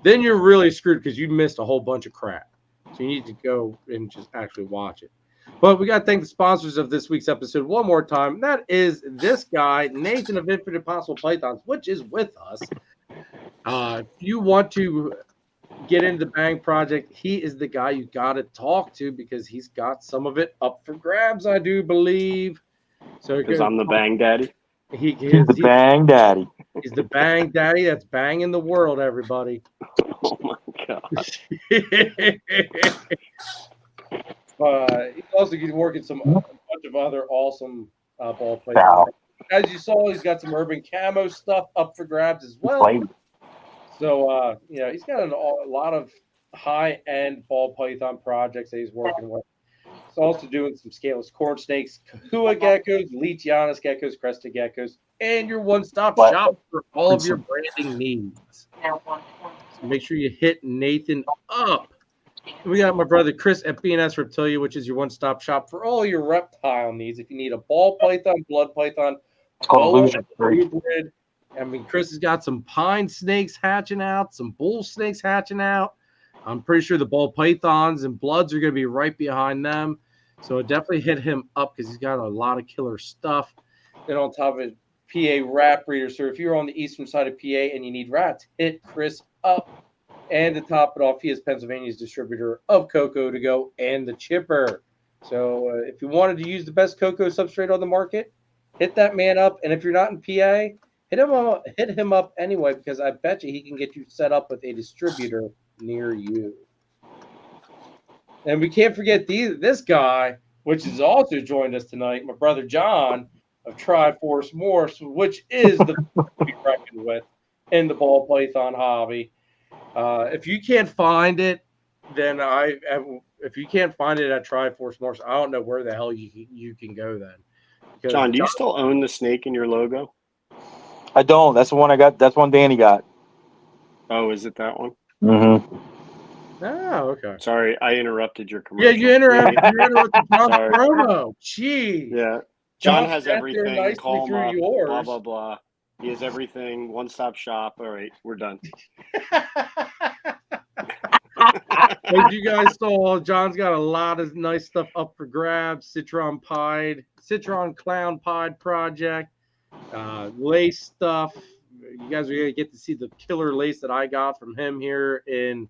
then you're really screwed because you missed a whole bunch of crap. So you need to go and just actually watch it. But we got to thank the sponsors of this week's episode one more time. That is this guy, Nathan of Infinite Possible Pythons, which is with us. If you want to get into the Bang Project, he is the guy you got to talk to because he's got some of it up for grabs, I do believe. So because I'm the Bang Daddy. He's the Bang Daddy. He's the Bang Daddy that's banging the world, everybody. Oh my God. He's also working a bunch of other awesome ball python. As you saw, he's got some urban camo stuff up for grabs as well. So, he's got a lot of high-end ball python projects that he's working with. He's also doing some scaleless corn snakes, kahua geckos, leachianus geckos, crested geckos, and your one-stop shop for all of your branding needs. So make sure you hit Nathan up. And we got my brother Chris at S Reptilia, which is your one-stop shop for all your reptile needs. If you need a ball python, blood python, hybrid. I mean, Chris has got some pine snakes hatching out, some bull snakes hatching out. I'm pretty sure the ball pythons and bloods are going to be right behind them. So definitely hit him up because he's got a lot of killer stuff. Then on top of it, PA rat breeder. So if you're on the eastern side of PA and you need rats, hit Chris up. And to top it off, he is Pennsylvania's distributor of Cocoa to Go and the Chipper. So if you wanted to use the best cocoa substrate on the market, hit that man up. And if you're not in PA, hit him up anyway, because I bet you he can get you set up with a distributor near you. And we can't forget this guy, which has also joined us tonight, my brother John of Triforce Morse, which is the to be reckoned with in the ball python hobby. If you can't find it, then if you can't find it at Triforce Morse, I don't know where the hell you can go then. Because John, do you still own the snake in your logo? I don't. That's the one I got. That's one Danny got. Oh, is it that one? Mm-hmm. Oh, okay. Sorry, I interrupted your commercial. Yeah, you interrupted John's promo. Gee. Yeah. John has sat there everything. nicely Call him through up, yours. blah, blah, blah. He has everything. One-stop shop. All right, we're done. As you guys saw, John's got a lot of nice stuff up for grabs. Citron Clown Pied project, lace stuff. You guys are gonna get to see the killer lace that I got from him here in.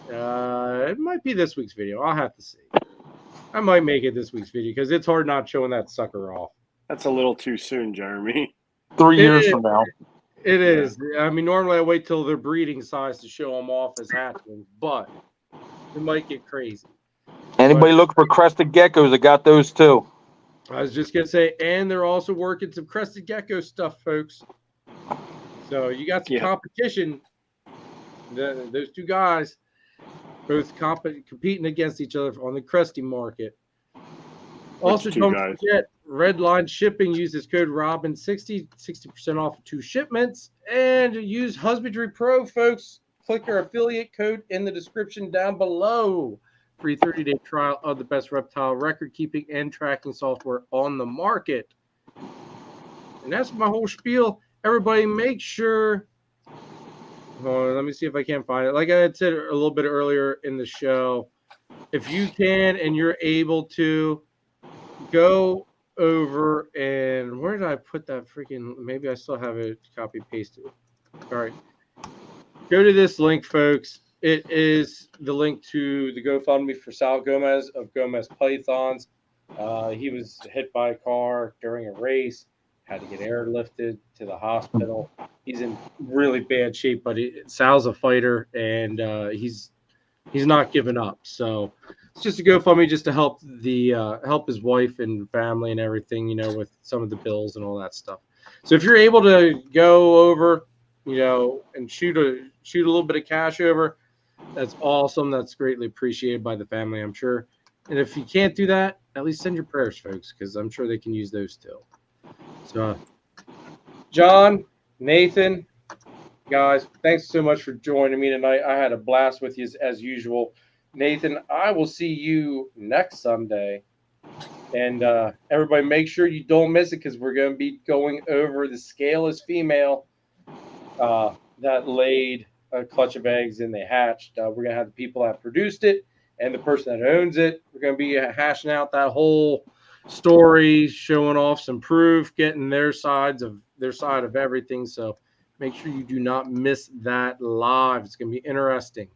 It might be this week's video. I'll have to see. I might make it this week's video because it's hard not showing that sucker off. That's a little too soon, Jeremy. 3 years from now. It is. I mean, normally I wait till they're breeding size to show them off as hatchlings, but it might get crazy. Anybody look for crested geckos? I got those too. I was just gonna say, and they're also working some crested gecko stuff, folks. So you got some competition. Those two guys both competing against each other on the cresty market. Also, don't forget, Redline Shipping uses code Robin60, 60% off of 2 shipments. And use Husbandry Pro, folks. Click our affiliate code in the description down below. Free 30-day trial of the best reptile record-keeping and tracking software on the market. And that's my whole spiel. Everybody make sure... let me see if I can find it. Like I had said a little bit earlier in the show, if you can and you're able to, go over and where did I put that freaking? Maybe I still have it copy pasted. All right, go to this link, folks. It is the link to the GoFundMe for Sal Gomez of Gomez Pythons. He was hit by a car during a race, had to get airlifted to the hospital. He's in really bad shape, but Sal's a fighter and he's not giving up. So it's just a GoFundMe just to help help his wife and family and everything, with some of the bills and all that stuff. So if you're able to go over, and shoot a little bit of cash over, that's awesome. That's greatly appreciated by the family, I'm sure. And if you can't do that, at least send your prayers, folks, because I'm sure they can use those too. So, John, Nathan, guys, thanks so much for joining me tonight. I had a blast with you as usual. Nathan, I will see you next Sunday. And everybody, make sure you don't miss it because we're going to be going over the scaleless female that laid a clutch of eggs and they hatched. We're going to have the people that produced it and the person that owns it. We're going to be hashing out that whole story, showing off some proof, getting their side of everything. So make sure you do not miss that live. It's going to be interesting.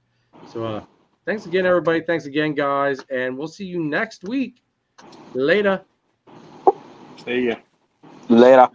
So thanks again, everybody. Thanks again, guys. And we'll see you next week. Later. See ya. Later.